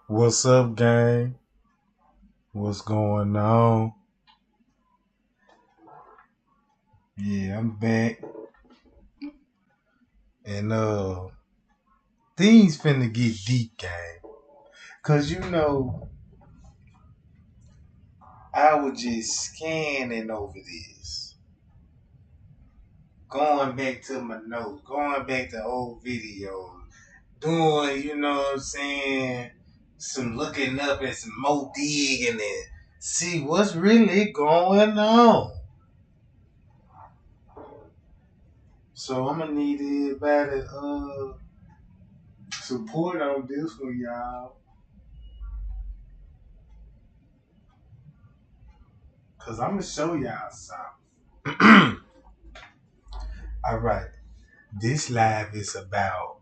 What's up, gang? What's going on? Yeah, I'm back. And things finna get deep, gang. Cause I was just scanning over this. Going back to my notes, going back to old videos, doing, what I'm saying, some looking up and some more digging and see what's really going on. So I'm gonna need everybody support on this one, y'all. Cause I'm gonna show y'all something. All right, this live is about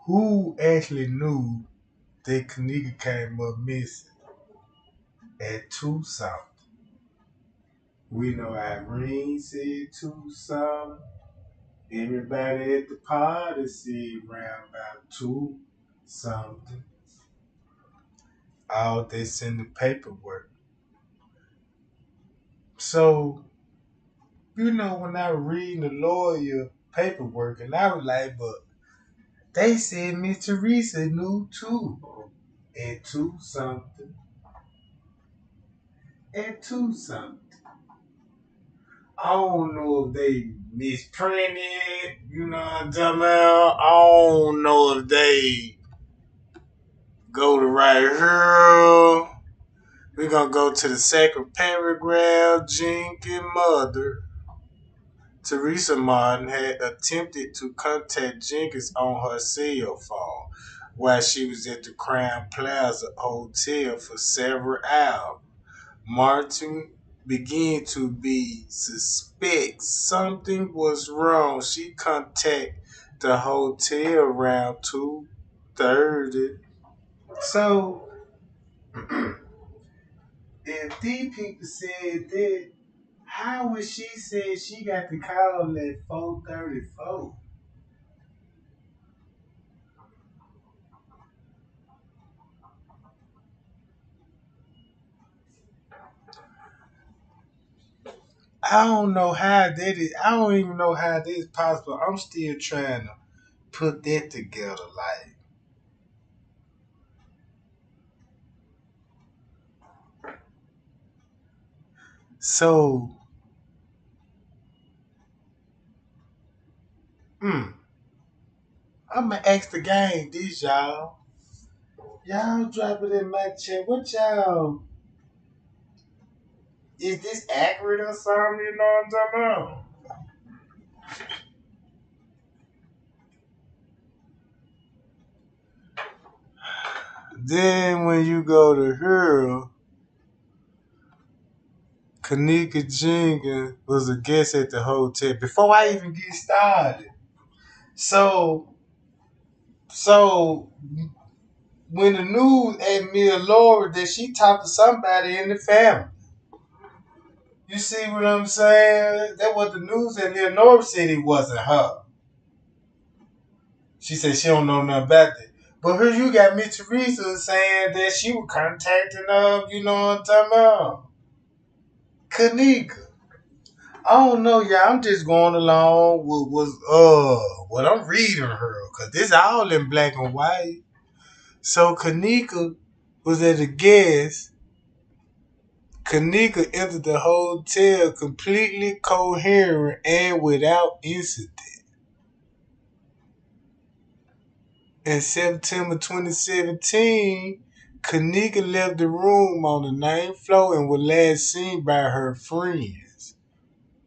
who actually knew that Kenneka came up missing at 2 something. We know Irene said 2 something. Everybody at the party said around about 2 something. All this in the paperwork. So, when I was reading the lawyer paperwork, and I was like, but they said Miss Teresa knew too. At 2 something. At 2 something. I don't know if they misprinted, you know what I'm talking about? I don't know if they go to right here. We're going to go to the second paragraph. Jenkins' mother, Teresa Martin, had attempted to contact Jenkins on her cell phone while she was at the Crown Plaza Hotel for several hours. Martin began to be suspect something was wrong. She contacted the hotel around 2:30. So if these people said that, how would she say she got the call at 4:34? I don't know how that is. I don't even know how that is possible. I'm still trying to put that together. Like, so, mm, I'm gonna ask the gang this, y'all. Y'all drop it in my chat. What y'all? Is this accurate or something? You know what I'm talking about? Then when you go to her, Kenneka Jenkins was a guest at the hotel before I even get started. So, so when the news asked me Laura that she talked to somebody in the family. You see what I'm saying? That what the news at Leonora said it wasn't her. She said she don't know nothing about that. But here you got Miss Teresa saying that she was contacting you know what I'm talking about? Kenneka. I don't know, y'all. I'm just going along with what I'm reading her. Cause this all in black and white. So Kenneka was at a guest. Kenneka entered the hotel completely coherent and without incident. In September 2017, Kenneka left the room on the ninth floor and was last seen by her friends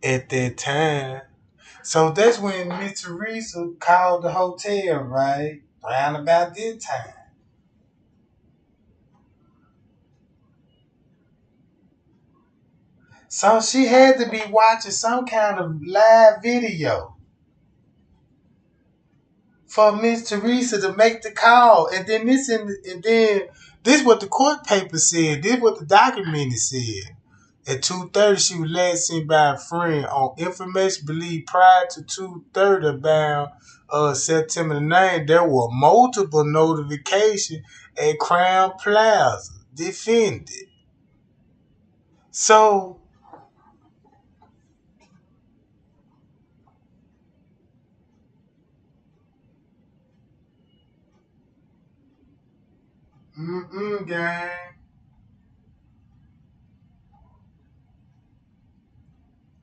at that time. So that's when Miss Teresa called the hotel, right? Around about this time. So she had to be watching some kind of live video for Miss Teresa to make the call. And then this what the court paper said. This what the document said. At 2:30, she was last seen by a friend. On information believed prior to 2:30 about September the 9th, there were multiple notifications at Crown Plaza defended. So, gang.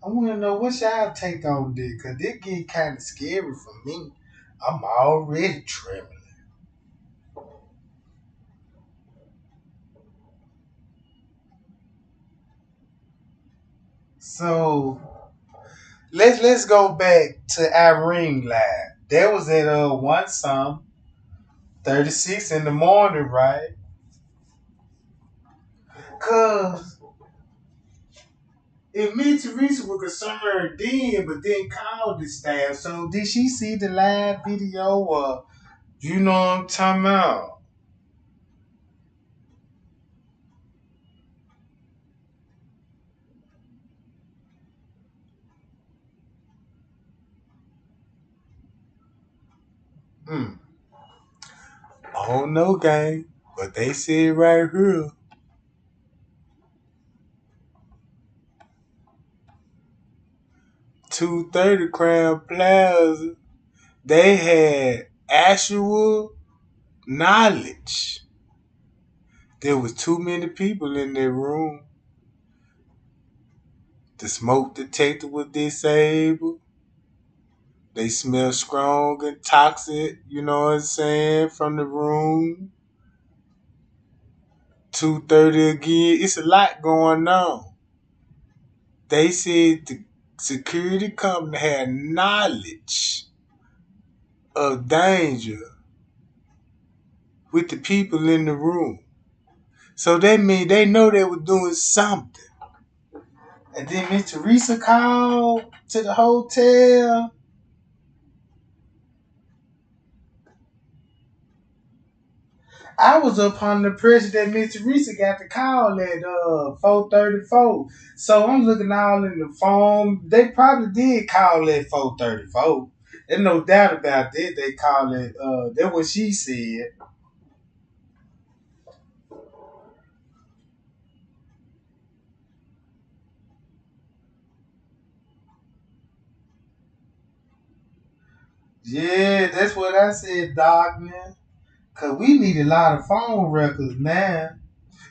I want to know what y'all take on this, because this get kind of scary for me. I'm already trembling. So, let's go back to Irene live. That was at 1 some 36 in the morning, right? Cause if me and Teresa were concerned then, but then called the staff. So did she see the live video or you know what I'm talking about? Hmm. I don't know, gang. But they said right here. 2:30 Crown Plaza. They had actual knowledge. There was too many people in their room. The smoke detector was disabled. They smell strong and toxic, you know what I'm saying, from the room. 2:30 again. It's a lot going on. They said the security company had knowledge of danger with the people in the room. So that means they know they were doing something. And then Miss Teresa called to the hotel. I was up under pressure that Miss Teresa got the call at 4:34. So I'm looking all in the phone. They probably did call at 4:34. There's no doubt about that. They call it. That's what she said. Yeah, that's what I said, Doc, man. Cause we need a lot of phone records, man.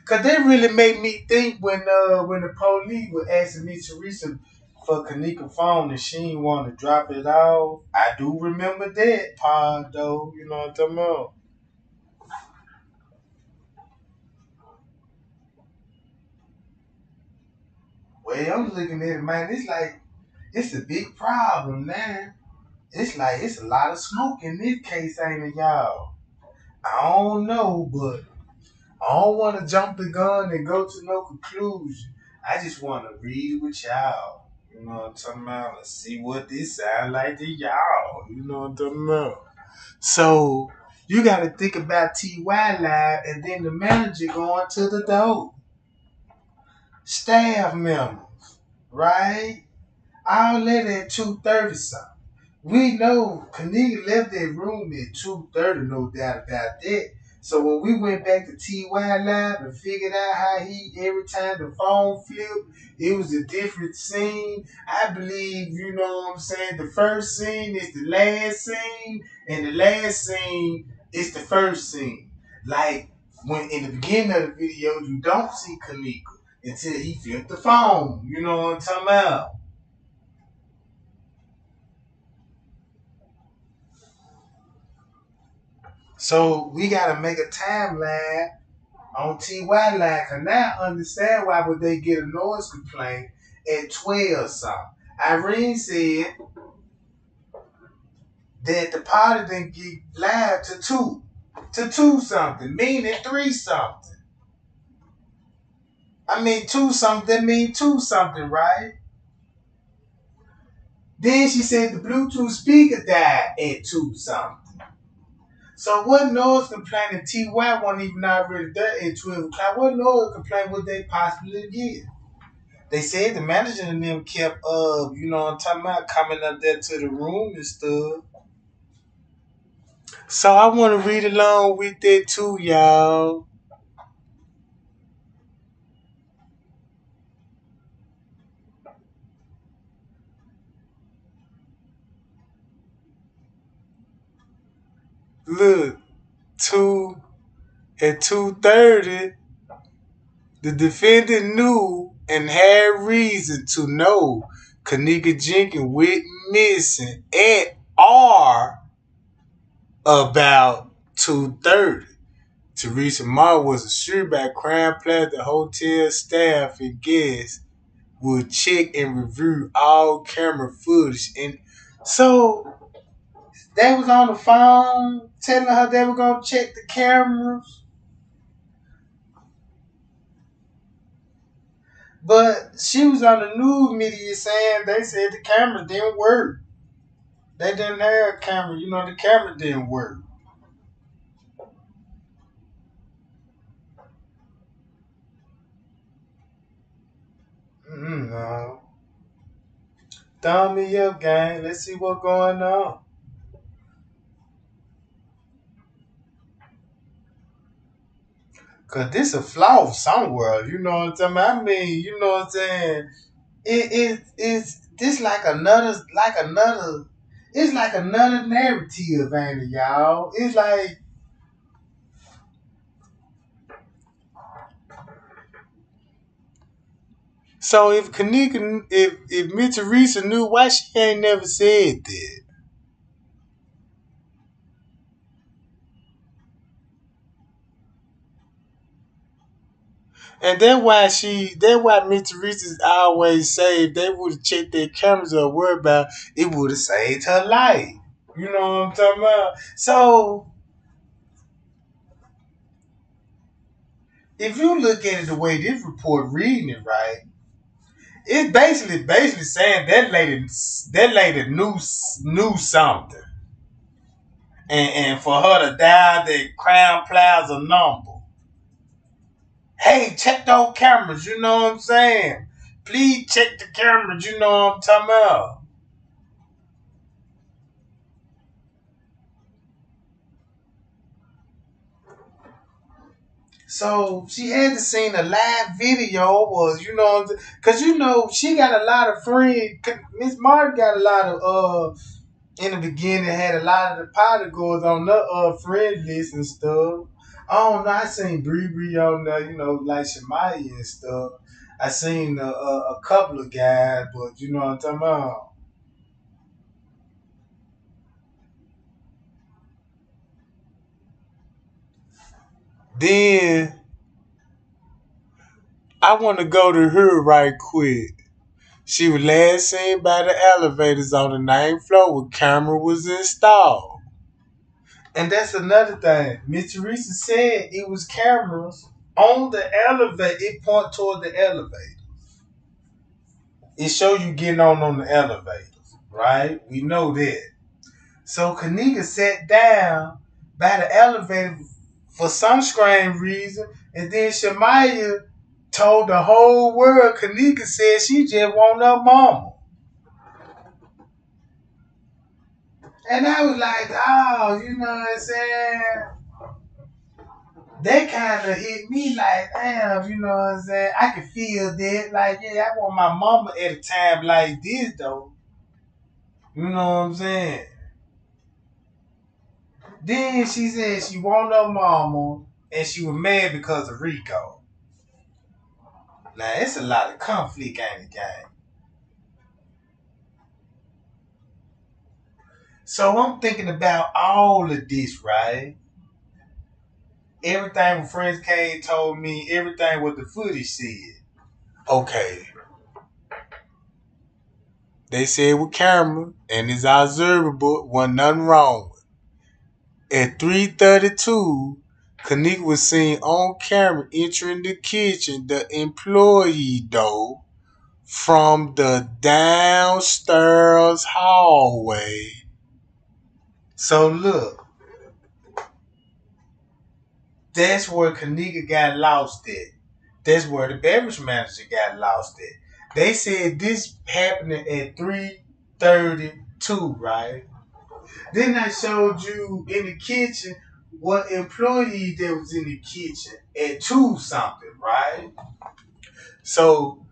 Cause they really made me think when the police were asking me Teresa for Kenneka phone and she didn't want to drop it off. I do remember that part though. You know what I'm talking about? Well, I'm looking at it, man. It's like it's a big problem, man. It's like it's a lot of smoke in this case, ain't it, y'all? I don't know, but I don't want to jump the gun and go to no conclusion. I just want to read it with y'all. You know what I'm talking about? Let's see what this sound like to y'all. You know what I'm talking about? So you got to think about TY Live and then the manager going to the door. Staff members, right? All that at 2:30 something. We know Kenneka left that room at 2:30, no doubt about that. So when we went back to TY Live and figured out how he every time the phone flipped, it was a different scene. I believe, you know what I'm saying, the first scene is the last scene, and the last scene is the first scene. Like when in the beginning of the video, you don't see Kenneka until he flipped the phone. You know what I'm talking about? So we gotta make a timeline on TY line. Cause now I understand why would they get a noise complaint at 12 something. Irene said that the party didn't get live to 2. To 2 something, meaning 3 something. I mean 2 something, that means 2 something, right? Then she said the Bluetooth speaker died at 2 something. So what noise complaint if TY wasn't even already there at 12 o'clock? What noise complaint would they possibly get? They said the manager and them kept what I'm talking about, coming up there to the room and stuff. So I want to read along with that too, y'all. Look, two at 2:30, the defendant knew and had reason to know Kenneka Jenkins went missing at or about 2:30. Teresa Ma was assured by Crown Plaza hotel staff and guests would check and review all camera footage. And so they was on the phone telling her they were gonna check the cameras, but she was on the news media saying they said the camera didn't work. They didn't have a camera, the camera didn't work. No. Thumb me up, gang. Let's see what's going on. Cause this a flaw somewhere, you know what I'm saying? I mean, you know what I'm saying? It's this like another it's like another narrative, ain't it, y'all? It's like so if Kenneka if Miss Teresa knew why she ain't never said that. And that's why Miss Teresa always say if they would have checked their cameras or worried about it would have saved her life. You know what I'm talking about? So if you look at it the way this report reading it, right, it's basically saying that lady knew something, and for her to dial the Crown Plaza number, hey, check those cameras. You know what I'm saying? Please check the cameras. You know what I'm talking about. So she had to seen a live video was because she got a lot of friends. Miss Martin got a lot of in the beginning had a lot of the powder goers on the friend list and stuff. I don't know. I seen Bree Bree on there, like Shemaya and stuff. I seen a couple of guys, but you know what I'm talking about. Then I want to go to her right quick. She was last seen by the elevators on the ninth floor where camera was installed. And that's another thing. Miss Teresa said it was cameras on the elevator. It point toward the elevator. It show you getting on the elevators, right? We know that. So Kenneka sat down by the elevator for some strange reason, and then Shemaya told the whole world Kenneka said she just want her mama. And I was like, oh, you know what I'm saying? They kind of hit me like, damn, you know what I'm saying? I can feel that. Like, yeah, I want my mama at a time like this, though. You know what I'm saying? Then she said she want her mama and she was mad because of Rico. Now, it's a lot of conflict, ain't it, gang? So I'm thinking about all of this, right? Everything my friends came told me, everything what the footage said. Okay, they said with camera and it's observable, wasn't nothing wrong. At 3:32, Kenneka was seen on camera entering the kitchen, the employee door, from the downstairs hallway. So look, that's where Kenneka got lost at. That's where the beverage manager got lost at. They said this happening at 3:32, right? Then I showed you in the kitchen what employee that was in the kitchen at 2 something, right? So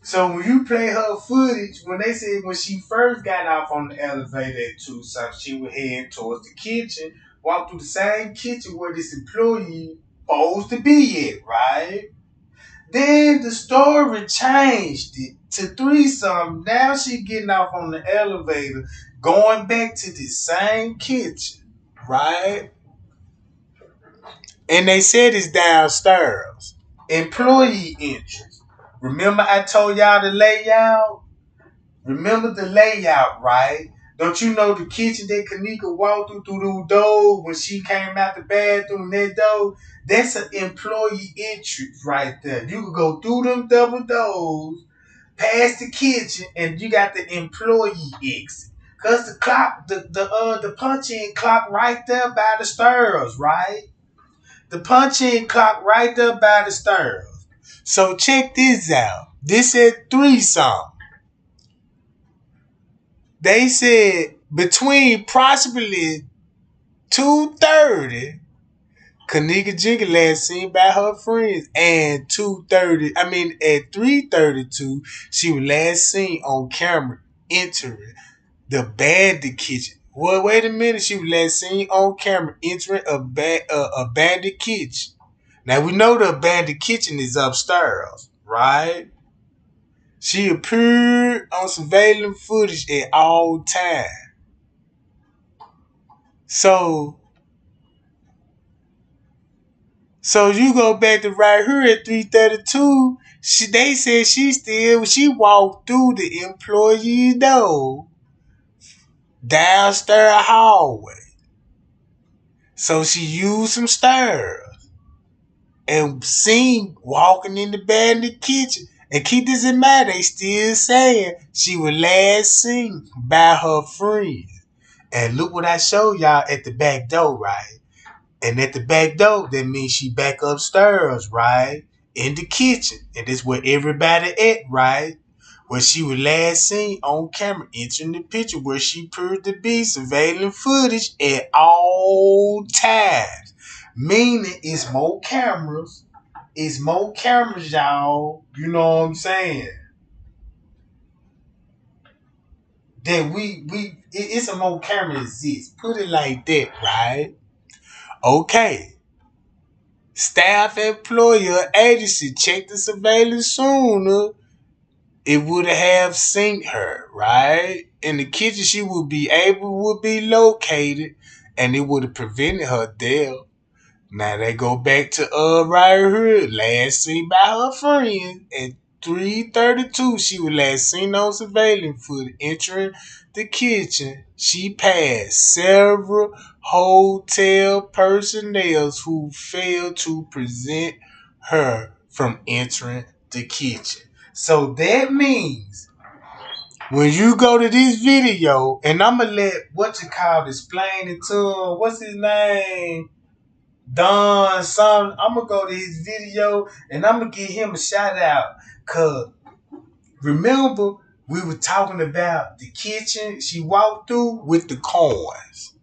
so when you play her footage, when they said when she first got off on the elevator at 2 something, she was heading towards the kitchen, walked through the same kitchen where this employee supposed to be at, right? Then the story changed it to 3 something. Now she getting off on the elevator, going back to the same kitchen, right? And they said it's downstairs. Employee entrance. Remember I told y'all the layout? Remember the layout, right? Don't you know the kitchen that Kenneka walked through the door when she came out the bathroom, that door? That's an employee entrance right there. You could go through them double doors, past the kitchen, and you got the employee exit. Cause the clock, the punch in clock right there by the stairs, right? The punch in clock right there by the stairs. So check this out. This at 3 something. They said between possibly 2:30, Kenneka Jenkins last seen by her friends, and 2:30. I mean at 3:32, she was last seen on camera entering the bandit kitchen. Well, wait a minute. She was last seen on camera entering a bandit kitchen. Now we know the abandoned kitchen is upstairs, right? She appeared on surveillance footage at all times. So, so you go back to right here at 3:32. They said she walked through the employee door downstairs hallway. So she used some stairs and seen walking in the bed in the kitchen. And keep this in mind, they still saying she was last seen by her friends. And look what I showed y'all at the back door, right? And at the back door, that means she back upstairs, right? In the kitchen. And this where everybody at, right? Where she was last seen on camera entering the picture where she appeared to be surveilling footage at all times. Meaning it's more cameras. It's more cameras, y'all. You know what I'm saying? That it's a more camera exists. Put it like that, right? Okay. Staff, employer, agency check the surveillance sooner. It would have seen her, right? In the kitchen, she would be located, and it would have prevented her death. Now they go back to right here, last seen by her friend at 3:32. She was last seen on surveillance footage entering the kitchen. She passed several hotel personnel who failed to present her from entering the kitchen. So that means when you go to this video, and I'ma let explain it to him. What's his name? Don son, I'm gonna go to his video and I'm gonna give him a shout out. Cause remember we were talking about the kitchen she walked through with the coins.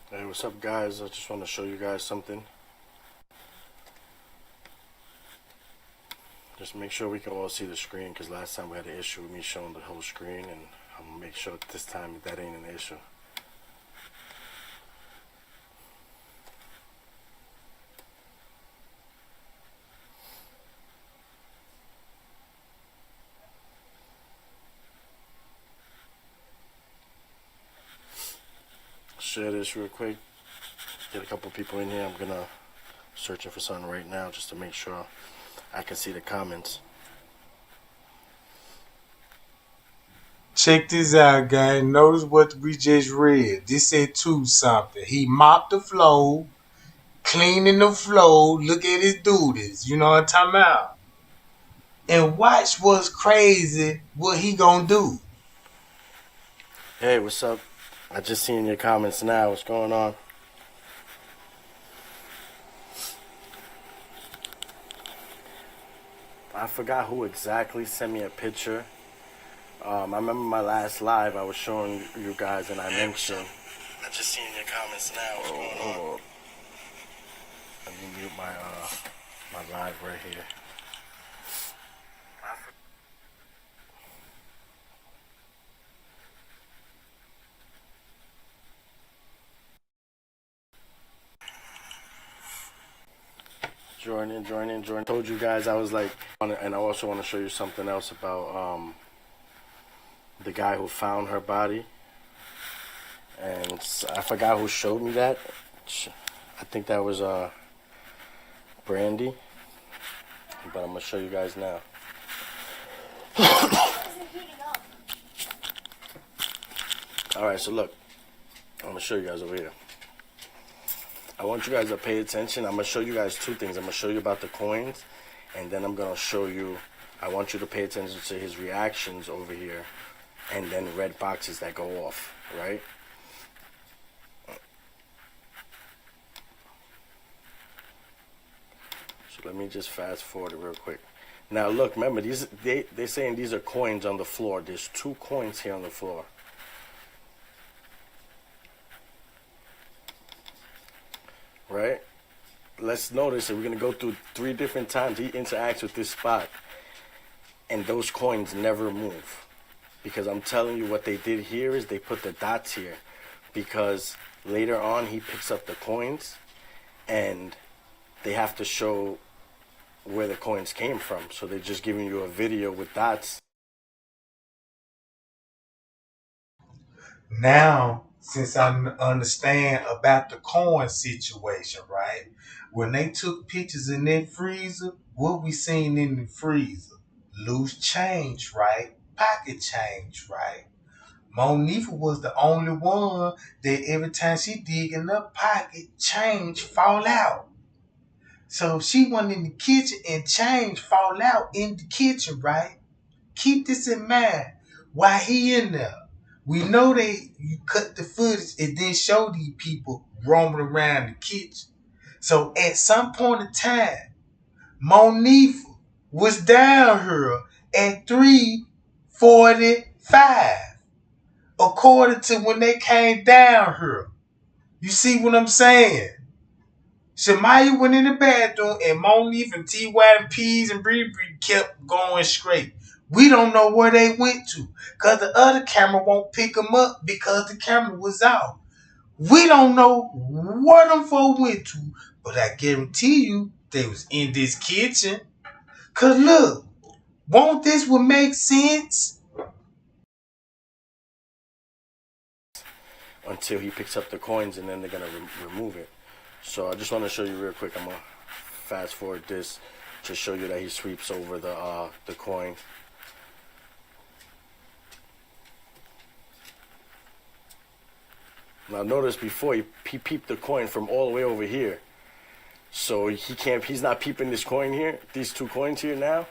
Hey, what's up, guys? I just want to show you guys something. Just make sure we can all see the screen, because last time we had an issue with me showing the whole screen, and I'm gonna make sure this time that ain't an issue. Share this real quick. Get a couple people in here. I'm gonna searching for something right now just to make sure I can see the comments. Check this out, guys. Notice what we just read. This said two something. He mopped the floor, cleaning the floor. Look at his duties. You know what I'm talking about? And watch what's crazy. What he gonna do? Hey, what's up? I just seen your comments now. What's going on? I forgot who exactly sent me a picture. I remember my last live. I was showing you guys, and I mentioned. I just seen your comments now. What's going on? Let me mute my live right here. Join in. Told you guys I was like, and I also want to show you something else about the guy who found her body, and I forgot who showed me that. I think that was Brandy, but I'm gonna show you guys now. All right, so look, I'm gonna show you guys over here. I want you guys to pay attention. I'm gonna show you guys two things. I'm gonna show you about the coins, and then I'm gonna show you. I want you to pay attention to his reactions over here, and then red boxes that go off, right? So let me just fast forward it real quick. Now look, remember they're saying these are coins on the floor. There's two coins here on the floor. Right? Let's notice that we're gonna go through 3 different times he interacts with this spot, and those coins never move. Because I'm telling you, what they did here is they put the dots here, because later on he picks up the coins, and they have to show where the coins came from. So they're just giving you a video with dots. Now, since I understand about the coin situation, right? When they took pictures in that freezer, what we seen in the freezer? Loose change, right? Pocket change, right? Monifa was the only one that every time she dig in her pocket, change fall out. So she went in the kitchen and change fall out in the kitchen, right? Keep this in mind. Why he in there? We know they you cut the footage and then show these people roaming around the kitchen. So at some point in time, Monifa was down here at 3:45, according to when they came down here. You see what I'm saying? Shamaya went in the bathroom and Monifa and T.Y. and Peas and Bree kept going straight. We don't know where they went to because the other camera won't pick them up because the camera was out. We don't know where them folk went to, but I guarantee you they was in this kitchen. Cause look, won't this would make sense? Until he picks up the coins, and then they're gonna remove it. So I just want to show you real quick. I'm gonna fast forward this to show you that he sweeps over the coin. Now notice before he peeped the coin from all the way over here. So he's not peeping this coin here, these 2 coins here now.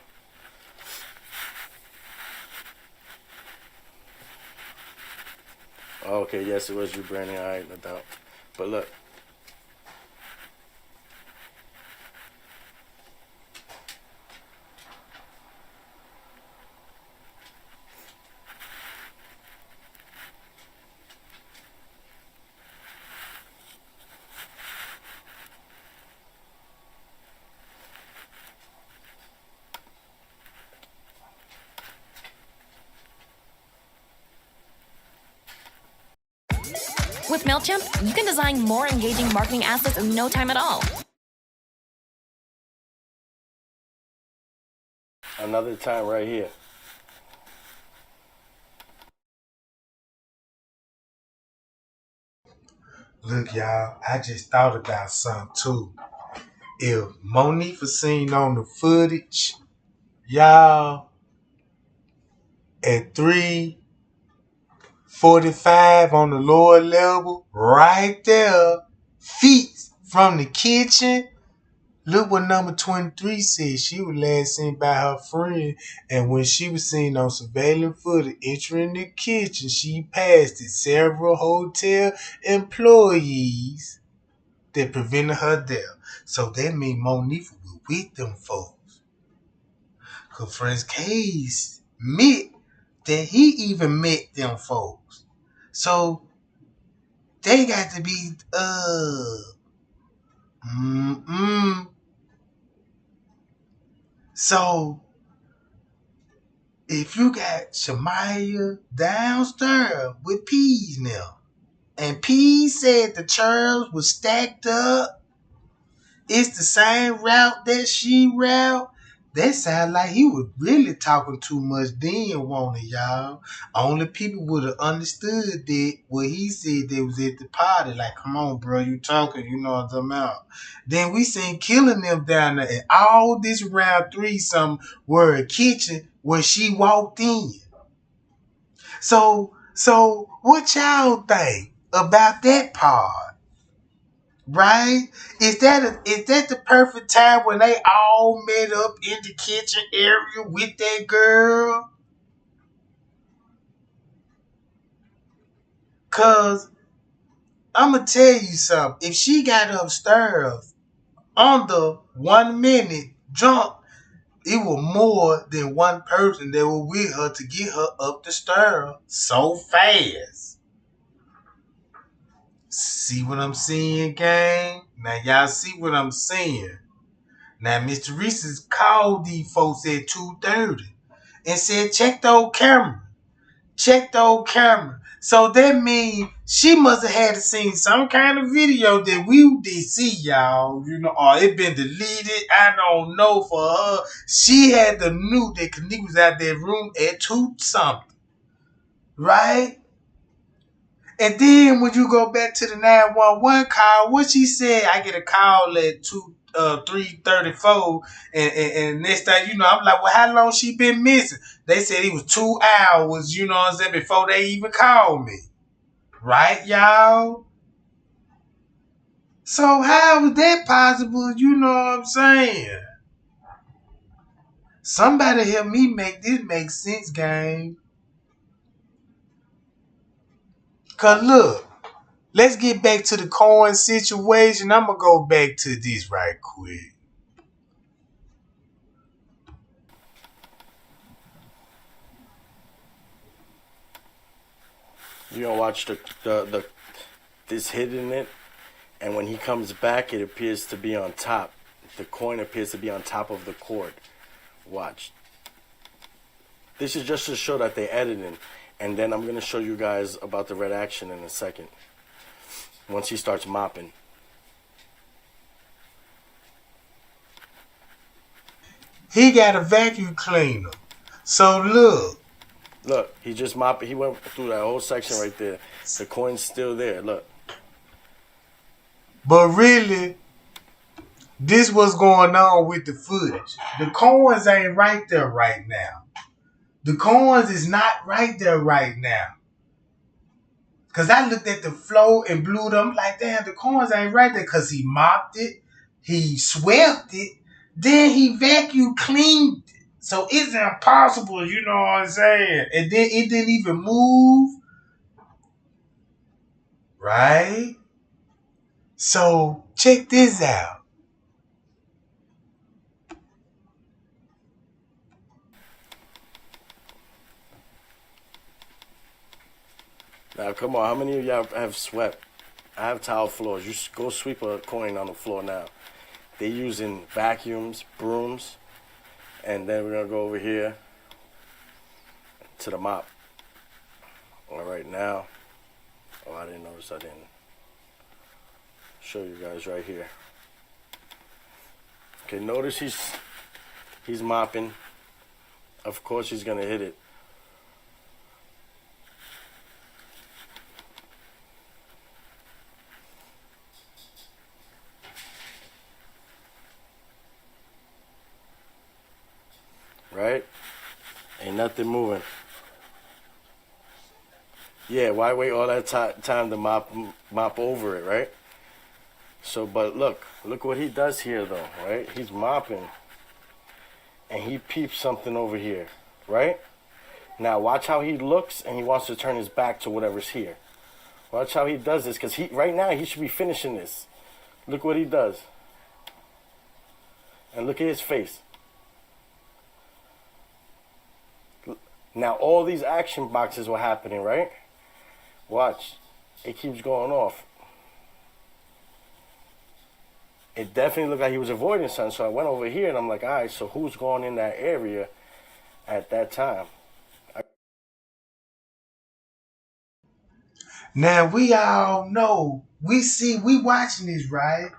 Okay, yes, it was you, Brandon. All right, no doubt. But look. With MailChimp, you can design more engaging marketing assets in no time at all. Another time right here. Look, y'all, I just thought about something too. If Monifa seen on the footage, y'all, at 3 45 on the lower level, right there, feet from the kitchen. Look what number 23 said. She was last seen by her friend, and when she was seen on surveillance footage entering the kitchen, she passed it several hotel employees that prevented her death. So that means Monifa was with them folks. Cause Friends Case admit that he even met them folks. So they got to be So if you got Shamaya downstairs with Peas now, and Peas said the chairs was stacked up, it's the same route that she route. That sound like he was really talking too much then, won't it, y'all? Only people would have understood that what he said they was at the party. Like, come on, bro, you talking, you know what I'm talking about. Then we seen killing them down there, and all this round three some were a kitchen where she walked in. So what y'all think about that part? Right? Is that the perfect time when they all met up in the kitchen area with that girl? Cause I'ma tell you something. If she got upstairs under 1 minute drunk, it was more than one person that was with her to get her up the stairs so fast. See what I'm saying, gang? Now y'all see what I'm saying. Now, Mr. Reese's called these folks at 2:30 and said, check the old camera. Check the old camera. So that means she must have had to seen some kind of video that we did see, y'all. You know, or it been deleted. I don't know for her. She had to knew that Kenneka was out that room at 2 something. Right? And then when you go back to the 911 call, what she said, I get a call at 3:34, and next thing you know, I'm like, well, how long she been missing? They said it was 2 hours, you know what I'm saying, before they even called me. Right, y'all? So how is that possible? You know what I'm saying? Somebody help me make this make sense, gang. Cause look, let's get back to the coin situation. I'm gonna go back to this right quick. You gonna watch the this hit in it, and when he comes back, it appears to be on top. The coin appears to be on top of the cord. Watch. This is just to show that they edited, and then I'm gonna show you guys about the red action in a second. Once he starts mopping. He got a vacuum cleaner. So look. Look, he just mopped. He went through that whole section right there. The coin's still there. Look. But really, this what's going on with the footage. The coins ain't right there right now. The coins is not right there right now. Cause I looked at the flow and blew them like, damn, the coins ain't right there. Cause he mopped it, he swept it, then he vacuum cleaned it. So it's impossible, you know what I'm saying? And then it didn't even move. Right? So check this out. Now, come on. How many of y'all have swept? I have tile floors. You go sweep a coin on the floor now. They're using vacuums, brooms, and then we're going to go over here to the mop. All right, now. Oh, I didn't notice. I didn't show you guys right here. Okay, notice he's mopping. Of course he's going to hit it. Right? Ain't nothing moving. Yeah, why wait all that time to mop over it, right? So, but look what he does here, though, right? He's mopping, and he peeps something over here, right? Now, watch how he looks, and he wants to turn his back to whatever's here. Watch how he does this, because right now he should be finishing this. Look what he does, and look at his face. Now, all these action boxes were happening, right? Watch, it keeps going off. It definitely looked like he was avoiding something, so I went over here, and I'm like, all right, so who's going in that area at that time? Now we all know, we watching this, right?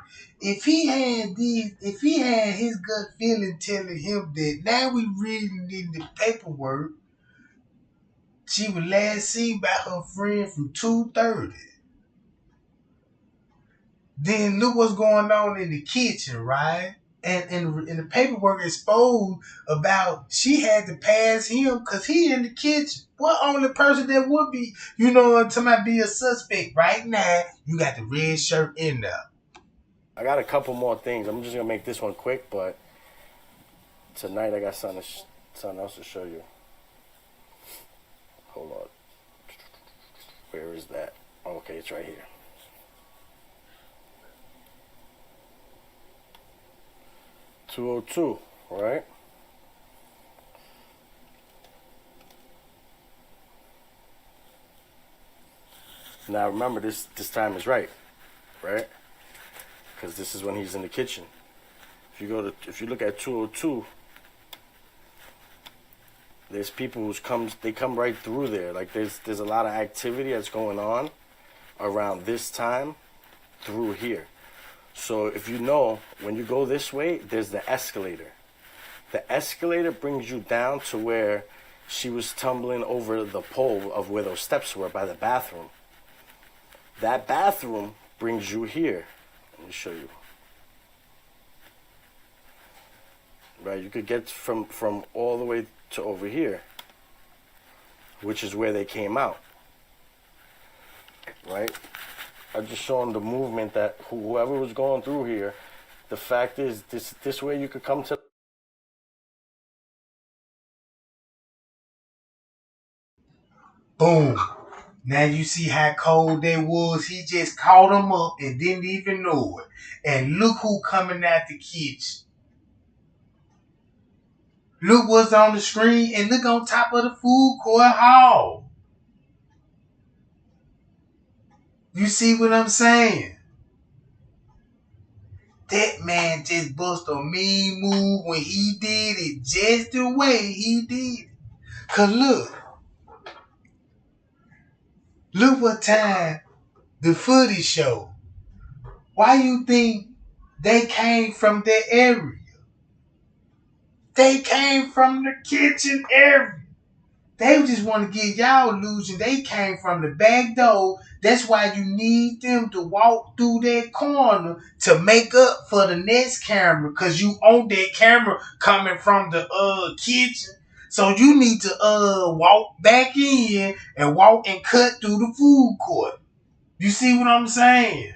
If he had his gut feeling telling him that now we reading in the paperwork, she was last seen by her friend from 2:30. Then look what's going on in the kitchen, right? And the paperwork exposed about she had to pass him because he in the kitchen. What only person that would be, to might be a suspect right now, you got the red shirt in there. I got a couple more things. I'm just gonna make this one quick, but tonight I got something else to show you. Hold on. Where is that? Okay, it's right here. .202, right? Now remember, this time is right? Because this is when he's in the kitchen. If you look at 202, there's people they come right through there. Like there's a lot of activity that's going on around this time through here. So if you know, when you go this way, there's the escalator. The escalator brings you down to where she was tumbling over the pole of where those steps were by the bathroom. That bathroom brings you here. Let me show you. Right, you could get from all the way to over here, which is where they came out. Right? I just showing the movement that whoever was going through here. The fact is, this way you could come to. Boom. Now you see how cold they was. He just caught them up and didn't even know it. And look who coming out the kitchen. Look what's on the screen and look on top of the food court hall. You see what I'm saying? That man just bust a mean move when he did it just the way he did it. Cause look what time the footage showed. Why you think they came from that area? They came from the kitchen area. They just want to give y'all illusion they came from the back door. That's why you need them to walk through that corner to make up for the next camera. Because you own that camera coming from the kitchen. So you need to walk back in and walk and cut through the food court. You see what I'm saying?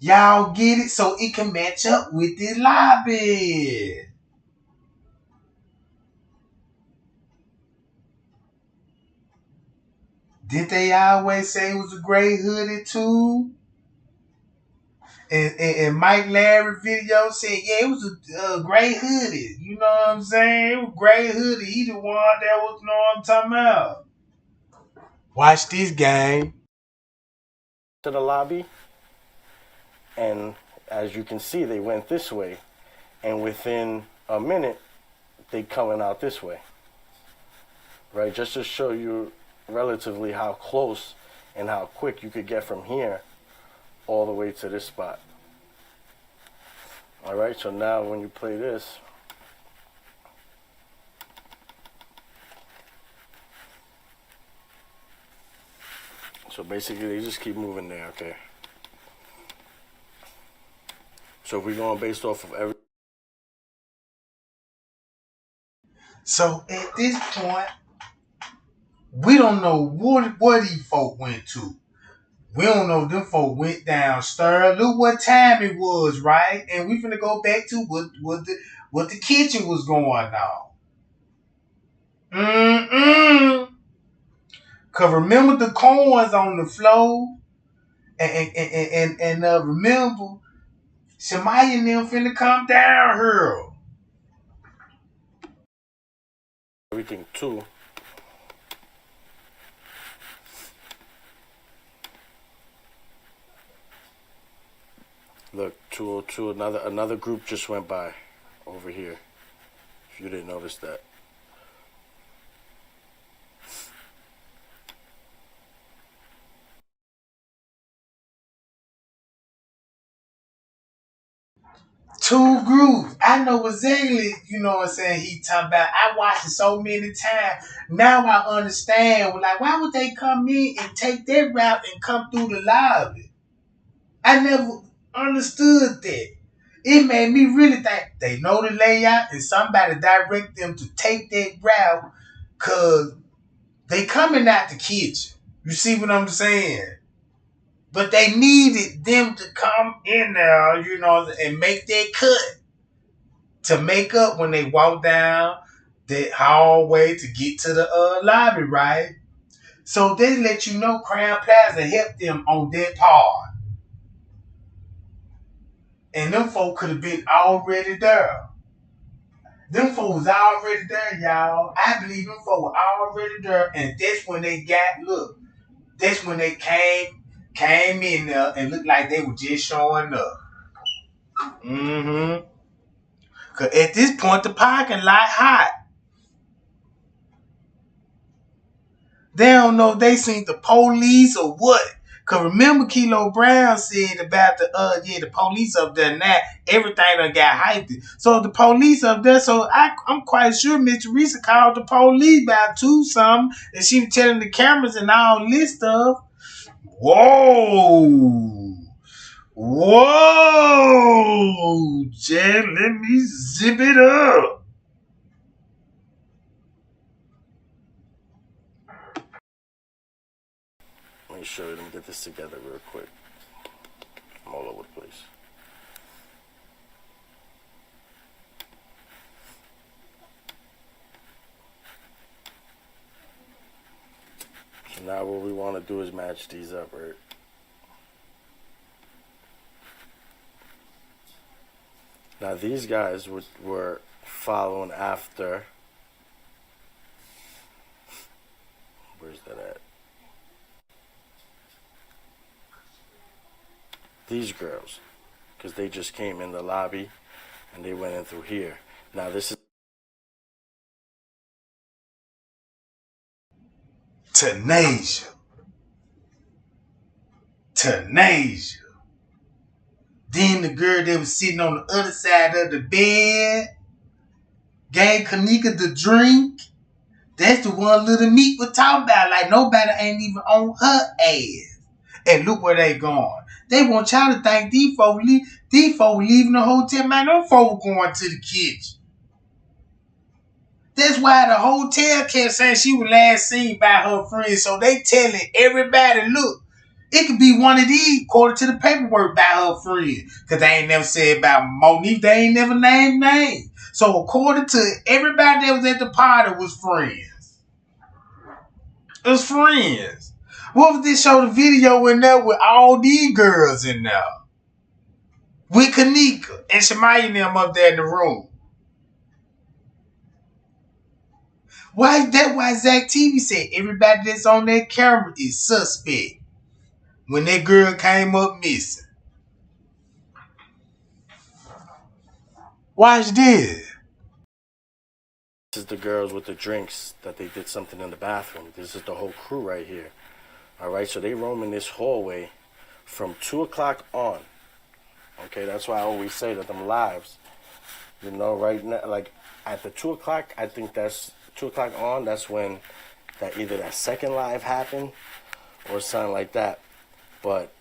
Y'all get it? So it can match up with the lobby. Didn't they always say it was a gray hoodie too? And Mike Larry video said, yeah, it was a gray hoodie. You know what I'm saying? It was gray hoodie. He the one that was, know what I'm talking about. Watch this game. To the lobby, and as you can see, they went this way, and within a minute, they coming out this way. Right, just to show you relatively how close and how quick you could get from here all the way to this spot. All right, so now when you play this, so basically they just keep moving there, okay? So if we're going based off of every. So at this point, We don't know what these folk went to. We don't know if them folk went downstairs. Look what time it was, right? And we finna go back to what the kitchen was going on. Cause remember the coins on the floor, and remember Shemaya and them finna come down here. Everything too. Look, 202. Another group just went by over here. If you didn't notice that. Two groups. I know exactly, you know what I'm saying, he talking about. I watched it so many times. Now I understand. Like, why would they come in and take that route and come through the lobby? I never understood that. It made me really think they know the layout and somebody direct them to take that route because they coming out the kitchen. You see what I'm saying? But they needed them to come in there, you know, and make that cut to make up when they walk down that hallway to get to the lobby, right? So they let you know Crown Plaza helped them on that part. And them folk could have been already there. Them folk was already there, y'all. I believe them folk were already there. And that's when they that's when they came in there and looked like they were just showing up. Mm-hmm. Cause at this point the parking lot hot. They don't know if they seen the police or what. Cause remember Kilo Brown said about the police up there now, everything done got hyped. So the police up there, so I'm quite sure Miss Teresa called the police about 2 something, and she was telling the cameras and all this stuff. Whoa. Whoa, Jen, let me zip it up. Let me show you. Let me get this together real quick. I'm all over the place. So now what we want to do is match these up, right? Now these guys were following after. Where's that at? These girls, because they just came in the lobby and they went in through here. Now this is Tenasia. Then the girl that was sitting on the other side of the bed gave Kenneka the drink. That's the one Little Meat was talking about. Like nobody ain't even on her ass. And look where they going. They want y'all to think these folks leaving the hotel. Man, them folks going to the kitchen. That's why the hotel kept saying she was last seen by her friends. So they telling everybody, look, it could be one of these according to the paperwork by her friend. Because they ain't never said about Monique. They ain't never named names. So according to everybody that was at the party was friends. It was friends. What if they show the video in there with all these girls in there? With Kenneka and Shemaya and them up there in the room. Why Zach TV said everybody that's on that camera is suspect when that girl came up missing? Watch this. This is the girls with the drinks that they did something in the bathroom. This is the whole crew right here. All right, so they roam in this hallway from 2 o'clock on. Okay, that's why I always say that them lives, you know, right now, like at the 2 o'clock, I think that's 2 o'clock on. That's when either that second live happened or something like that. But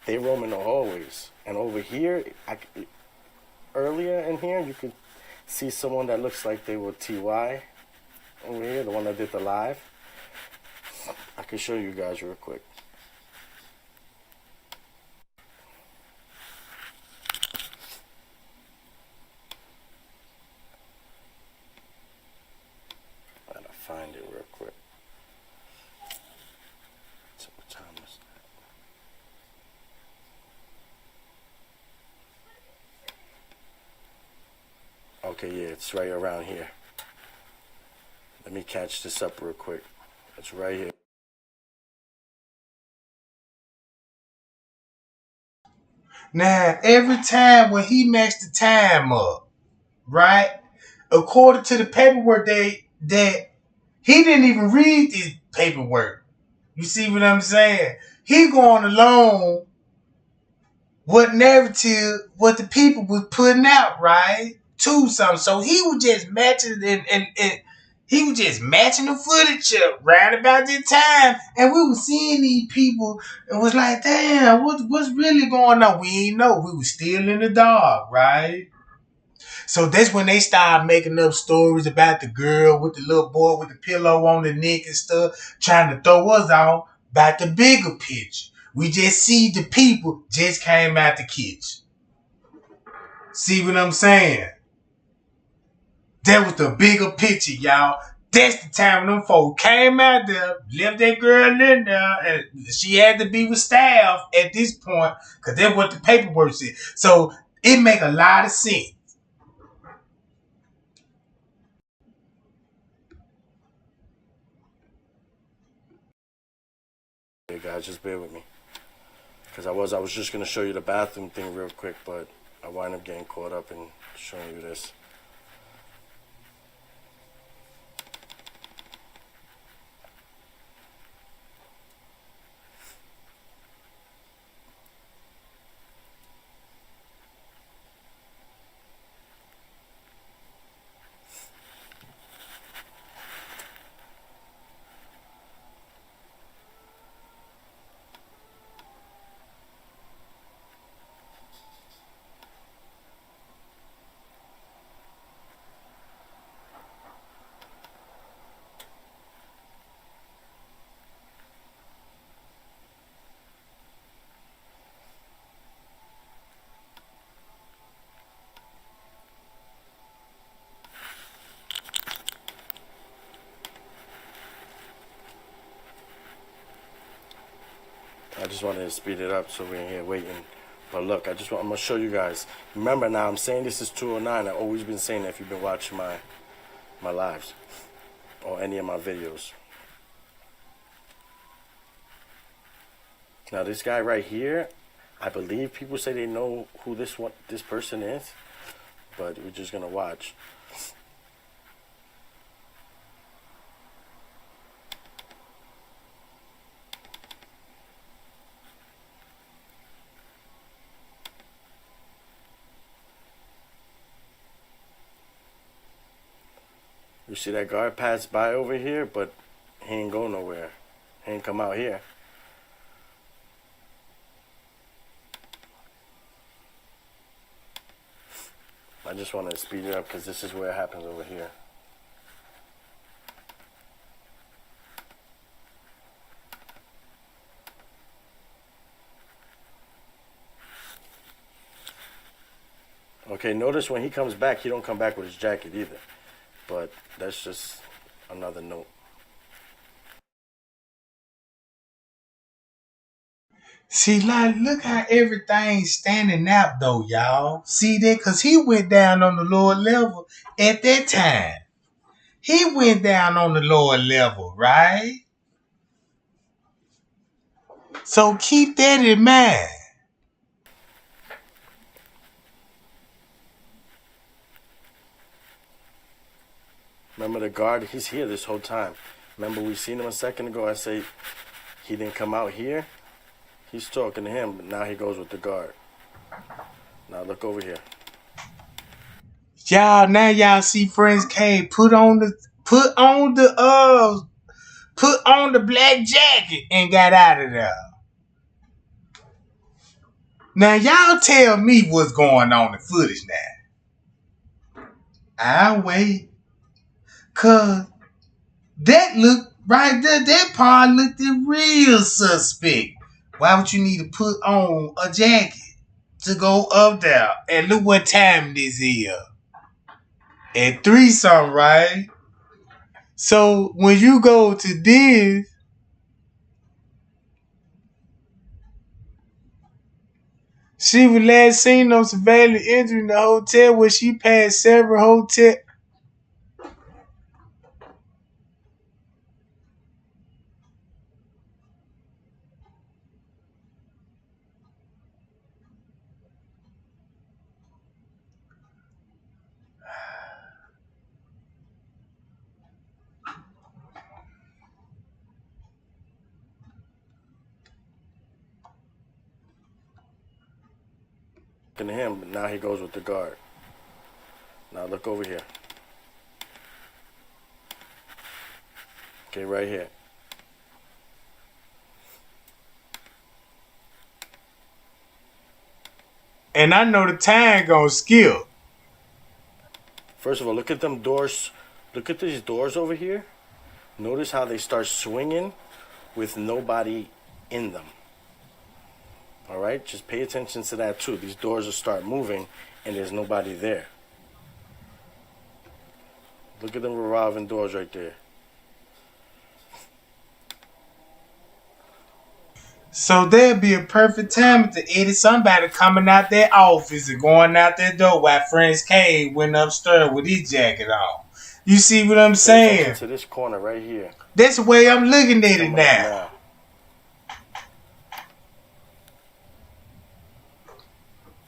they roam in the hallways, and over here, earlier in here, you could see someone that looks like they were TY over here, the one that did the live. can show you guys real quick. I gotta find it real quick. So what time is that? Okay, yeah, it's right around here. Let me catch this up real quick. It's right here. Now, every time when he messed the time up, right? According to the paperwork that he didn't even read this paperwork. You see what I'm saying? He going along what narrative, what the people was putting out, right? To something. So he was just matching and he was just matching the footage up right about this time. And we was seeing these people and was like, damn, what's really going on? We ain't know. We was still in the dark, right? So that's when they started making up stories about the girl with the little boy with the pillow on the neck and stuff, trying to throw us off about the bigger picture. We just see the people just came out the kitchen. See what I'm saying? That was the bigger picture, y'all. That's the time when them folks came out there, left that girl in there, and she had to be with staff at this point, because that's what the paperwork said. So it make a lot of sense. Hey guys, just bear with me. Because I was just going to show you the bathroom thing real quick, but I wind up getting caught up in showing you this. I just wanted to speed it up so we're in here waiting. But look, I'm going to show you guys. Remember now, I'm saying this is 209. I've always been saying that if you've been watching my lives or any of my videos. Now this guy right here, I believe people say they know who this person is, but we're just going to watch. You see that guard pass by over here, but he ain't go nowhere. He ain't come out here. I just wanted to speed it up because this is where it happens over here. Okay, notice when he comes back, he don't come back with his jacket either. But that's just another note. See, like, look how everything's standing out, though, y'all. See that? Because he went down on the lower level at that time. He went down on the lower level, right? So keep that in mind. Remember the guard, he's here this whole time. Remember we seen him a second ago, I say he didn't come out here? He's talking to him, but now he goes with the guard. Now look over here. Y'all, now y'all see Friends K put on the black jacket and got out of there. Now y'all tell me what's going on in footage now. I'll wait. Cause that look Right there, that part looked real suspect. Why would you need to put on a jacket to go up there? And look what time this is. At 3 something, right? So when you go to this, she was last seen on surveillance entering the hotel where she passed several hotel. To him, but now he goes with the guard. Now look over here. Okay, right here. And I know the time gonna skip. First of all, look at them doors. Look at these doors over here. Notice how they start swinging with nobody in them. All right, just pay attention to that too. These doors will start moving and there's nobody there. Look at them revolving doors right there. So there'd be a perfect time to edit somebody coming out their office and going out their door while Friends K went upstairs with his jacket on. You see what I'm Pay saying? attention to this corner right here. That's the way I'm looking at it Coming up now.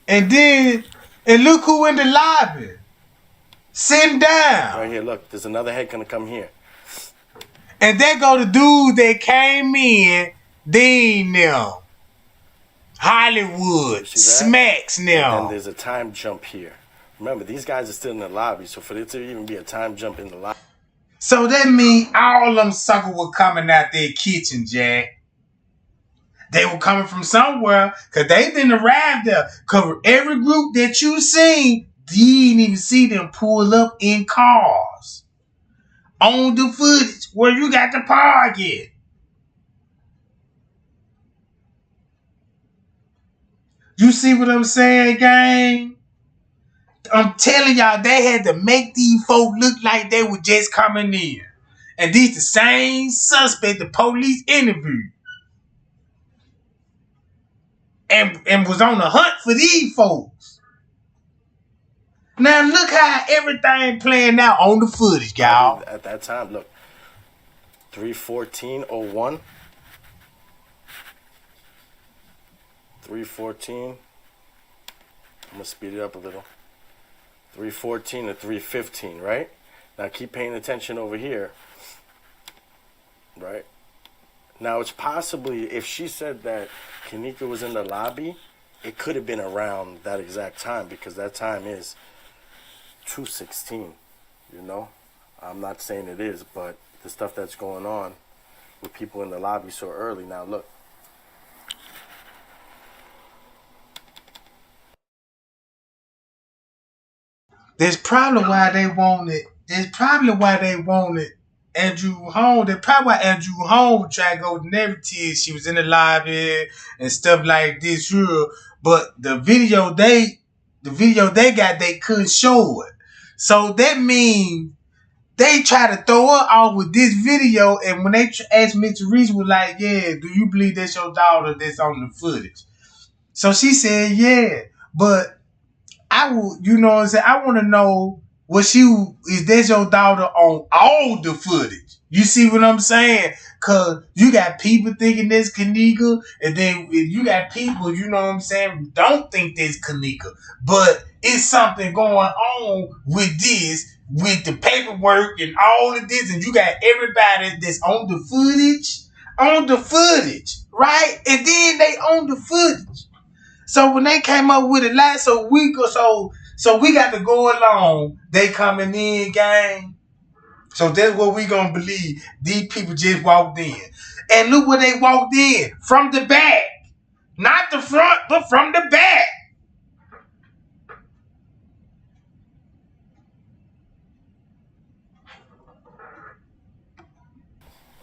And look who in the lobby. Sitting down. Right here, look, there's another head gonna come here. And there go the dude that came in, Dean them. Hollywood. Smacks And then them. there's a time jump here. Remember, these guys are still in the lobby, so for there to even be a time jump in the lobby. So that means all them suckers were coming out their kitchen, Jack. They were coming from somewhere because they didn't arrive there. Because every group that you seen, you didn't even see them pull up in cars. On the footage where you got to park it. You see what I'm saying, gang? I'm telling y'all, they had to make these folk look like they were just coming in. And these the same suspect the police interviewed. And was on the hunt for these folks. Now look how everything playing out on the footage, y'all. At that time, look, 3:14:01, 3:14. I'm gonna speed it up a little. 3:14 to 3:15, right? Now keep paying attention over here, right? Now it's possibly, if she said that Kenneka was in the lobby, it could have been around that exact time because that time is 2:16, you know? I'm not saying it is, but the stuff that's going on with people in the lobby so early. Now look. There's probably why they wanted Andrew Holmes. That's probably why Andrew Holmes tried to go with narrative. She was in the lobby and stuff like this here. But the video they got, they couldn't show it. So that means they try to throw her off with this video. And when they asked Mr. Reese, was like, yeah, do you believe that's your daughter that's on the footage? So she said, yeah. But I will, you know what I'm saying? I want to know, is that your daughter on all the footage? You see what I'm saying? Because you got people thinking that's Kenneka, and then you got people, you know what I'm saying, don't think that's Kenneka. But it's something going on with this, with the paperwork and all of this, and you got everybody that's on the footage, right? And then they on the footage. So when they came up with it last week or so we got to go along. They coming in, gang. So that's what we gonna believe. These people just walked in. And look where they walked in. From the back. Not the front, but from the back.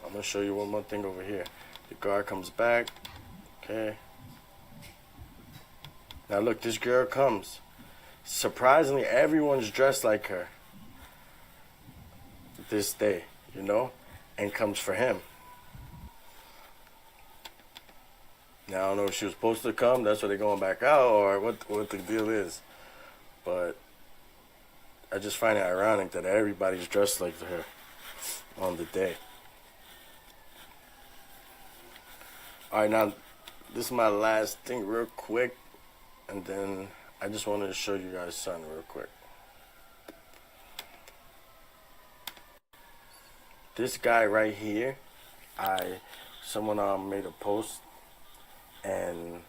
I'm gonna show you one more thing over here. The guard comes back. Okay. Now look, this girl comes. Surprisingly, everyone's dressed like her this day, you know, and comes for him. Now I don't know if she was supposed to come, that's why they're going back out, or what the deal is. But I just find it ironic that everybody's dressed like her on the day. Alright, now this is my last thing real quick, and then I just wanted to show you guys something real quick. This guy right here, someone made a post, and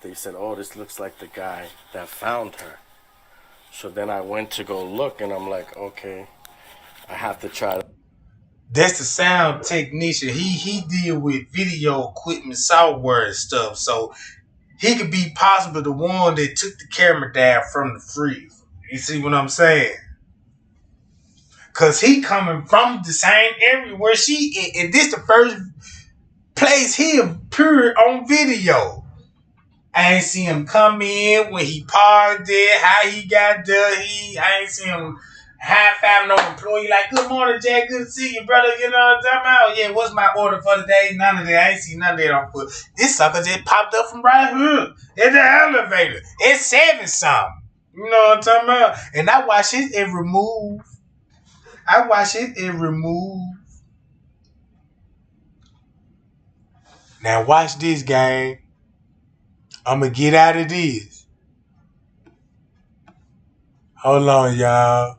they said, oh, this looks like the guy that found her. So then I went to go look, and I'm like, okay, I have to try to. That's the sound technician. He deal with video equipment, software and stuff. So he could be possibly the one that took the camera down from the freezer. You see what I'm saying? Cause he coming from the same area where she, and this the first place he appeared on video. I ain't see him come in when he parked there, how he got there. I ain't see him high-five no employee like, good morning, Jack, good to see you, brother. You know what I'm talking about? Yeah, what's my order for the day? None of that. I ain't see none of that on foot. This sucker just popped up from right here in the elevator. It's 7-something. You know what I'm talking about? And I watch his every move. Now watch this, gang. I'm going to get out of this. Hold on, y'all.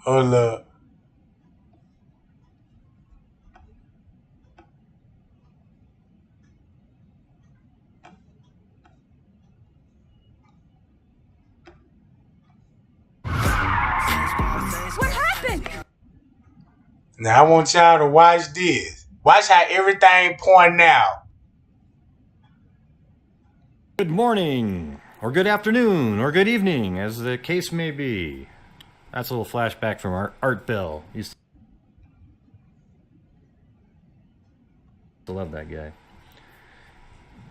Hold up. What happened? Now I want y'all to watch this. Watch how everything pointing out. Good morning, or good afternoon, or good evening, as the case may be. That's a little flashback from Art Bell. Used to love that guy.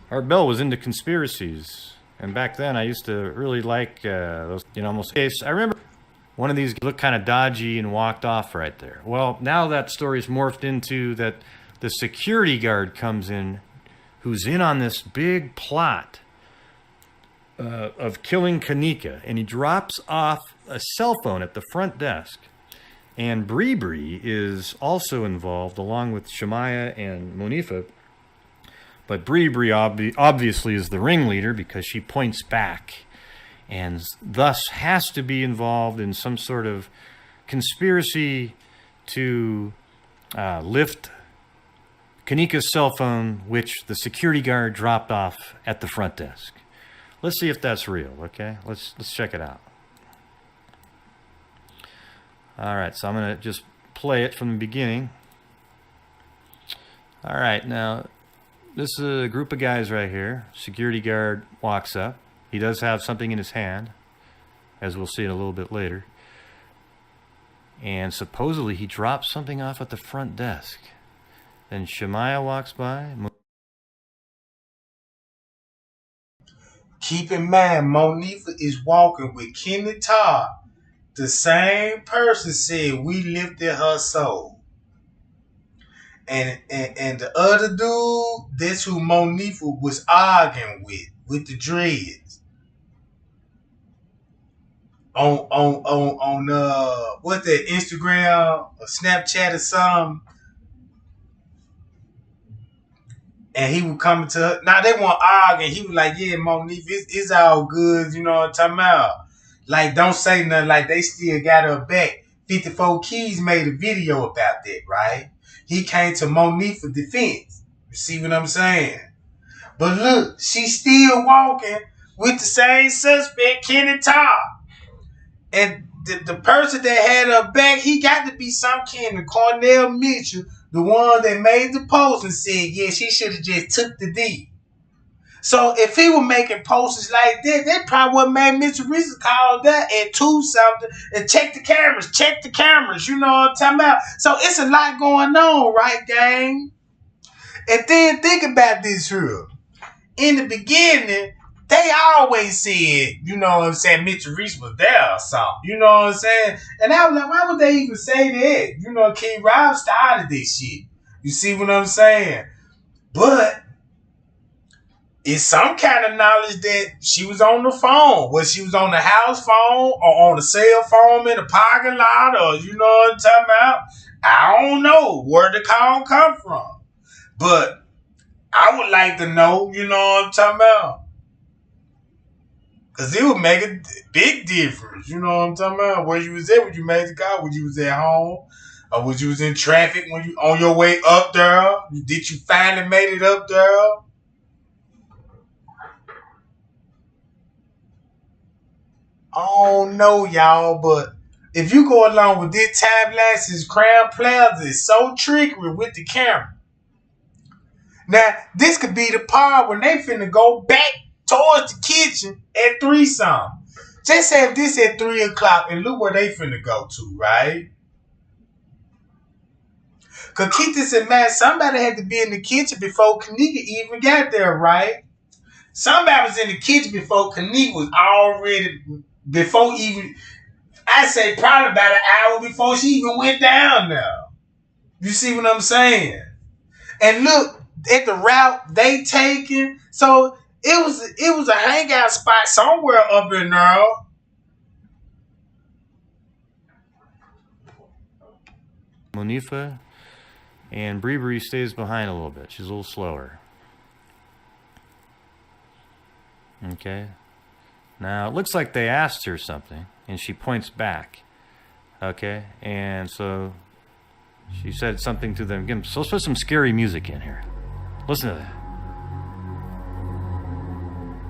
Art Bell was into conspiracies, and back then I used to really like those, almost case. I remember one of these looked kind of dodgy and walked off right there. Well, now that story's morphed into that the security guard comes in, who's in on this big plot of killing Kenneka, and he drops off a cell phone at the front desk. And Bree is also involved, along with Shemaya and Monifa. But Bree obviously is the ringleader because she points back, and thus has to be involved in some sort of conspiracy to lift Kenneka's cell phone, which the security guard dropped off at the front desk. Let's see if that's real, okay? Let's check it out. All right, so I'm going to just play it from the beginning. All right, now, this is a group of guys right here. Security guard walks up. He does have something in his hand, as we'll see in a little bit later. And supposedly he drops something off at the front desk. Then Shemaya walks by. Keep in mind, Monifa is walking with Kenneka. The same person said we lifted her soul. And the other dude, that's who Monifa was arguing with the dreads. On what, that Instagram or Snapchat or something. And he would come to her. Now they weren't arguing. He was like, yeah, Monifa, it's all good. You know what I'm talking about? Like, don't say nothing. Like, they still got her back. 54 Keys made a video about that, right? He came to Monifa's defense. You see what I'm saying? But look, she's still walking with the same suspect, Kenneka. And the person that had her back, he got to be some kind of Cornell Mitchell, the one that made the post and said, yeah, she should have just took the D. So if he were making posters like that, they probably would have made Mr. Reese call that at 2 something and check the cameras, you know what I'm talking about? So it's a lot going on, right, gang? And then think about this here. In the beginning, they always said, you know what I'm saying, Mr. Reese was there or something, you know what I'm saying? And I was like, why would they even say that? You know, King Rob started this shit. You see what I'm saying? But it's some kind of knowledge that she was on the phone. Whether she was on the house phone or on the cell phone in the parking lot, or you know what I'm talking about. I don't know where the call come from. But I would like to know, you know what I'm talking about. Because it would make a big difference, you know what I'm talking about. Where you was at when you made the call, when you was at home, or when you was in traffic, when you on your way up there. Did you finally made it up there? I don't know, y'all, but if you go along with this time lapse, Crown Plaza is so trickery with the camera. Now, this could be the part when they finna go back towards the kitchen at 3 something. Just say if this at 3 o'clock and look where they finna go to, right? Cause keep this in mind, somebody had to be in the kitchen before Kenneka even got there, right? Somebody was in the kitchen before Kenneka was already, before even, I say probably about an hour before she even went down there. You see what I'm saying? And look at the route they taking. So it was a hangout spot somewhere up in there. Monifa, and Bree stays behind a little bit. She's a little slower. Okay. Now, it looks like they asked her something, and she points back. Okay? And so she said something to them. So let's put some scary music in here. Listen to that.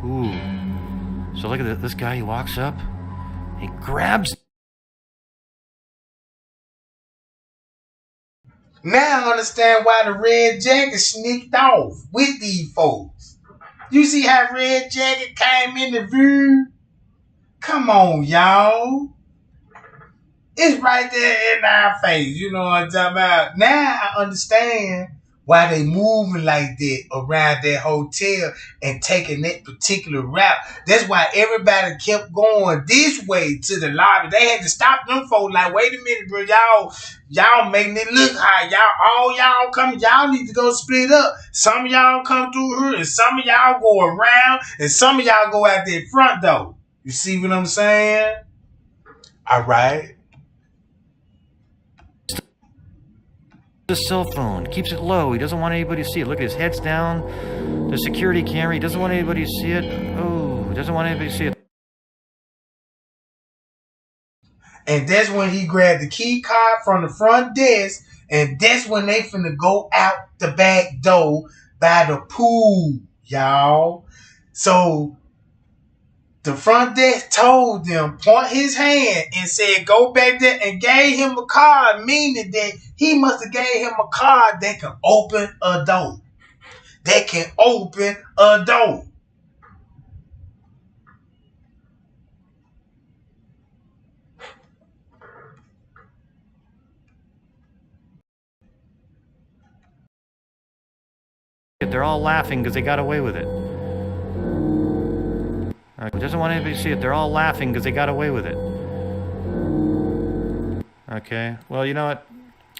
Ooh. So look at this guy. He walks up. He grabs. Now I understand why the Red Jacket sneaked off with these folks. You see how Red Jacket came in the view? Come on, y'all. It's right there in our face. You know what I'm talking about? Now I understand why they moving like that around that hotel and taking that particular route. That's why everybody kept going this way to the lobby. They had to stop them folks like, wait a minute, bro. Y'all making it look high. Y'all coming. Y'all need to go split up. Some of y'all come through here and some of y'all go around and some of y'all go out that front door. You see what I'm saying? All right. The cell phone, keeps it low. He doesn't want anybody to see it. Look at his head's down. The security camera, he doesn't want anybody to see it. Oh, he doesn't want anybody to see it. And that's when he grabbed the key card from the front desk, and that's when they finna go out the back door by the pool, y'all. So the front desk told them, point his hand and said, go back there, and gave him a card, meaning that he must have gave him a card that can open a door. That can open a door. They're all laughing because they got away with it. He doesn't want anybody to see it. They're all laughing because they got away with it. Okay. Well, you know what?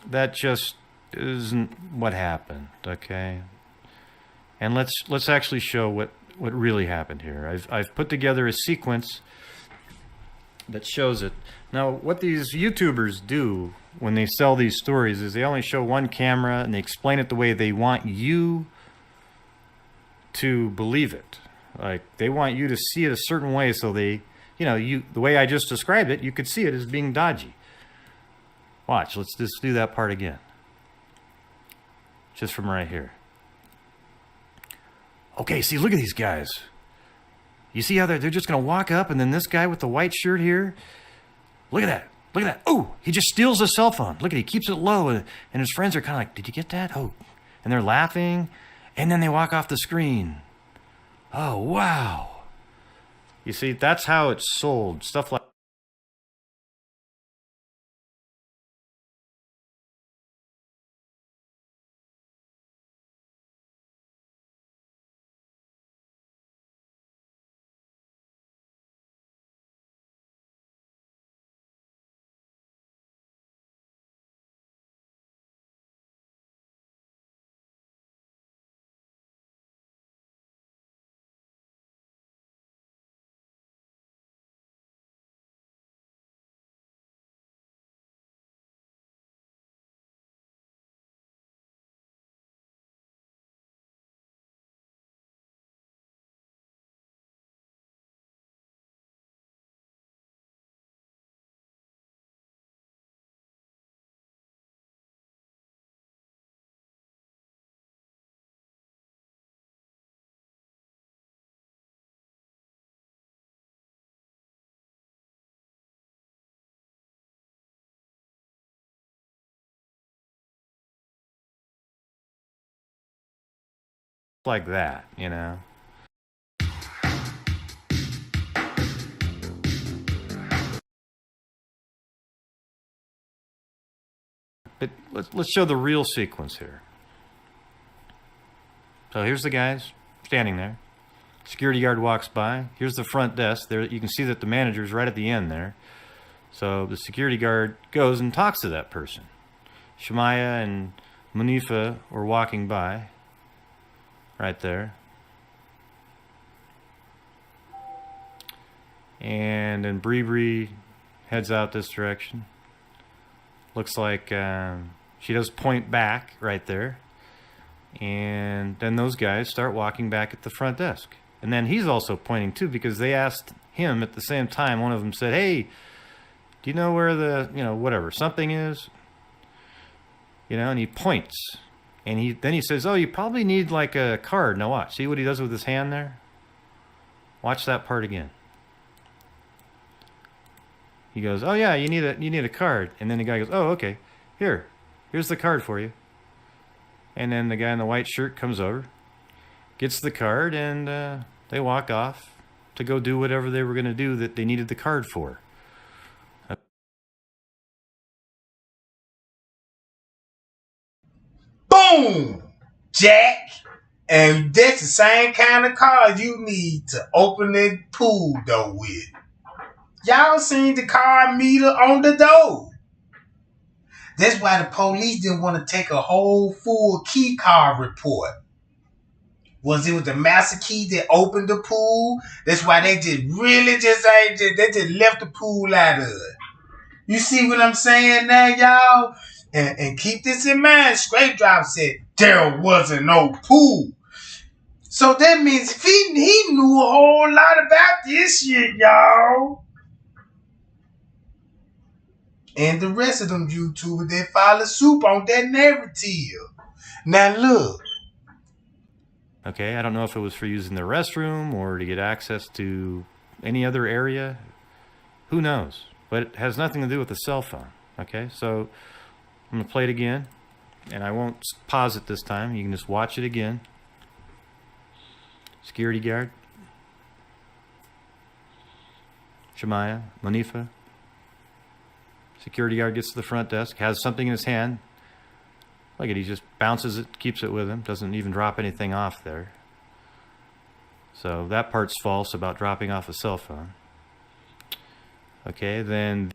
That just isn't what happened. Okay. And let's actually show what really happened here. I've put together a sequence that shows it. Now, what these YouTubers do when they sell these stories is they only show one camera and they explain it the way they want you to believe it. Like, they want you to see it a certain way, so they, the way I just described it, you could see it as being dodgy. Watch, let's just do that part again. Just from right here. Okay, see, look at these guys. You see how they're just going to walk up, and then this guy with the white shirt here, look at that. Look at that. Oh, he just steals the cell phone. Look at it. He keeps it low, and his friends are kind of like, did you get that? Oh, and they're laughing, and then they walk off the screen. Oh, wow. You see, that's how it's sold. Stuff like that, you know. But let's show the real sequence here. So here's the guys standing there. Security guard walks by. Here's the front desk. There you can see that the manager's right at the end there. So the security guard goes and talks to that person. Shemaya and Munifa were walking by right there. And then Bree heads out this direction. Looks like she does point back right there. And then those guys start walking back at the front desk. And then he's also pointing too, because they asked him at the same time. One of them said, "Hey, do you know where the, whatever, something is?" And he points. And then he says, "Oh, you probably need like a card." Now watch. See what he does with his hand there? Watch that part again. He goes, "Oh yeah, you need a card." And then the guy goes, "Oh, okay. Here's the card for you." And then the guy in the white shirt comes over, gets the card, and they walk off to go do whatever they were going to do that they needed the card for. Boom! Jack. And that's the same kind of card you need to open that pool door with. Y'all seen the card meter on the door. That's why the police didn't want to take a whole full key card report. Was it with the master key that opened the pool? That's why they just left the pool out of it. You see what I'm saying now, y'all? And keep this in mind. Straight Drop said there wasn't no pool. So that means if he knew a whole lot about this shit, y'all. And the rest of them YouTubers that follow suit on that narrative. Now look. Okay, I don't know if it was for using the restroom or to get access to any other area. Who knows? But it has nothing to do with the cell phone. Okay, so I'm going to play it again. And I won't pause it this time. You can just watch it again. Security guard. Shemaya, Munifa. Security guard gets to the front desk, has something in his hand. Look at it, he just bounces it, keeps it with him, doesn't even drop anything off there. So that part's false about dropping off a cell phone. Okay, then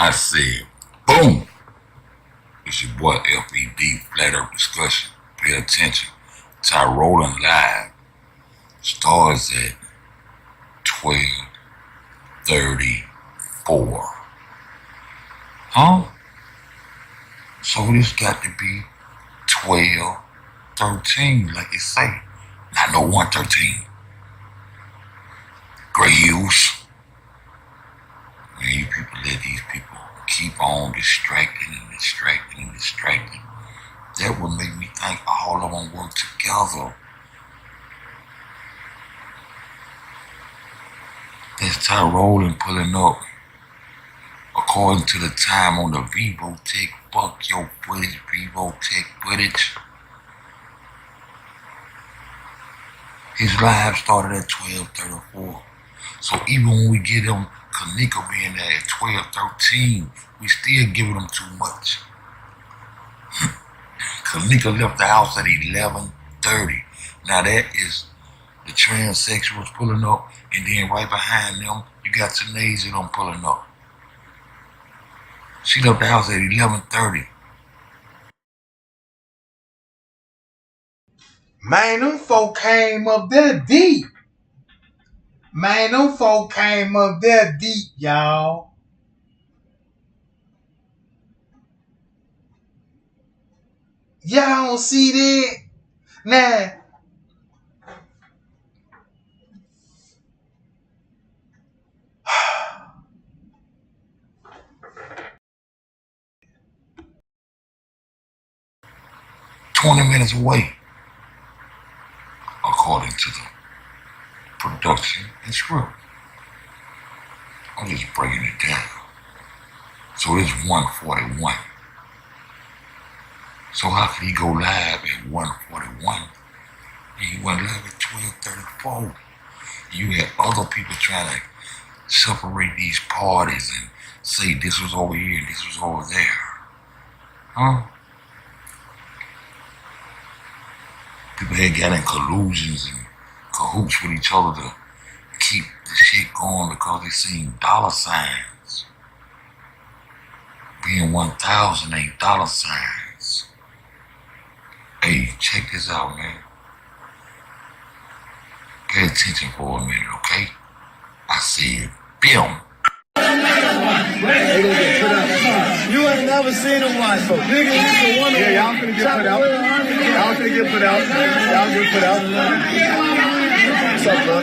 I said, boom. It's your boy FED, Flat Earth Discussion. Pay attention. Ty Rolling Live starts at 12:34. Huh? So this got to be 12:13, like it say. Not no 1:13. Gray Hills. Man, you people let these people keep on distracting and distracting and distracting. That would make me think all of them work together. That's Ty Rolling pulling up. According to the time on the Vivotech, fuck your footage, Vivotech footage. His live started at 12:34. So even when we get him, Kenneka being there at 12:13, we still giving him too much. Kenneka left the house at 11:30. Now that is the transsexuals pulling up, and then right behind them, you got Tanasia them pulling up. She left the house at 11:30. Man, them folk came up there deep. Man, them folk came up there deep, y'all. Y'all don't see that? Nah. 20 minutes away, according to the production and script. I'm just breaking it down. So it's 1:41. So how could he go live at 1:41? He went live at 12:34. You had other people trying to separate these parties and say this was over here and this was over there. Huh? People had got in collusions and cahoots with each other to keep the shit going because they seen dollar signs. Being 1,000 ain't dollar signs. Hey, check this out, man. Pay attention for a minute, okay? I said, film. You ain't never seen him watch, so nigga, this the one. Yeah, y'all finna get put out. Y'all finna get put out. Y'all get put out. What's up, bro?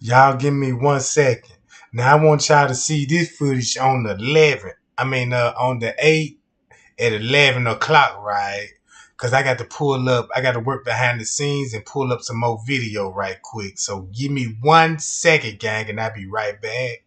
Y'all give me 1 second. Now I want y'all to see this footage on the 11th. On the 8th at 11 o'clock, right? Because I got to pull up. I got to work behind the scenes and pull up some more video right quick. So give me 1 second, gang, and I'll be right back.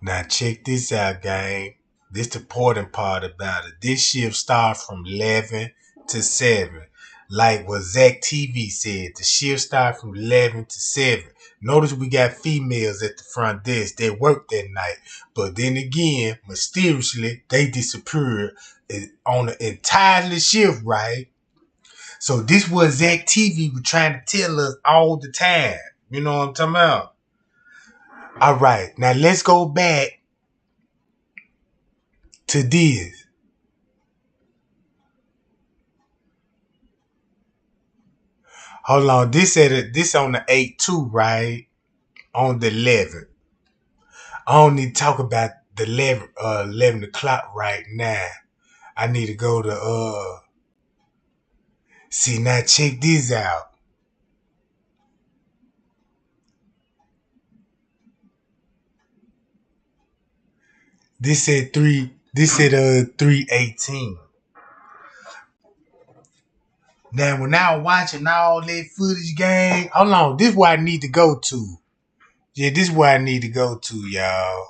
Now check this out, gang. This the important part about it. This shift starts from 11 to 7. Like what Zach TV said, the shift starts from 11 to 7. Notice we got females at the front desk. They work that night. But then again, mysteriously, they disappeared on an entirely shift, right? So this was Zach TV was trying to tell us all the time. You know what I'm talking about? All right, now let's go back to this. Hold on, this on the 8-2, right? On the 11th. I don't need to talk about the 11 o'clock right now. I need to go to see, now check this out. This at 318. Now when I was watching all that footage, gang, hold on, this is where I need to go to. Yeah, this is where I need to go to, y'all.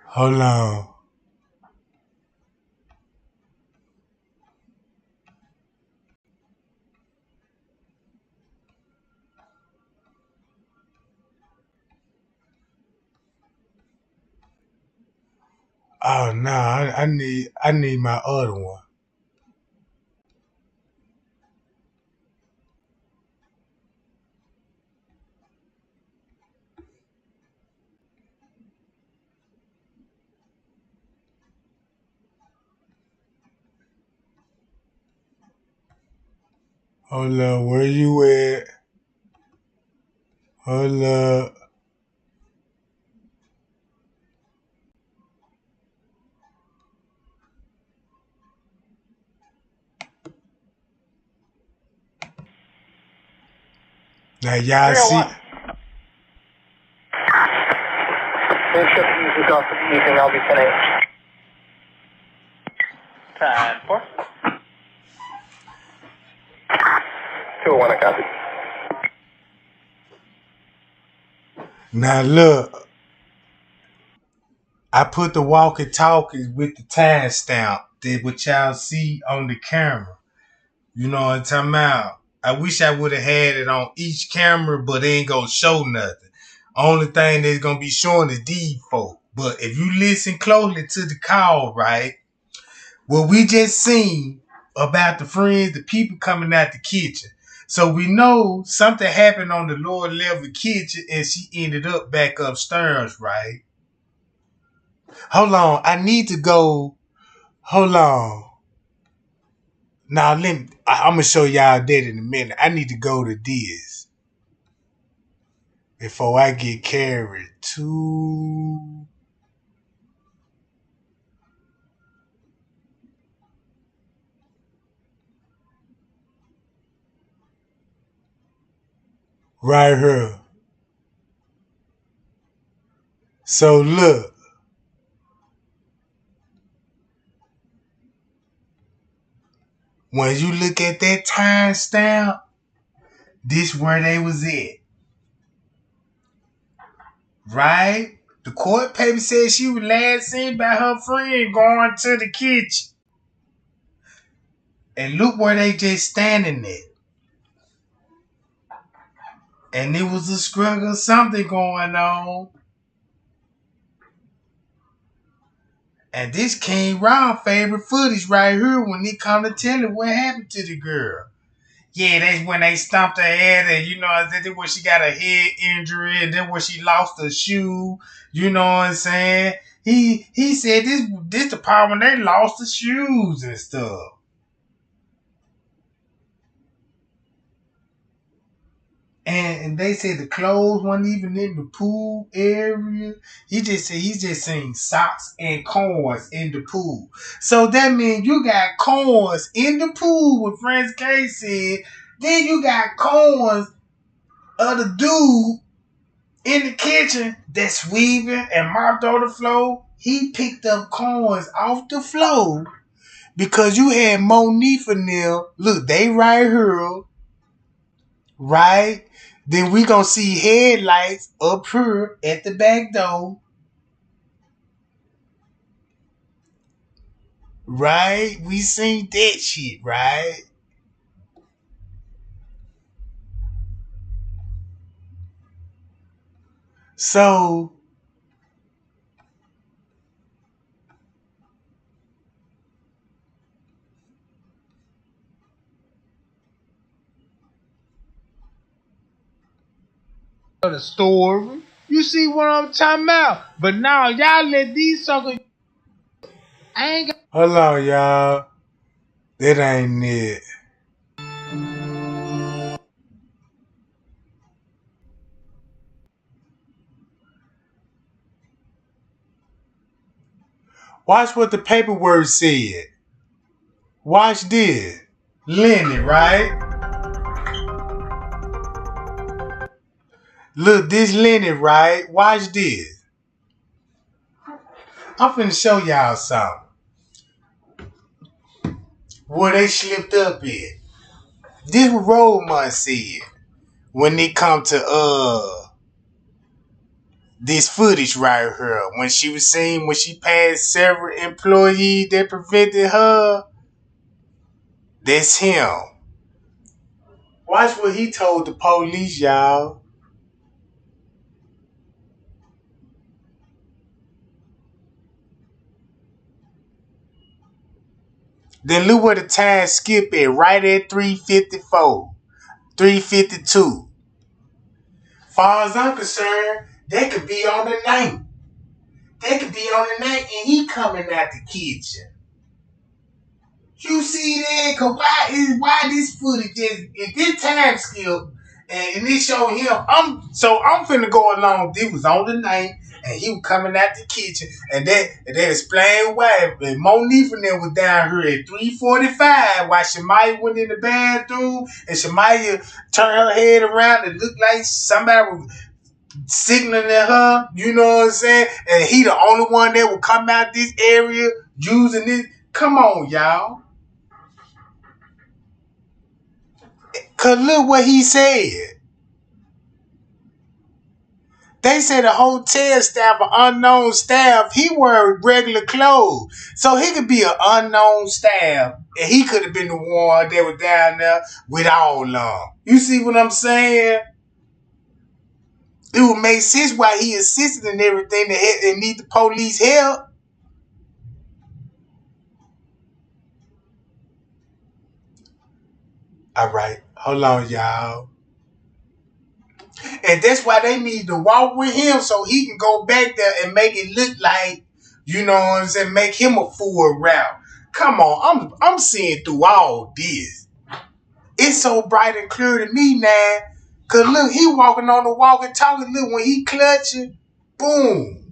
Hold on. Oh no, I need my other one. Hold up, where you at? Hold up. Now y'all see. I'll be finished. Time 4. 201, I copy. Now look, I put the walkie-talkies with the timestamp that what y'all see on the camera. You know what I'm talking about? I wish I would have had it on each camera, but it ain't gonna show nothing. Only thing that's gonna be showing is these folk. But if you listen closely to the call, right, what we just seen about the friends, the people coming out the kitchen. So we know something happened on the lower level kitchen and she ended up back upstairs, right? Hold on, I need to go. Hold on. Now I'm gonna show y'all that in a minute. I need to go to this before I get carried to right here. So look, when you look at that timestamp, this where they was at. Right? The court paper said she was last seen by her friend going to the kitchen. And look where they just standing at. And it was a struggle, something going on. And this King Ron favorite footage right here when they come to tell it what happened to the girl. Yeah, that's when they stomped her head and you know, that's when she got a head injury and then when she lost her shoe. You know what I'm saying? He said this the part when they lost the shoes and stuff. And they said the clothes weren't even in the pool area. He just said he just seen socks and coins in the pool. So that means you got coins in the pool, what Friends K said. Then you got coins of the dude in the kitchen that's sweeping and mopped on the floor. He picked up coins off the floor because you had Monique and them. Look, they right here, right? Then we gonna see headlights up here at the back door. Right? We seen that shit, right? So the story. You see what I'm talking about? But now y'all let these suckers. I ain't got. Hold on, y'all. That ain't it. Watch what the paperwork said. Watch this. Lenny, right? Look, this Lenny, right? Watch this. I'm finna show y'all something. Where they slipped up in. This what Rollman said when it come to this footage right here. When she was seen when she passed several employees that prevented her. That's him. Watch what he told the police, y'all. Then look where the time skip at, right at 3:54, 3:52. Far as I'm concerned, they could be on the night. They could be on the night and he coming out the kitchen. You see that? Cause why this footage is if this time skip and it show him I'm finna go along. This was on the night and he was coming out the kitchen and that explained why. And Monique and them was down here at 3:45 while Shemaya went in the bathroom and Shemaya turned her head around and looked like somebody was signaling at her, you know what I'm saying? And he the only one that would come out this area using this. Come on, y'all. Cause look what he said. They said the hotel staff, an unknown staff, he wore regular clothes. So he could be an unknown staff. And he could have been the one that was down there with all of them. You see what I'm saying? It would make sense why he assisted in everything that need the police help. All right. Hold on, y'all. And that's why they need to walk with him so he can go back there and make it look like, you know what I'm saying, make him a full route. Come on, I'm seeing through all this. It's so bright and clear to me now. Cause look, he walking on the walk and talking. Look, when he clutching, boom.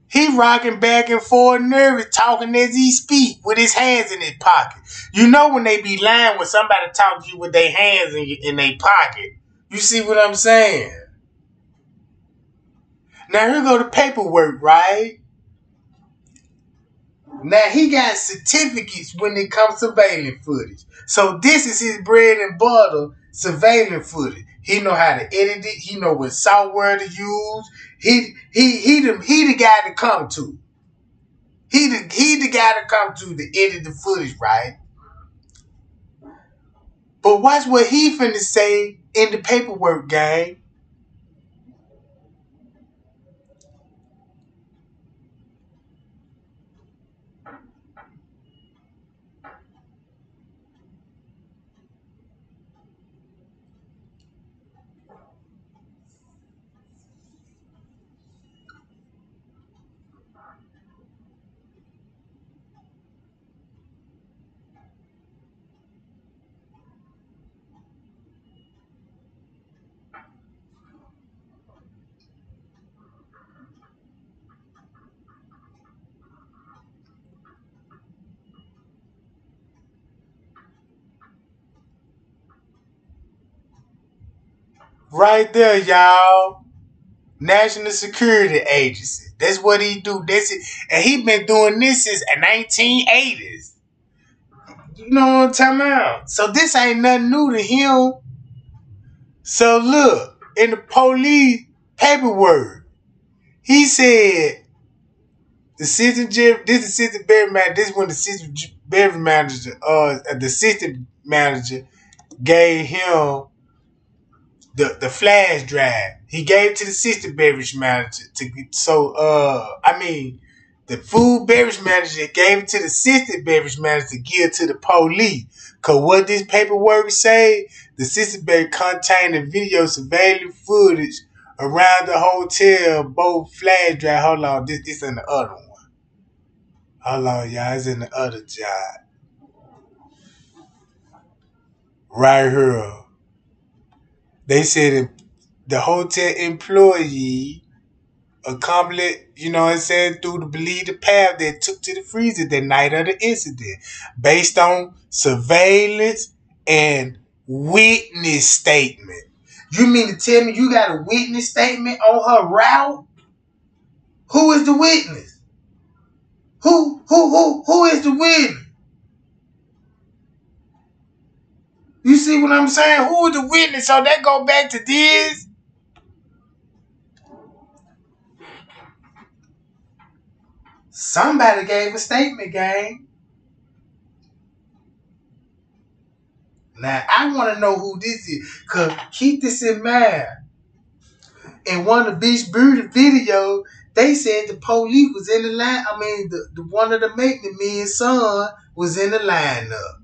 He rocking back and forth nervous, talking as he speak with his hands in his pocket. You know when they be lying when somebody talk to you with their hands in their pocket. You see what I'm saying? Now here go the paperwork, right? Now he got certificates when it comes to surveillance footage. So this is his bread and butter surveillance footage. He know how to edit it. He know what software to use. He the guy to come to. He the guy to come to edit the footage, right? But watch what he finna say in the paperwork, gang. Right there, y'all. National Security Agency. That's what he do. That's it. And he been doing this since the 1980s. You know what I'm talking about? So this ain't nothing new to him. So look, in the police paperwork, he said the assistant beverage manager, this when the assistant beverage manager, the assistant manager gave him the flash drive. He gave it to the assistant beverage manager the food beverage manager gave it to the assistant beverage manager to give to the police. Cause what this paperwork say, the assistant beverage contained the video surveillance footage around the hotel, both flash drive. Hold on, this in the other one. Hold on, y'all, it's in the other job. Right here. They said the hotel employee accomplished, you know what I'm saying, through the believed path that took to the freezer the night of the incident, based on surveillance and witness statement. You mean to tell me you got a witness statement on her route? Who is the witness? Who is the witness? You see what I'm saying? Who is the witness? So that go back to this. Somebody gave a statement, gang. Now, I want to know who this is. Because keep this in mind. In one of the Beach Beauty videos, they said the police was in the line. I mean, the one of the maintenance men's son was in the lineup.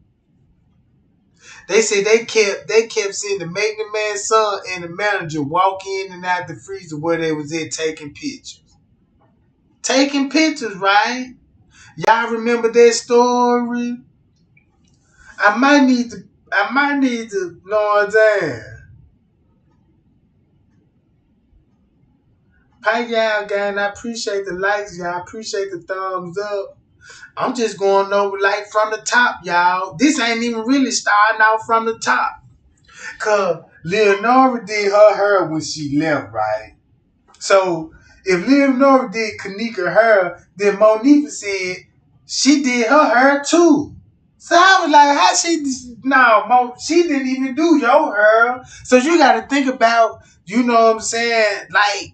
They said they kept seeing the maintenance man's son and the manager walk in and out the freezer where they was in taking pictures. Taking pictures, right? Y'all remember that story? I might need to know what I'm saying. Hi, y'all, gang. I appreciate the likes, y'all. I appreciate the thumbs up. I'm just going over like from the top, y'all. This ain't even really starting out from the top. Cause Leonora did her hair when she left, right? So if Leonora did Kenneka hair, then Monifa said she did her hair too. So I was like, how she didn't even do your hair. So you got to think about, you know what I'm saying, like,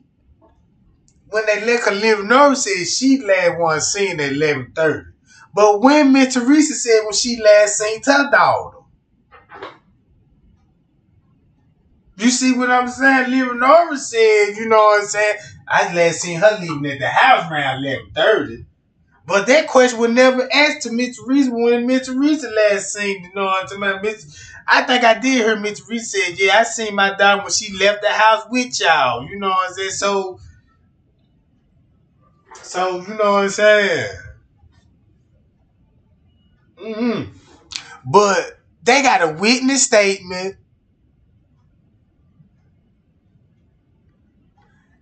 when they let Leonora said she last one seen at 11:30. But when Miss Teresa said when she last seen her daughter. You see what I'm saying? Leonora said, you know what I'm saying, I last seen her leaving at the house around 11:30. But that question was never asked to Miss Teresa when Miss Teresa last seen, you know what I'm saying? I think I did hear Miss Teresa say, yeah, I seen my daughter when she left the house with y'all. You know what I'm saying? So you know what I'm saying? Mm-hmm. But they got a witness statement.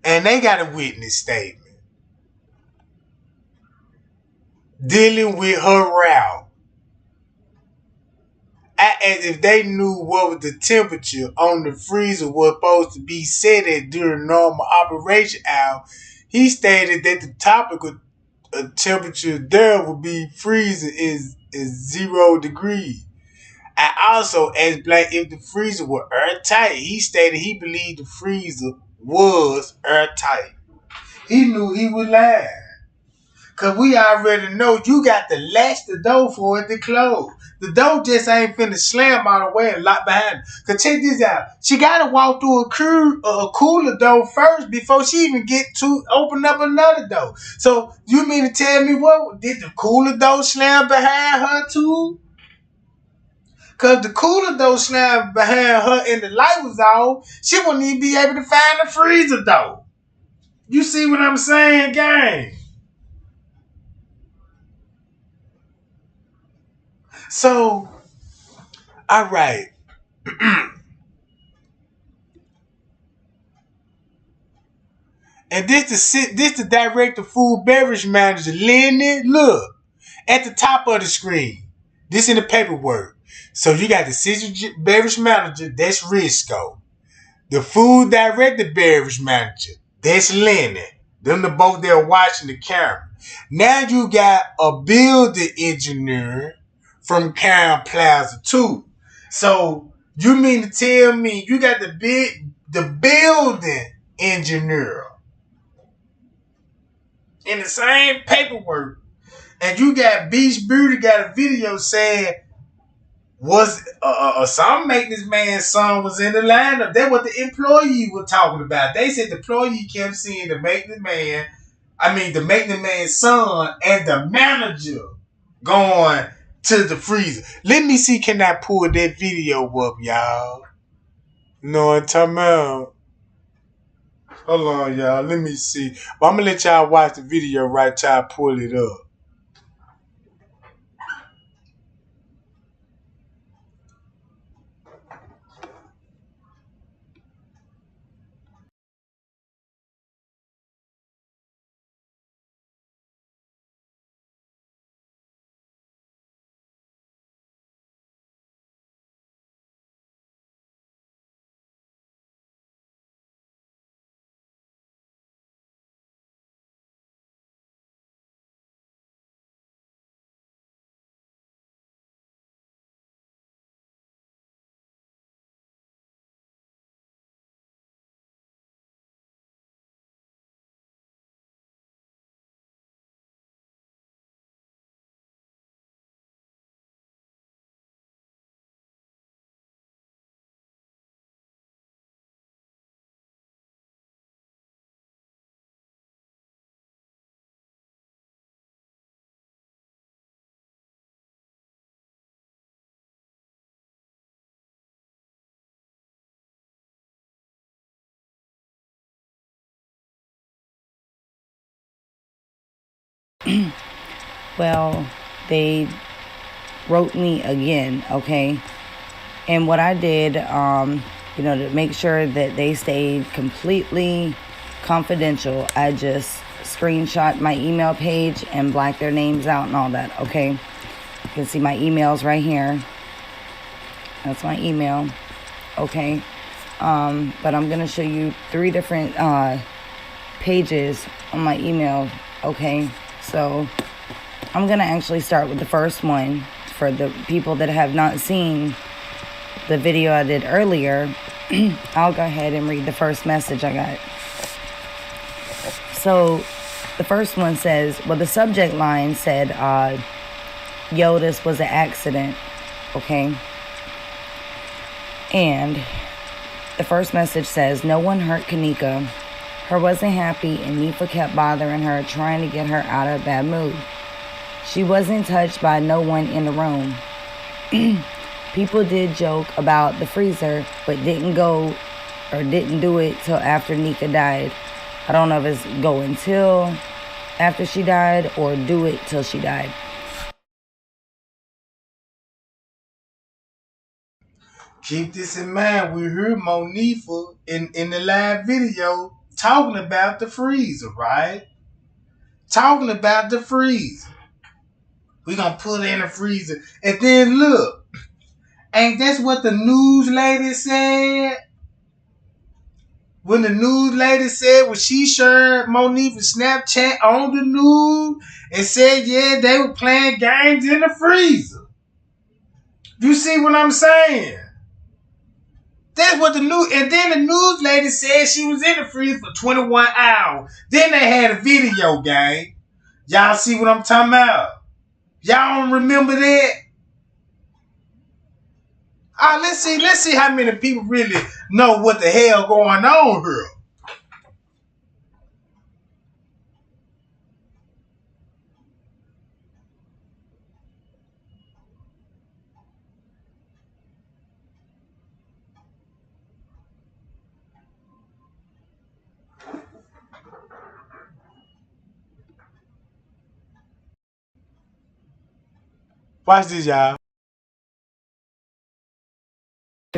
And they got a witness statement dealing with her route. As if they knew what was the temperature on the freezer was supposed to be set at during normal operation hour. He stated that the topical temperature there would be freezing is 0 degrees. I also asked Black if the freezer were airtight. He stated he believed the freezer was airtight. He knew he was lying. Cause we already know you got to latch the door for it to close. The door just ain't finna slam all the way and lock behind her. Cause check this out. She gotta walk through a cooler door first before she even get to open up another door. So you mean to tell me what? Did the cooler door slam behind her too? Cause the cooler door slammed behind her and the light was off, she wouldn't even be able to find the freezer door. You see what I'm saying, gang? So, all right. And this the director food beverage manager, Lenny. Look at the top of the screen. This in the paperwork. So you got the assistant beverage manager. That's Risco. the food director, beverage manager. That's Lenny. Them the both there watching the camera. Now you got a building engineer from Crown Plaza too. So you mean to tell me you got the building engineer in the same paperwork, and you got Beach Beauty got a video saying was some maintenance man's son was in the lineup. That's what the employee was talking about. They said the employee kept seeing the maintenance man's son and the manager going to the freezer. Let me see, can I pull that video up, y'all? You know what I'm talking about? Hold on, y'all. Let me see. But I'm going to let y'all watch the video right till I pull it up. Well, they wrote me again, okay? And what I did, to make sure that they stayed completely confidential, I just screenshot my email page and blacked their names out and all that, okay? You can see my emails right here. That's my email, okay? But I'm going to show you 3 different pages on my email, okay? So I'm going to actually start with the first one for the people that have not seen the video I did earlier. I'll go ahead and read the first message I got. So the first one says, well, the subject line said, yo, this was an accident, okay? And the first message says, no one hurt Kenneka. Her wasn't happy, and Nifa kept bothering her, trying to get her out of a bad mood. She wasn't touched by no one in the room. People did joke about the freezer, but didn't do it till after Nika died. I don't know if it's go until after she died or do it till she died. Keep this in mind. We heard Monifa in the live video talking about the freezer, right? Talking about the freezer. We're going to put it in the freezer. And then look. Ain't that's what the news lady said? When the news lady said, when she shared Monifa's Snapchat on the news and said, yeah, they were playing games in the freezer. You see what I'm saying? That's what the news, and then the news lady said she was in the freezer for 21 hours. Then they had a video game. Y'all see what I'm talking about? Y'all don't remember that? Let's see how many people really know what the hell going on here. Watch this, y'all.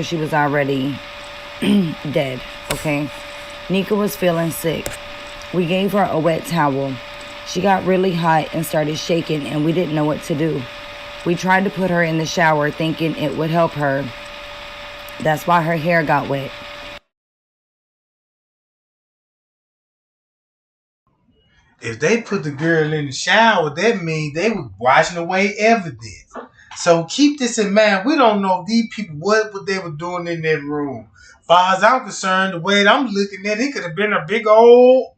She was already dead, okay? Nika was feeling sick. We gave her a wet towel. She got really hot and started shaking, and we didn't know what to do. We tried to put her in the shower thinking it would help her. That's why her hair got wet. if they put the girl in the shower, that means they were washing away evidence. So keep this in mind. We don't know these people what they were doing in that room. As far as I'm concerned, the way I'm looking at it, it could have been a big old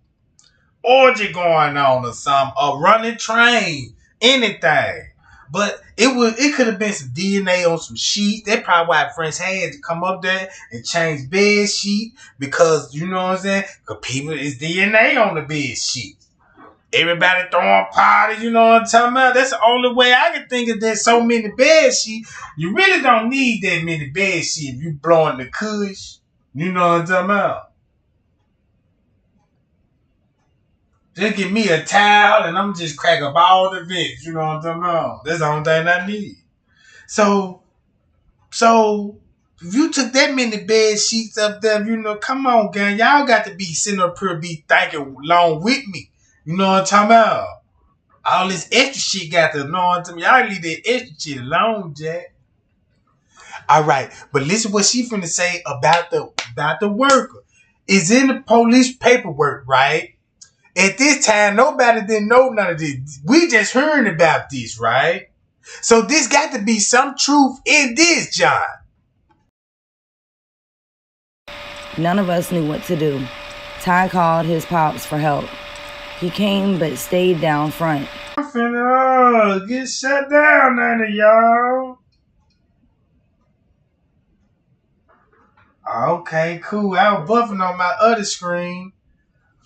orgy going on or something, a running train, anything. But it could have been some DNA on some sheets. That's probably why French had to come up there and change bed sheet because you know what I'm saying? Because people is DNA on the bed sheet. Everybody throwing parties, you know what I'm talking about? That's the only way I can think of. There's so many bed sheets. You really don't need that many bed sheets if you blowing the kush. You know what I'm talking about? Just give me a towel and I'm just crack up all the vents. You know what I'm talking about? That's the only thing I need. So if you took that many bed sheets up there, you know, come on, gang. Y'all got to be sitting up here be thinking along with me. You know what I'm talking about? All this extra shit got to know what I'm talking about. Y'all leave that extra shit alone, Jack. All right, but listen what she finna say about the worker. It's in the police paperwork, right? At this time, nobody didn't know none of this. We just hearing about this, right? So this got to be some truth in this, John. None of us knew what to do. Ty called his pops for help. He came but stayed down front. I'm finna get shut down, none of y'all. Okay, cool. I was buffing on my other screen.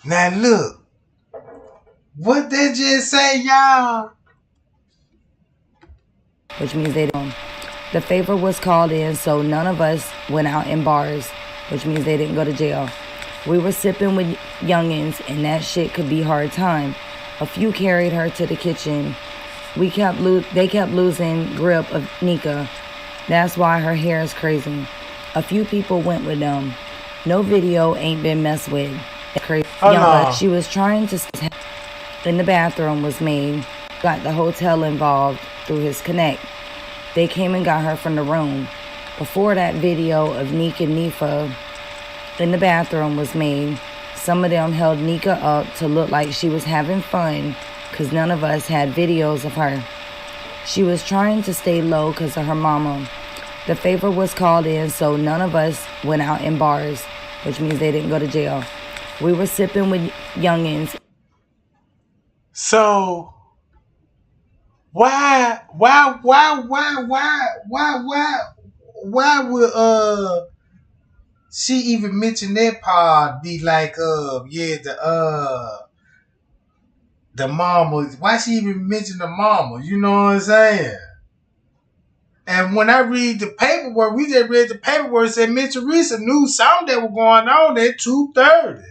Now look. What they just say, y'all? Which means they don't. The favor was called in, so none of us went out in bars, which means they didn't go to jail. We were sipping with youngins, and that shit could be hard time. A few carried her to the kitchen. They kept losing grip of Nika. That's why her hair is crazy. A few people went with them. No video ain't been messed with. Crazy. No. She was trying to in the bathroom was made. Got the hotel involved through his connect. They came and got her from the room. Before that video of Nika and Nifa in the bathroom was made, some of them held Nika up to look like she was having fun because none of us had videos of her. She was trying to stay low because of her mama. The favor was called in, so none of us went out in bars, which means they didn't go to jail. We were sipping with youngins. So why would she even mention that part? Be like the mama. Why she even mention the mama? You know what I'm saying? And when I read the paperwork, we just read the paperwork. It said Miss Teresa knew something that was going on at 2:30.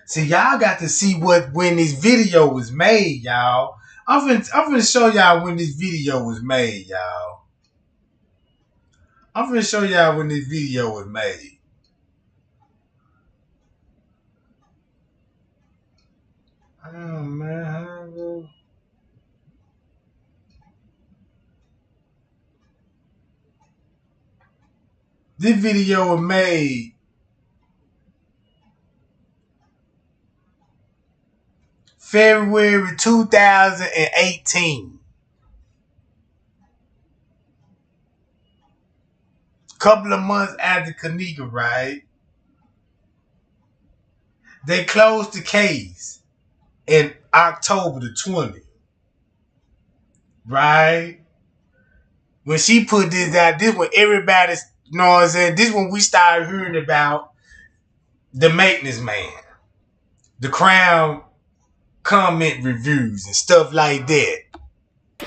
See, y'all got to see when this video was made, y'all. I'm finna show y'all when this video was made, y'all. I'm finna show y'all when this video was made. Oh, man. This video was made February 2018. Couple of months after Kenneka, right? They closed the case in October the 20th. Right? When she put this out, this when everybody, you know what I'm saying? This when we started hearing about the maintenance man. The Crown comment reviews and stuff like that.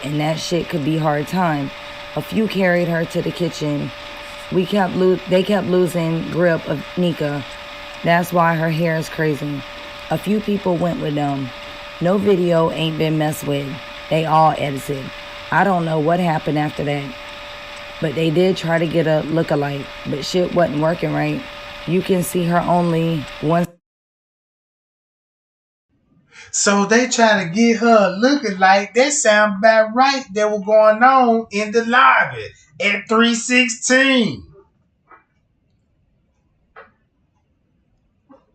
And that shit could be hard time. A few carried her to the kitchen. They kept losing grip of Nika. That's why her hair is crazy. A few people went with them. No video ain't been messed with. They all edited. I don't know what happened after that. But they did try to get a look-alike. But shit wasn't working right. You can see her only once. So they try to get her looking like that sound about right that was going on in the lobby at 316.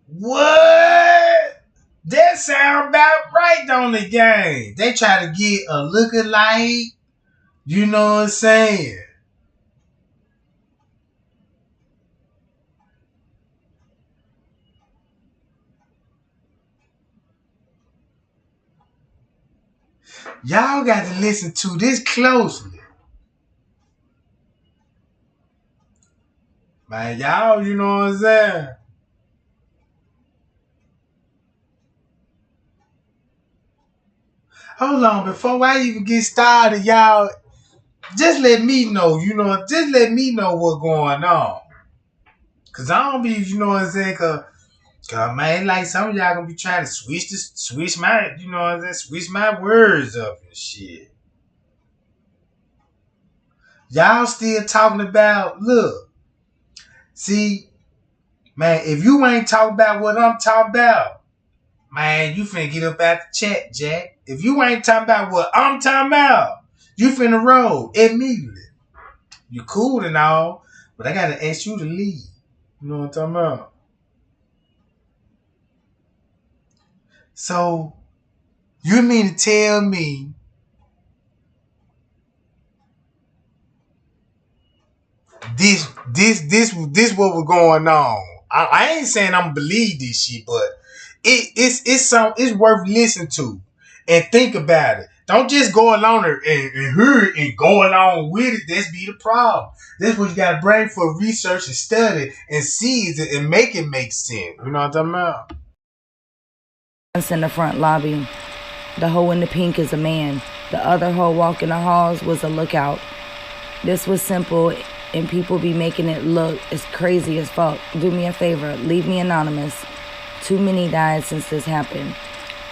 What? That sound about right on the game. They try to get a looking like, you know what I'm saying? Y'all got to listen to this closely. Man, y'all, you know what I'm saying? Hold on, before I even get started, y'all, just let me know, just let me know what's going on. Cause I don't be, you know what I'm saying, cause man, like some of y'all gonna be trying to switch my, you know what I'm saying, switch my words up and shit. Y'all still talking about, look, see, man, if you ain't talking about what I'm talking about, man, you finna get up out the chat, Jack. If you ain't talking about what I'm talking about, you finna roll immediately. You cool and all, but I gotta ask you to leave. You know what I'm talking about? So, you mean to tell me this what was going on? I ain't saying I'm gonna believe this shit, but it's worth listening to and think about it. Don't just go along and hear it and go along with it. That's be the problem. That's what you gotta bring for research and study and see it and make it make sense. You know what I'm talking about? In the front lobby. The hoe in the pink is a man. The other hoe walking the halls was a lookout. This was simple, and people be making it look as crazy as fuck. Do me a favor, leave me anonymous. Too many died since this happened.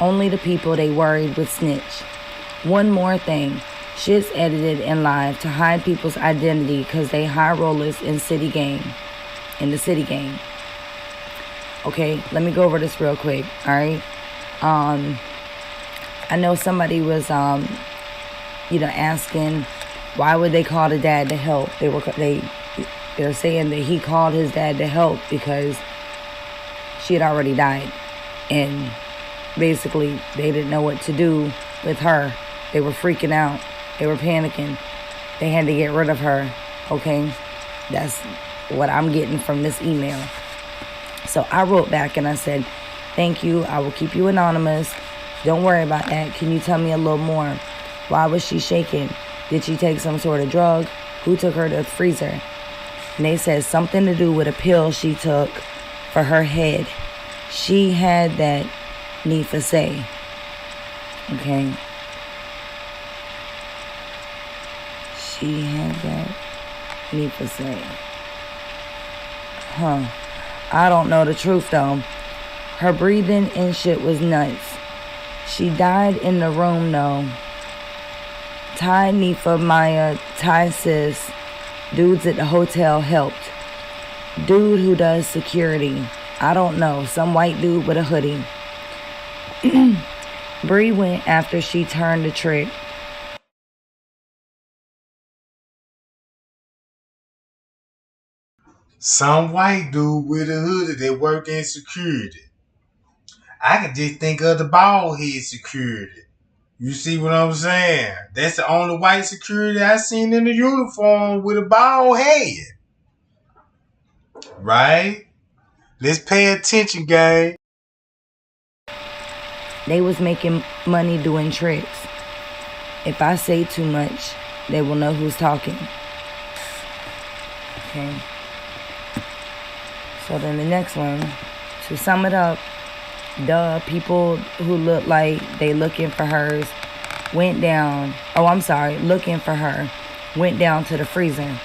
Only the people they worried would snitch. One more thing. Shit's edited and live to hide people's identity because they high rollers in the city game. Okay, let me go over this real quick, alright? I know somebody was, asking why would they call the dad to help. They're saying that he called his dad to help because she had already died, and basically they didn't know what to do with her. They were freaking out. They were panicking. They had to get rid of her. Okay, that's what I'm getting from this email. So I wrote back and I said, "Thank you. I will keep you anonymous. Don't worry about that. Can you tell me a little more? Why was she shaking? Did she take some sort of drug? Who took her to the freezer?" And they said something to do with a pill she took for her head. She had that Nifa say. Okay. She had that Nifa say. I don't know the truth though. Her breathing and shit was nuts. She died in the room though. Ty, Nifa, Maya, Ty, sis, dudes at the hotel helped. Dude who does security, I don't know, some white dude with a hoodie. Bree went after she turned the trick. Some white dude with a hoodie that work in security. I can just think of the bald head security. You see what I'm saying? That's the only white security I seen in the uniform with a bald head. Right? Let's pay attention, gang. They was making money doing tricks. If I say too much, they will know who's talking. Okay. So then the next one, to sum it up, people who look like they looking for hers looking for her, went down to the freezer.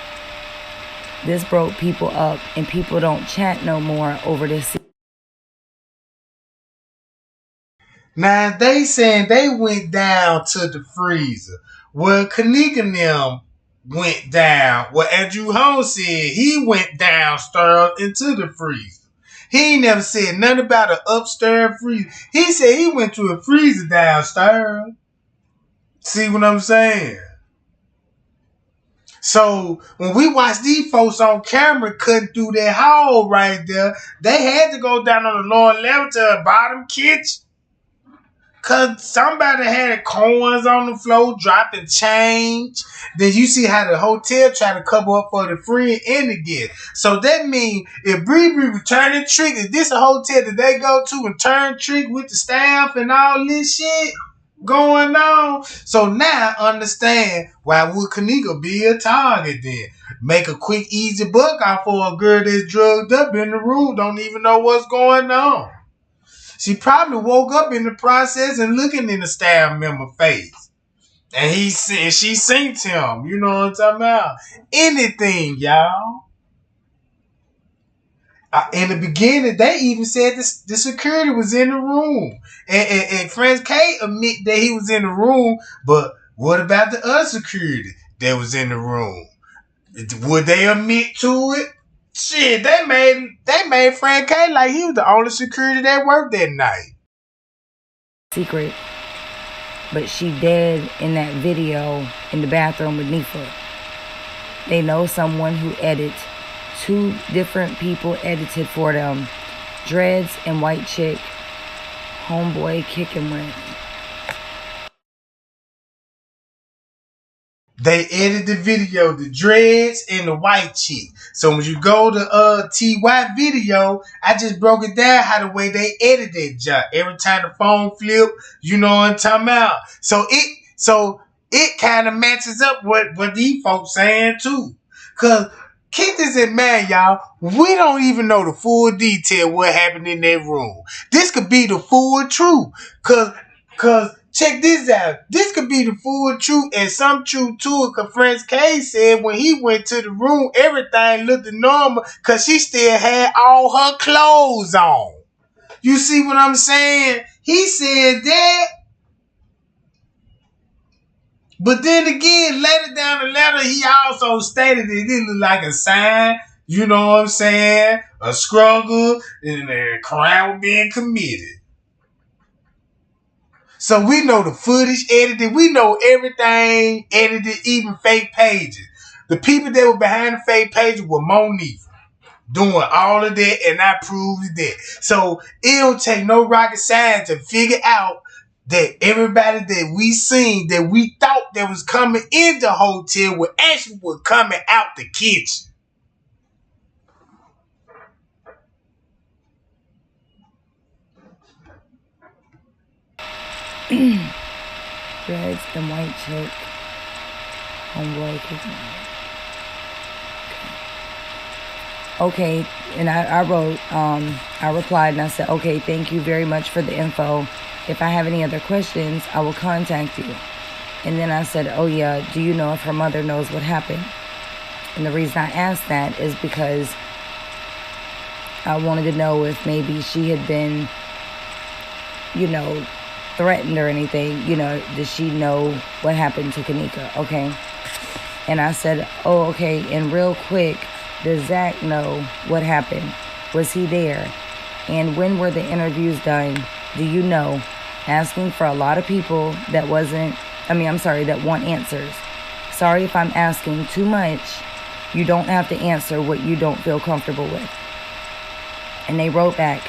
This broke people up, and people don't chat no more over this. Now they saying they went down to the freezer. Well, Kenneka and them went down. Well, Andrew Holmes said he went downstairs into the freezer. He ain't never said nothing about an upstairs freezer. He said he went to a freezer downstairs. See what I'm saying? So when we watch these folks on camera cutting through that hole right there, they had to go down on the lower level to the bottom kitchen. Cause somebody had coins on the floor, dropping change. Then you see how the hotel try to cover up for the friend and the guest. So that means if Bree returning trick, is this a hotel that they go to and turn trick with the staff and all this shit going on? So now understand why would Kenneka be a target then? Make a quick, easy buck out for a girl that's drugged up in the room, don't even know what's going on. She probably woke up in the process and looking in the staff member face. And she synced him. You know what I'm talking about? Anything, y'all. In the beginning, they even said the security was in the room. And Franz K admit that he was in the room, but what about the other security that was in the room? Would they admit to it? Shit, they made Frank K like he was the only security that worked that night. Secret, but she dead in that video in the bathroom with Nifa. They know someone who edits. 2 different people edited for them. Dreads and white chick. Homeboy kicking with. They edited the video, the dreads and the white chick. So when you go to TY video, I just broke it down how the way they edited job. Every time the phone flip, you know what I'm talking about. So it kind of matches up what these folks saying too. Cause keep this in mind, y'all. We don't even know the full detail what happened in that room. This could be the full truth. Cause check this out. This could be the full truth and some truth to it. Cause Franz K said when he went to the room, everything looked normal because she still had all her clothes on. You see what I'm saying? He said that. But then again, later down the letter, he also stated that it didn't look like a sign. You know what I'm saying? A struggle and a crime being committed. So we know the footage edited. We know everything edited, even fake pages. The people that were behind the fake pages were Monifa doing all of that, and I proved that. So it don't take no rocket science to figure out that everybody that we seen, that we thought that was coming in the hotel, were actually coming out the kitchen. Dreads and white chick. Homeboy kicking. Okay, and I wrote, I replied and I said, okay, thank you very much for the info. If I have any other questions, I will contact you. And then I said, oh yeah, do you know if her mother knows what happened? And the reason I asked that is because I wanted to know if maybe she had been, threatened or anything. Does she know what happened to Kenneka? Okay. And I said, oh, okay. And real quick, does Zach know what happened? Was he there? And when were the interviews done? Do you know? Asking for a lot of people that want answers. Sorry if I'm asking too much. You don't have to answer what you don't feel comfortable with. And they wrote back,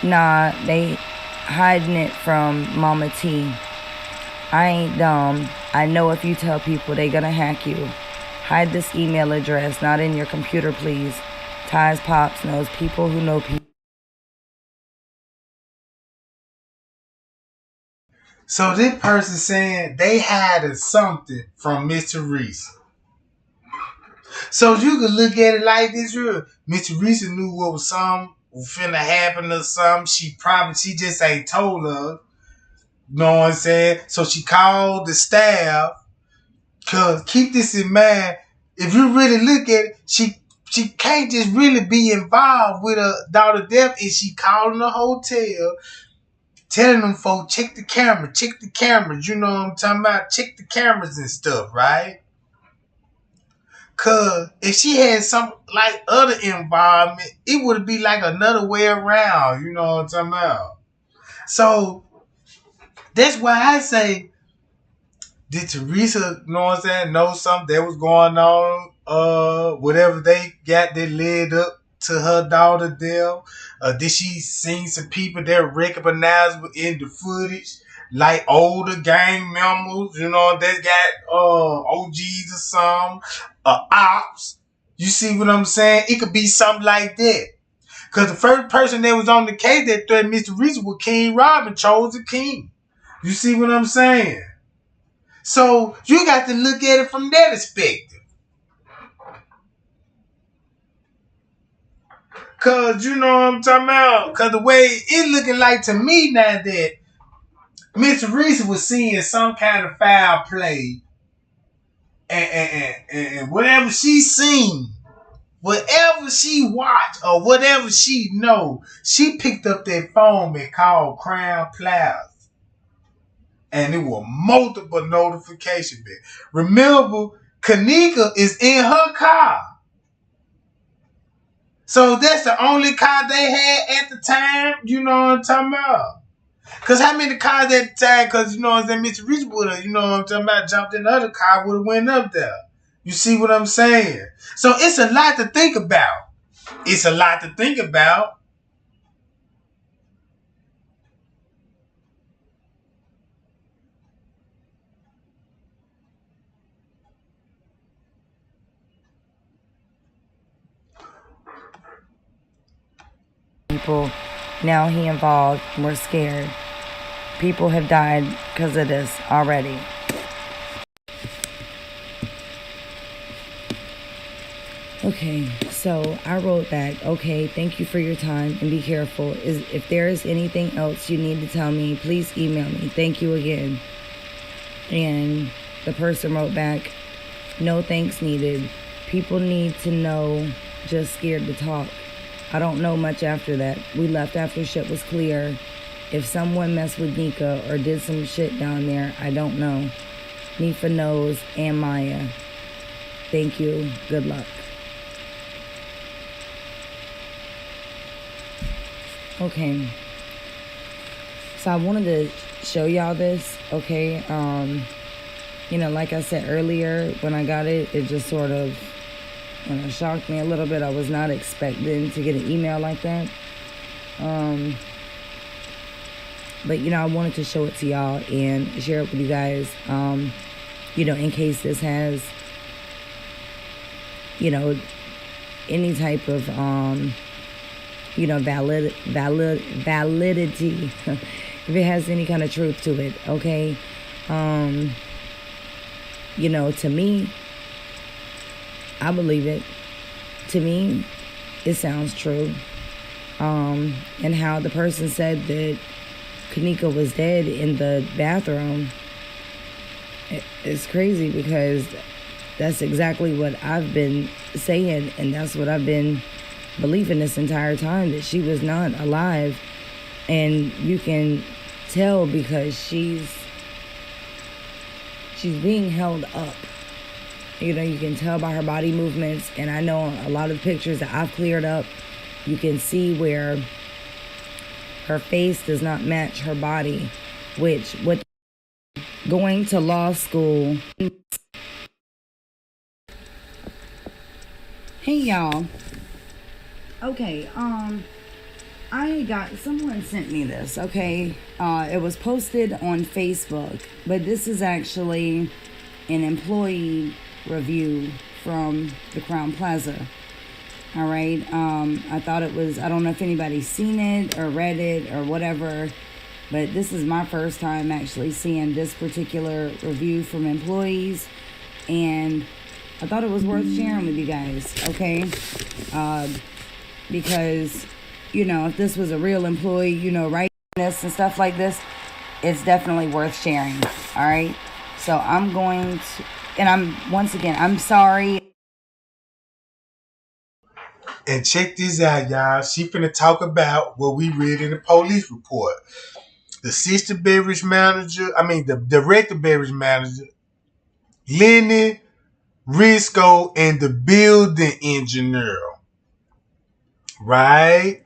nah, they hiding it from Mama T. I ain't dumb. I know if you tell people, they gonna hack you. Hide this email address, not in your computer, please. Ty's Pops knows people who know people. So this person saying they hiding something from Mr. Reese. So you could look at it like this real. Mr. Reese knew what was finna happen or something. She just ain't told us. Know what I'm saying? So she called the staff. Cause keep this in mind, if you really look at it, she can't just really be involved with her daughter death. Is she calling the hotel, telling them folks, check the cameras, you know what I'm talking about? Check the cameras and stuff, right? Cause if she had some like other involvement, it would be like another way around. You know what I'm talking about? So that's why I say, did Teresa, you know what I'm saying, know something that was going on? Whatever they got that led up to her daughter death. Did she see some people that recognizable in the footage? Like older gang members, you know, that got OGs or some, ops. You see what I'm saying? It could be something like that. Because the first person that was on the case that threatened Mr. Reese was King Robin, Chosen King. You see what I'm saying? So you got to look at it from that perspective. Cause you know what I'm talking about? Cause the way it looking like to me now that Mr. Reese was seeing some kind of foul play and whatever she seen, whatever she watched or whatever she know, she picked up that phone and called Crown Plaza. And it was multiple notifications. Remember, Kenneka is in her car. So that's the only car they had at the time. You know what I'm talking about? Because how many cars at the time? Because you know what I'm saying, Mr. Rich would have, you know what I'm talking about, jumped in the other car, would have went up there. You see what I'm saying? So it's a lot to think about. It's a lot to think about. People, now he involved, we're scared. People have died because of this already. Okay, so I wrote back, okay, thank you for your time and be careful. If there is anything else you need to tell me, please email me. Thank you again. And the person wrote back, no thanks needed. People need to know, just scared to talk. I don't know much after that. We left after shit was clear. If someone messed with Nika or did some shit down there, I don't know. Nifa knows, and Maya. Thank you. Good luck. Okay. So I wanted to show y'all this, okay? Like I said earlier, when I got it, it just sort of shocked me a little bit. I was not expecting to get an email like that. But, I wanted to show it to y'all and share it with you guys, in case this has, any type of, validity, if it has any kind of truth to it, okay? To me, I believe it. To me, it sounds true. And how the person said that Kenneka was dead in the bathroom, it's crazy because that's exactly what I've been saying, and that's what I've been believing this entire time, that she was not alive. And you can tell because she's being held up. You can tell by her body movements, and I know a lot of the pictures that I've cleared up, you can see where her face does not match her body, which with going to law school. Hey y'all. Okay, someone sent me this, okay? It was posted on Facebook, but this is actually an employee review from the Crown Plaza. All right. I thought it was, I don't know if anybody's seen it or read it or whatever, but this is my first time actually seeing this particular review from employees, and I thought it was worth sharing with you guys, okay? Because, if this was a real employee, writing this and stuff like this, it's definitely worth sharing, all right? So I'm going to, and I'm sorry. And check this out, y'all. She finna talk about what we read in the police report. The assistant beverage manager, the director beverage manager, Lenny Risco, and the building engineer. Right?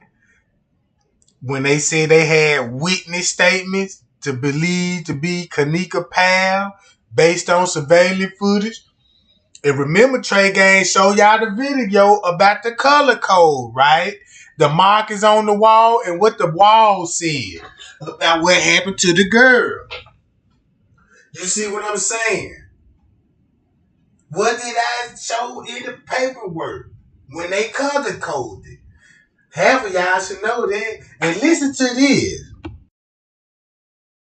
When they said they had witness statements to believe to be Kenneka pal based on surveillance footage. And remember, Trey Gang showed y'all the video about the color code, right? The markers on the wall and what the wall said about what happened to the girl. You see what I'm saying? What did I show in the paperwork when they color coded? Half of y'all should know that. And listen to this.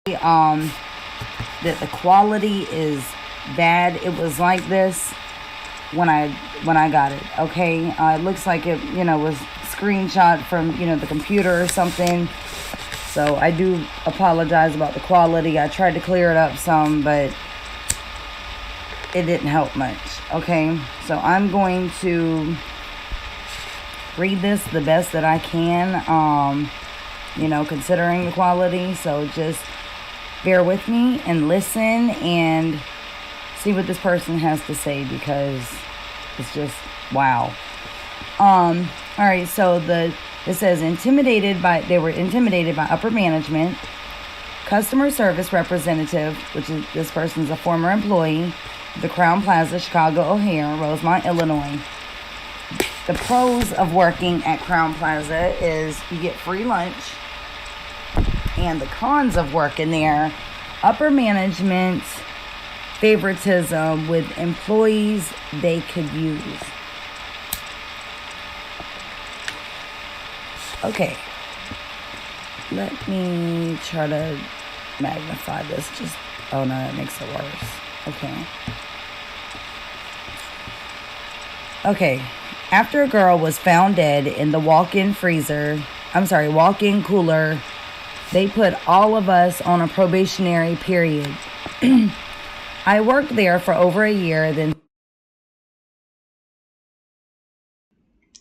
That the quality is bad. It was like this when I got it. Okay, it looks like it, was screenshot from, the computer or something. So I do apologize about the quality. I tried to clear it up some, but it didn't help much. Okay, so I'm going to read this the best that I can, considering the quality. So just bear with me and listen and see what this person has to say, because it's just wow. All right, so it says they were intimidated by upper management, customer service representative, which is this person's a former employee, the Crown Plaza, Chicago O'Hare, Rosemont, Illinois. The pros of working at Crown Plaza is you get free lunch, and the cons of working there: upper management favoritism with employees they could use. Okay, let me try to magnify this. Oh no, that makes it worse. Okay. After a girl was found dead in the walk-in cooler, they put all of us on a probationary period. I worked there for over a year, then...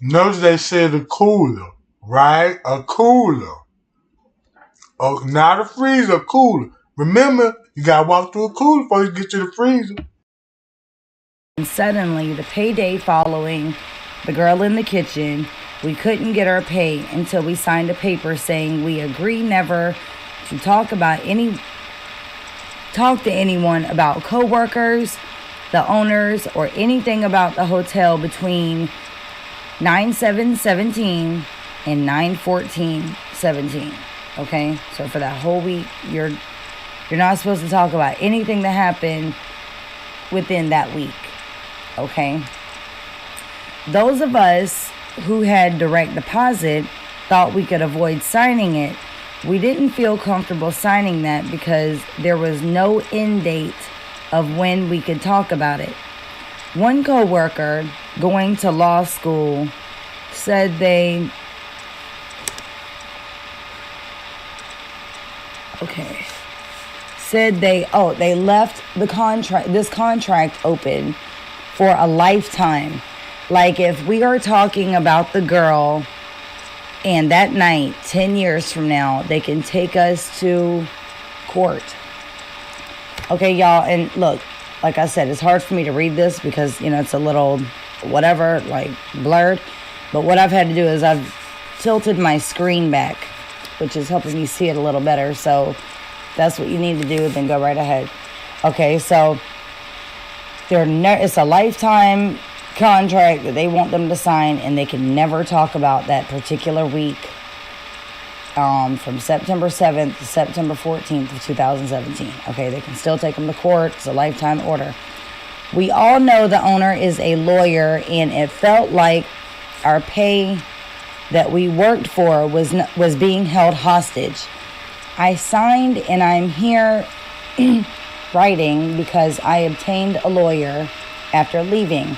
Notice they said a cooler, right? A cooler. Oh, not a freezer, a cooler. Remember, you gotta walk through a cooler before you get to the freezer. And suddenly, the payday following the girl in the kitchen, we couldn't get our pay until we signed a paper saying we agree never to talk to anyone about co-workers, the owners, or anything about the hotel between 9/7/17 and 9/14/17. Okay, so for that whole week, you're not supposed to talk about anything that happened within that week. Okay. Those of us who had direct deposit thought we could avoid signing it. We didn't feel comfortable signing that because there was no end date of when we could talk about it. One coworker going to law school said they left this contract open for a lifetime. Like, if we are talking about the girl and that night, 10 years from now, they can take us to court. Okay, y'all, and look, like I said, it's hard for me to read this because, it's a little whatever, like blurred. But what I've had to do is I've tilted my screen back, which is helping me see it a little better. So that's what you need to do, then go right ahead. Okay, so it's a lifetime contract that they want them to sign, and they can never talk about that particular week from September 7th to September 14th of 2017. Okay, they can still take them to court. It's a lifetime order. We all know the owner is a lawyer, and it felt like our pay that we worked for was being held hostage. I signed, and I'm here writing because I obtained a lawyer after leaving.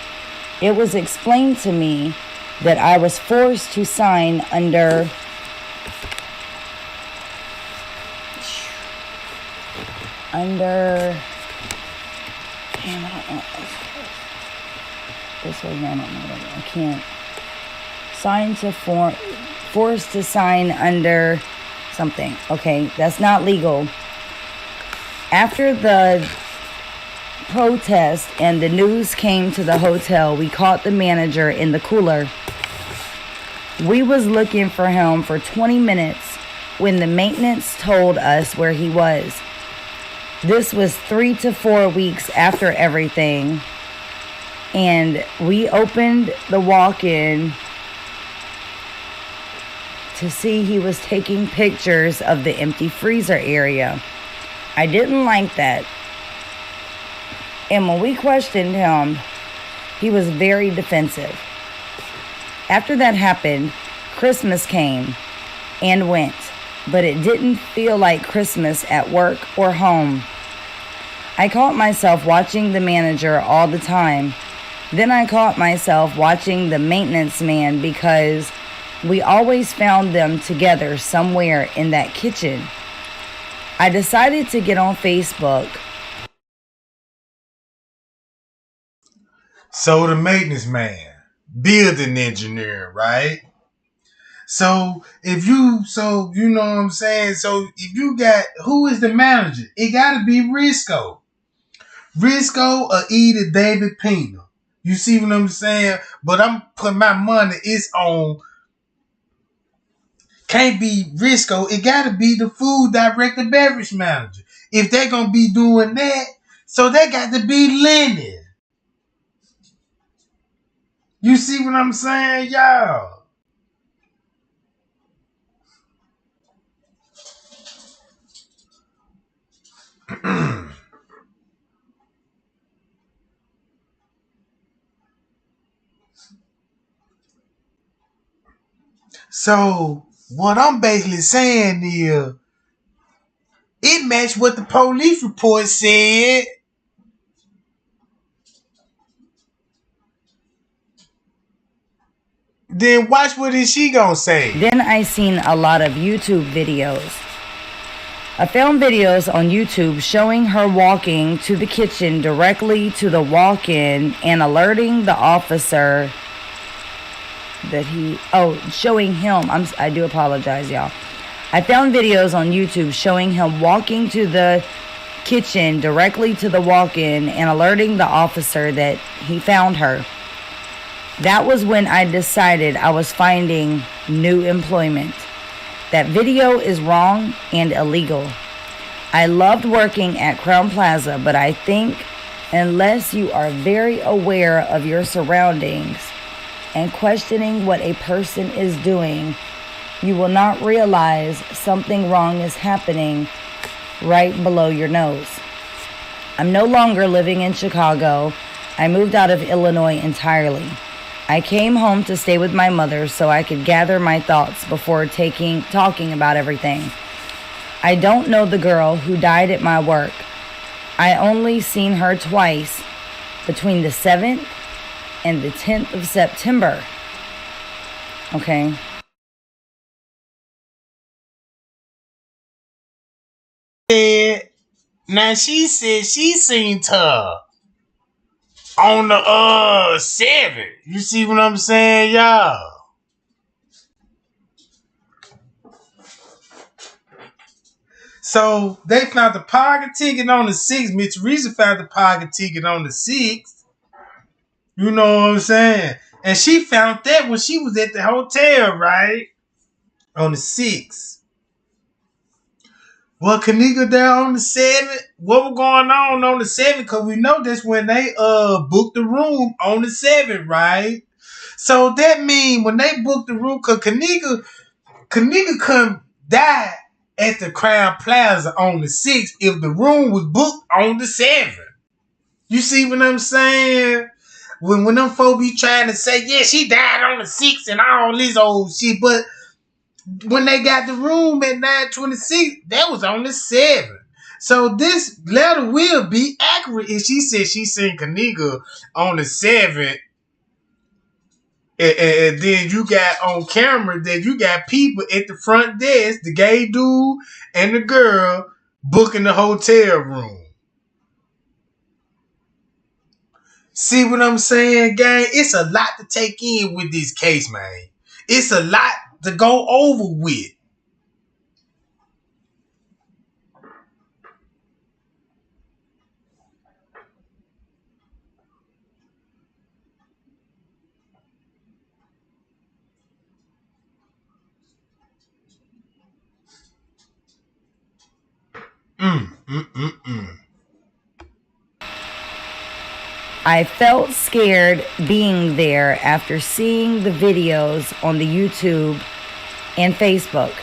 It was explained to me that I was forced to sign under forced to sign under something. Okay, that's not legal. After the protest and the news came to the hotel, we caught the manager in the cooler. We was looking for him for 20 minutes when the maintenance told us where he was. This was 3 to 4 weeks after everything. And we opened the walk-in to see he was taking pictures of the empty freezer area. I didn't like that. And when we questioned him, he was very defensive. After that happened, Christmas came and went, but it didn't feel like Christmas at work or home. I caught myself watching the manager all the time. Then I caught myself watching the maintenance man because we always found them together somewhere in that kitchen. I decided to get on Facebook. So the maintenance man, building engineer, right? So you know what I'm saying? So if you got, who is the manager? It got to be Risco. Risco or either David Pena. You see what I'm saying? But I'm putting my money, it's on, can't be Risco. It got to be the food director, beverage manager. If they're going to be doing that, so they got to be Lenny. You see what I'm saying, y'all? So what I'm basically saying is, it matched what the police report said. Then watch what is she gonna say. Then I seen a lot of YouTube videos. I found videos on YouTube showing her walking to the kitchen directly to the walk-in and alerting the officer that showing him, I do apologize, y'all. I found videos on YouTube showing him walking to the kitchen directly to the walk-in and alerting the officer that he found her. That was when I decided I was finding new employment. That video is wrong and illegal. I loved working at Crown Plaza, but I think unless you are very aware of your surroundings and questioning what a person is doing, you will not realize something wrong is happening right below your nose. I'm no longer living in Chicago. I moved out of Illinois entirely. I came home to stay with my mother so I could gather my thoughts before talking about everything. I don't know the girl who died at my work. I only seen her twice between the 7th and the 10th of September. Okay. Now she said she seen her on the 7th. You see what I'm saying, y'all? So they found the parking ticket on the 6th. Mitch Reese found the parking ticket on the 6th. You know what I'm saying? And she found that when she was at the hotel, right? On the 6th. Well, Kenneka there on the 7th. What was going on the 7th? Because we know that's when they booked the room on the 7th, right? So that means when they booked the room, because Kenneka couldn't die at the Crown Plaza on the 6th if the room was booked on the 7th. You see what I'm saying? When them folk be trying to say, yeah, she died on the 6th and all this old shit, but when they got the room at 9:26, that was on the 7th. So this letter will be accurate if she said she seen Kenneka on the 7th. And then you got on camera that you got people at the front desk, the gay dude and the girl, booking the hotel room. See what I'm saying, gang? It's a lot to take in with this case, man. It's a lot to go over with. I felt scared being there after seeing the videos on the YouTube and Facebook.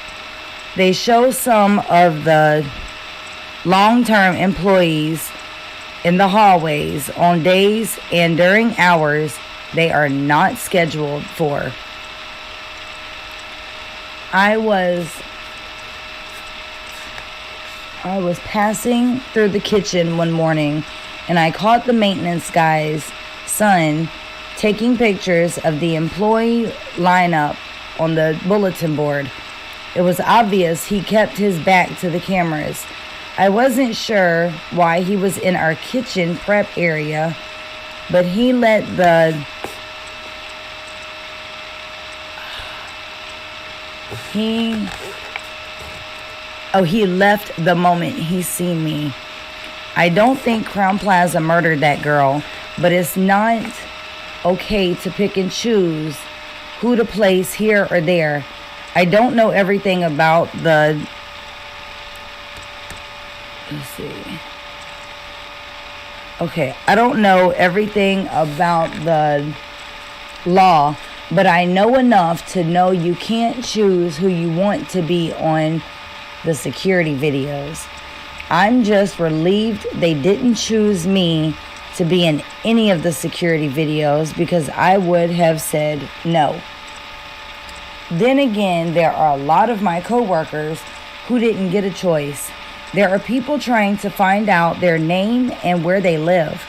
They show some of the long-term employees in the hallways on days and during hours they are not scheduled for. I was passing through the kitchen one morning and I caught the maintenance guy's son taking pictures of the employee lineup on the bulletin board. It was obvious he kept his back to the cameras. I wasn't sure why he was in our kitchen prep area, but he let he left the moment he seen me. I don't think Crown Plaza murdered that girl, but it's not okay to pick and choose who to place here or there. I don't know everything about the... Let's see. Okay, I don't know everything about the law, but I know enough to know you can't choose who you want to be on the security videos. I'm just relieved they didn't choose me to be in any of the security videos because I would have said no. Then again, there are a lot of my coworkers who didn't get a choice. There are people trying to find out their name and where they live.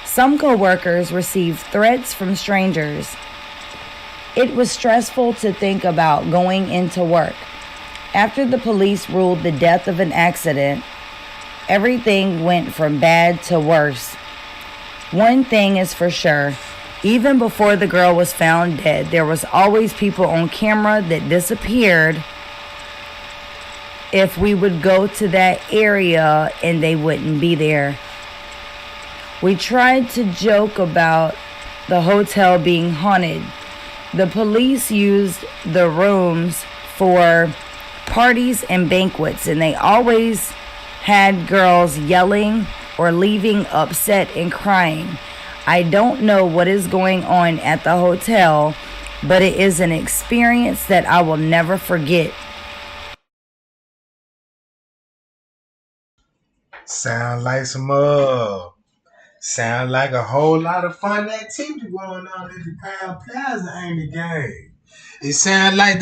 Some coworkers receive threats from strangers. It was stressful to think about going into work. After the police ruled the death of an accident, everything went from bad to worse. One thing is for sure, even before the girl was found dead, there was always people on camera that disappeared if we would go to that area and they wouldn't be there. We tried to joke about the hotel being haunted. The police used the rooms for parties and banquets, and they always had girls yelling or leaving upset and crying. I don't know what is going on at the hotel, but it is an experience that I will never forget. Sound like sound like a whole lot of fun activity going on at the Crown Plaza, ain't it, gang? It sound like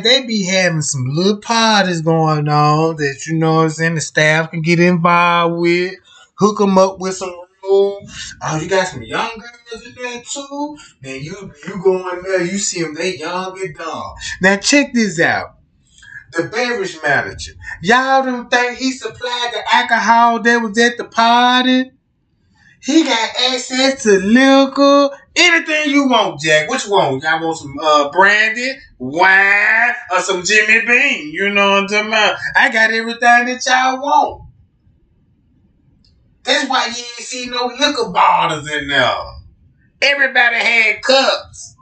they be having some little parties going on that, you know what I'm saying, the staff can get involved with, hook them up with some room. Oh, you got some young girls in there too? Then you go in there, you see them, they young and dumb. Now check this out. The beverage manager. Y'all don't think he supplied the alcohol that was at the party? He got access to liquor, anything you want, Jack. What you want? Y'all want some brandy, wine, or some Jimmy Bean? You know what I'm talking about? I got everything that y'all want. That's why you ain't see no liquor bottles in there. Everybody had cups.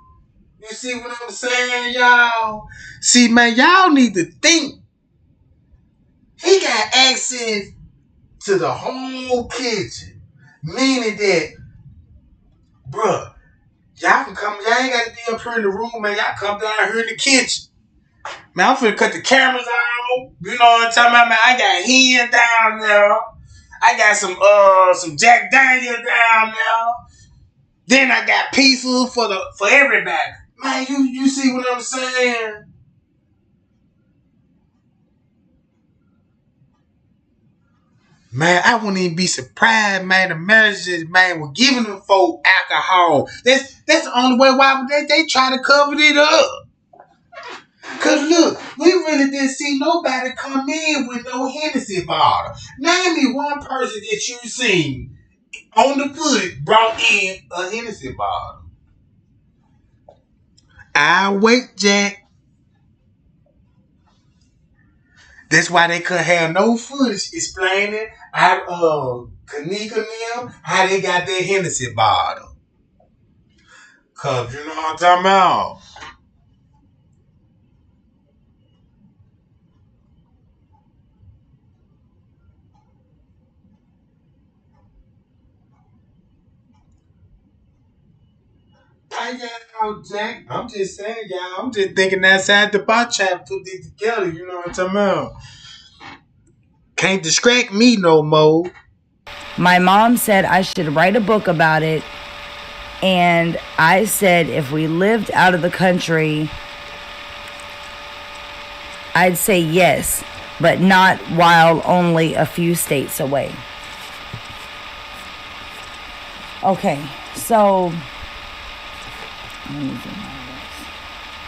You see what I'm saying, y'all? See, man, y'all need to think. He got access to the whole kitchen. Meaning that, bruh, y'all can come, y'all ain't got to be up here in the room, man. Y'all come down here in the kitchen. Man, I'm finna cut the cameras out. You know what I'm talking about, man? I got hen down there. I got some Jack Daniel down there. Then I got pizza for everybody. Man, you see what I'm saying? Man, I wouldn't even be surprised, man. The managers, man, were giving them folk alcohol. That's the only way why they try to cover it up. Cause look, we really didn't see nobody come in with no Hennessy bottle. Name me one person that you seen on the foot brought in a Hennessy bottle. I'll wait, Jack. That's why they couldn't have no footage explaining how Kenneka and them, how they got their Hennessy bottle. Cause you know what I'm talking about. y'all, Jack. I'm just saying, y'all. I'm just thinking outside the box trying to put these together. You know what I'm talking about? Can't distract me no more. My mom said I should write a book about it. And I said if we lived out of the country, I'd say yes, but not while only a few states away. Okay, so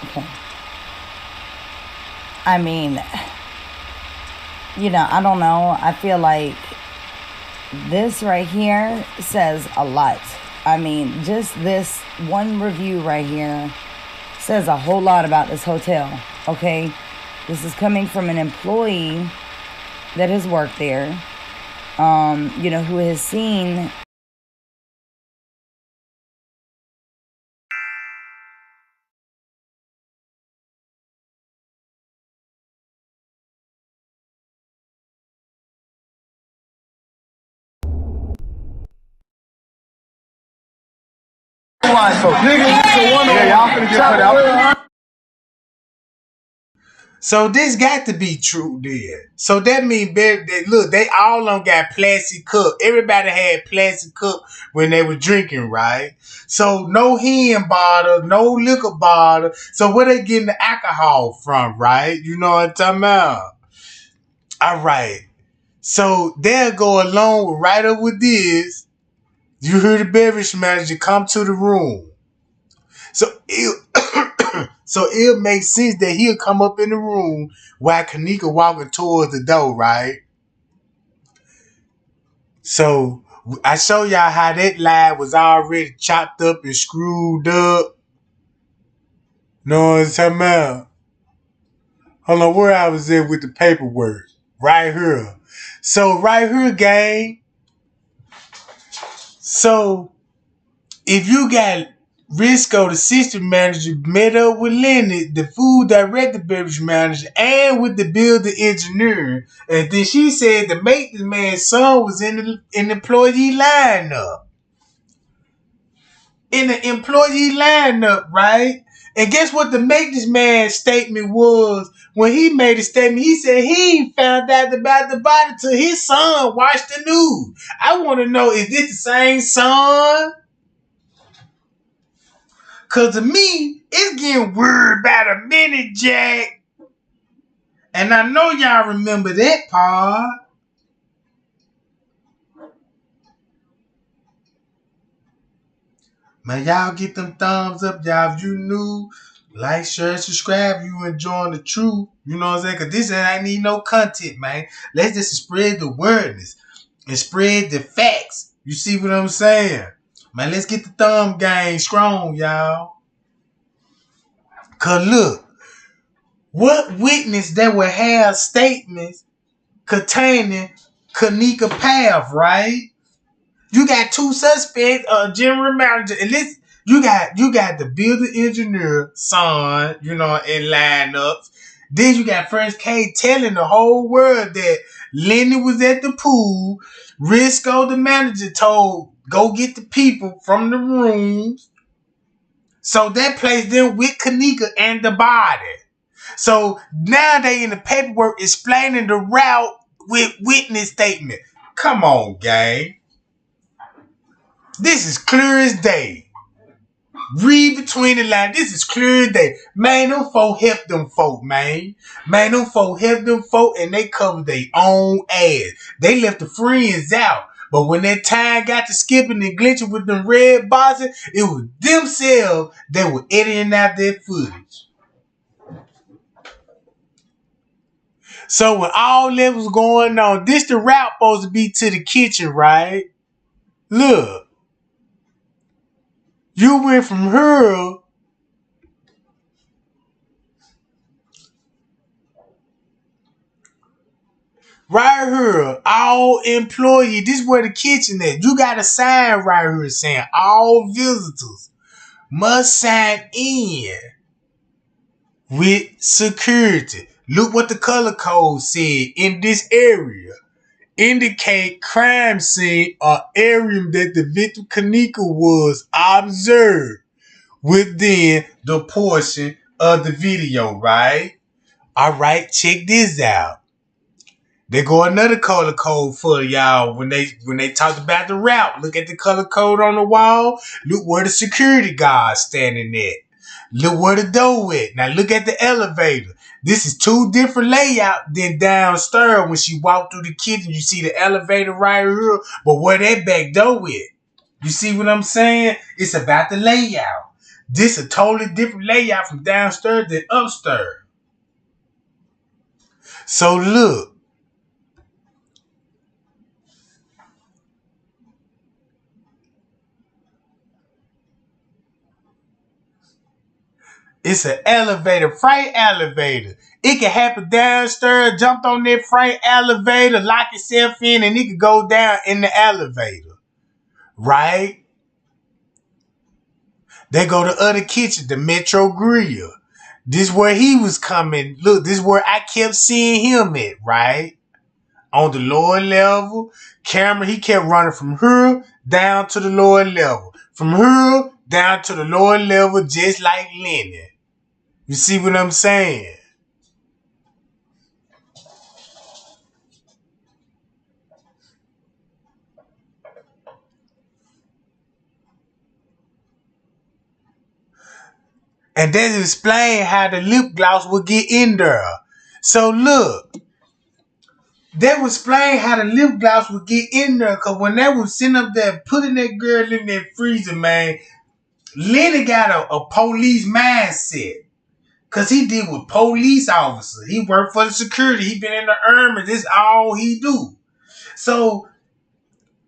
okay. I mean, I don't know. I feel like this right here says a lot. I mean, just this one review right here says a whole lot about this hotel, okay? This is coming from an employee that has worked there, who has seen So this got to be true then. So that means, look, they all of them got plastic cup. Everybody had plastic cup when they were drinking, right? So no hen bottle, no liquor bottle. So where they getting the alcohol from, right? You know what I'm talking about? All right. So they'll go along right up with this. You hear the beverage manager come to the room. So it'll make sense that he'll come up in the room while Kenneka walking towards the door, right? So I show y'all how that line was already chopped up and screwed up. Know what I'm talking about? Hold on, where I was at with the paperwork. Right here. So right here, gang. So if you got Risco, the system manager, met up with Lenny, the food director, beverage manager, and with the building engineer. And then she said the maintenance man's son was in the employee lineup. In the employee lineup, right? And guess what the maintenance man's statement was? When he made a statement, he said he found out about the body till his son watched the news. I want to know, is this the same son? Cause to me, it's getting weird about a minute, Jack. And I know y'all remember that part. Man, y'all get them thumbs up, y'all. If you new, like, share, subscribe. You enjoying the truth. You know what I'm saying? Cause this ain't need no content, man. Let's just spread the wordness and spread the facts. You see what I'm saying? Man, let's get the thumb game strong, y'all. Cause look, what witness that would have statements containing Kenneka path, right? You got two suspects, general manager, and this you got the building engineer son, in lineups. Then you got First K telling the whole world that Lenny was at the pool. Risco, the manager, told go get the people from the rooms. So that placed them with Kenneka and the body. So now they in the paperwork explaining the route with witness statement. Come on, gang. This is clear as day. Read between the lines. This is clear as day. Man, them folk help them folk, man. Man, them folk help them folk and they cover their own ass. They left the friends out. But when that time got to skipping and glitching with them red boxes, it was themselves that were editing out their footage. So when all that was going on, this the route supposed to be to the kitchen, right? Look. You went from her right here, all employee. This is where the kitchen is. You got a sign right here saying all visitors must sign in with security. Look what the color code said in this area. Indicate crime scene or area that the victim Kenneka was observed. within the portion of the video, right? All right, check this out. They go another color code for y'all when they talked about the route. Look at the color code on the wall. Look where the security guard standing at. Look where the door at. Now look at the elevator. This is two different layouts than downstairs. When she walked through the kitchen, you see the elevator right here, but where that back door at? You see what I'm saying? It's about the layout. This a totally different layout from downstairs than upstairs. So look. It's an elevator, freight elevator. It can happen downstairs, jumped on that freight elevator, lock itself in, and it could go down in the elevator. Right? They go to other kitchen, the Metro Grill. This where he was coming. Look, this is where I kept seeing him at, right? On the lower level. Camera, he kept running from here down to the lower level. From here down to the lower level, just like Lenny. You see what I'm saying? And that explain how the lip gloss would get in there. So look, that would explain how the lip gloss would get in there. Cause when they was sitting up there putting that girl in that freezer, man, Lenny got a police mindset. Cause he deal with police officers. He worked for the security. He been in the army. This all he do. So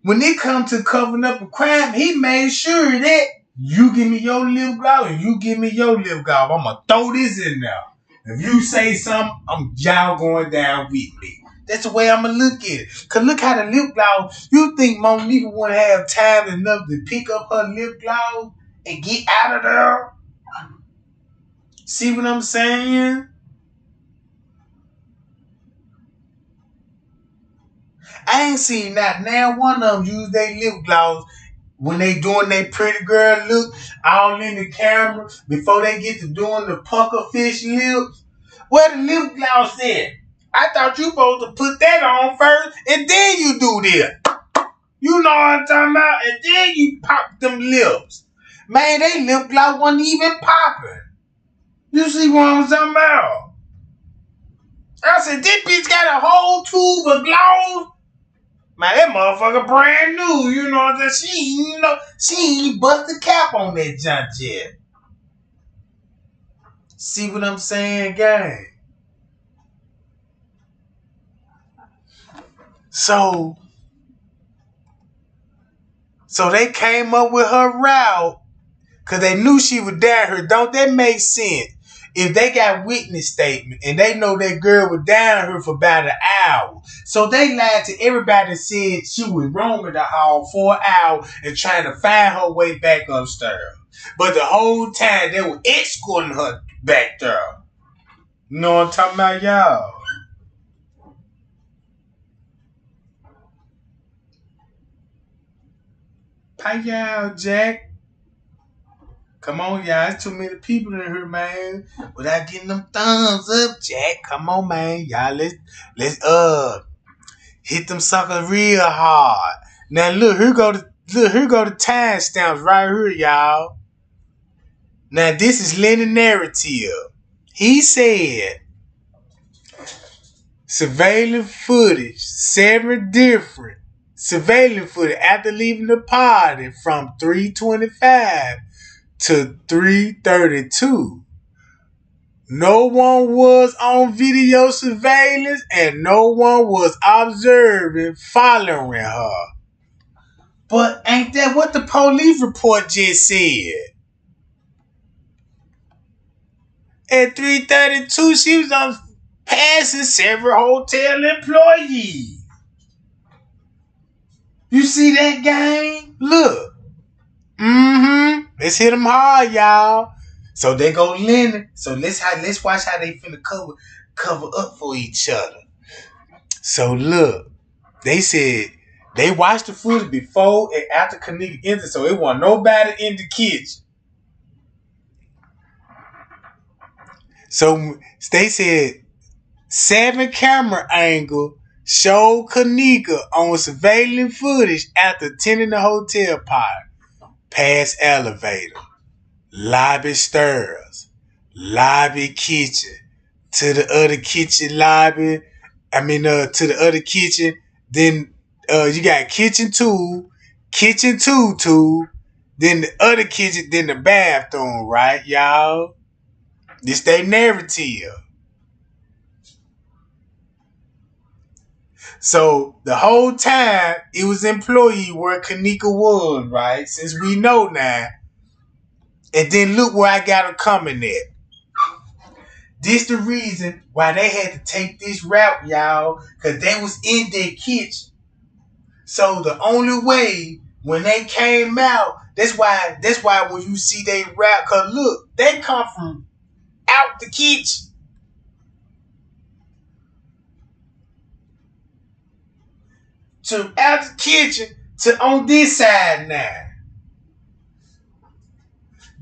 when it come to covering up a crime, he made sure that you give me your lip gloss and you give me your lip gloss. I'm gonna throw this in there. If you say something, y'all going down with me. That's the way I'm gonna look at it. Cause look how the lip gloss. You think Monique won't have time enough to pick up her lip gloss and get out of there? See what I'm saying? I ain't seen not now one of them use their lip gloss when they doing their pretty girl look all in the camera before they get to doing the pucker fish lips. Where the lip gloss at? I thought you supposed to put that on first and then you do this. You know what I'm talking about? And then you pop them lips. Man, they lip gloss wasn't even popping. You see what I'm talking about? I said, this bitch got a whole tube of gloss. Man, that motherfucker brand new. You know what I'm saying? She ain't bust the cap on that junk yet. See what I'm saying, gang? So they came up with her route because they knew she was down here. Don't that make sense? If they got witness statement and they know that girl was down here for about an hour. So they lied to everybody that said she was roaming the hall for an hour and trying to find her way back upstairs. But the whole time they were escorting her back there. You know what I'm talking about, y'all? Hi, y'all, Jack. Come on, y'all. It's too many people in here, man. Without getting them thumbs up, Jack. Come on, man. Y'all, let's hit them suckers real hard. Now look, here go the timestamps right here, y'all. Now this is Lenny narrative. He said surveillance footage, 7 different surveillance footage after leaving the party from 3:25 to 3:32. No one was on video surveillance and no one was observing following her. But ain't that what the police report just said? At 3:32, she was on passing several hotel employees. You see that, gang? Look. Let's hit them hard, y'all. So they go Lenny. So let's watch how they finna cover up for each other. So look, they said they watched the footage before and after Kenneka entered, so it wasn't nobody in the kitchen. So they said 7 camera angle showed Kenneka on surveillance footage after attending the hotel party. Past elevator, lobby stairs, lobby kitchen, to the other kitchen lobby. To the other kitchen. Then you got kitchen 2, kitchen 2, then the other kitchen, then the bathroom, right, y'all? This they narrative. So the whole time it was employee where Kenneka was, right? Since we know now. And then look where I got them coming at. This the reason why they had to take this route, y'all, because they was in their kitchen. So the only way when they came out, that's why when you see they route, cause look, they come from out the kitchen. To out the kitchen to on this side now.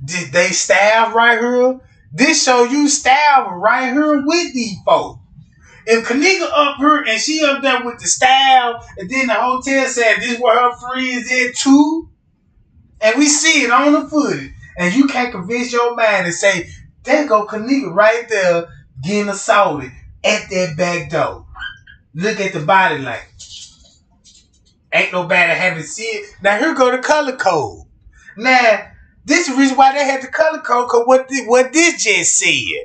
Did they stab right here? This show you stab right here with these folks. If Kenneka up here and she up there with the style, and then the hotel said this where her friends at too, and we see it on the footage, and you can't convince your mind and say, there go Kenneka right there getting assaulted at that back door. Look at the body language. Ain't nobody having seen it. Now here go the color code. Now, this is the reason why they had the color code, because what this just said.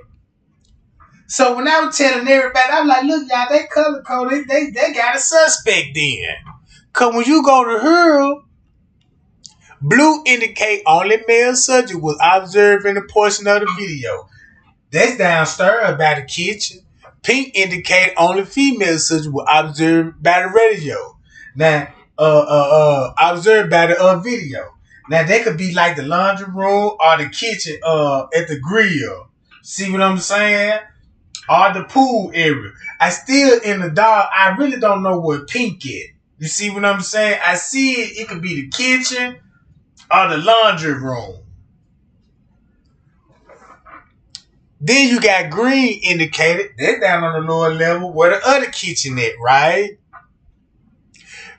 So when I was telling everybody, I was like, look, y'all, they color coded. They got a suspect then. Because when you go to her, blue indicate only male subject was observed in a portion of the video. That's downstairs by the kitchen. Pink indicate only female subject was observed by the radio. Now, observed by the video. Now, they could be like the laundry room or the kitchen at the grill. See what I'm saying? Or the pool area. I still in the dark. I really don't know what pink is. You see what I'm saying? I see it. It could be the kitchen or the laundry room. Then you got green indicated. They're down on the lower level where the other kitchen at, right?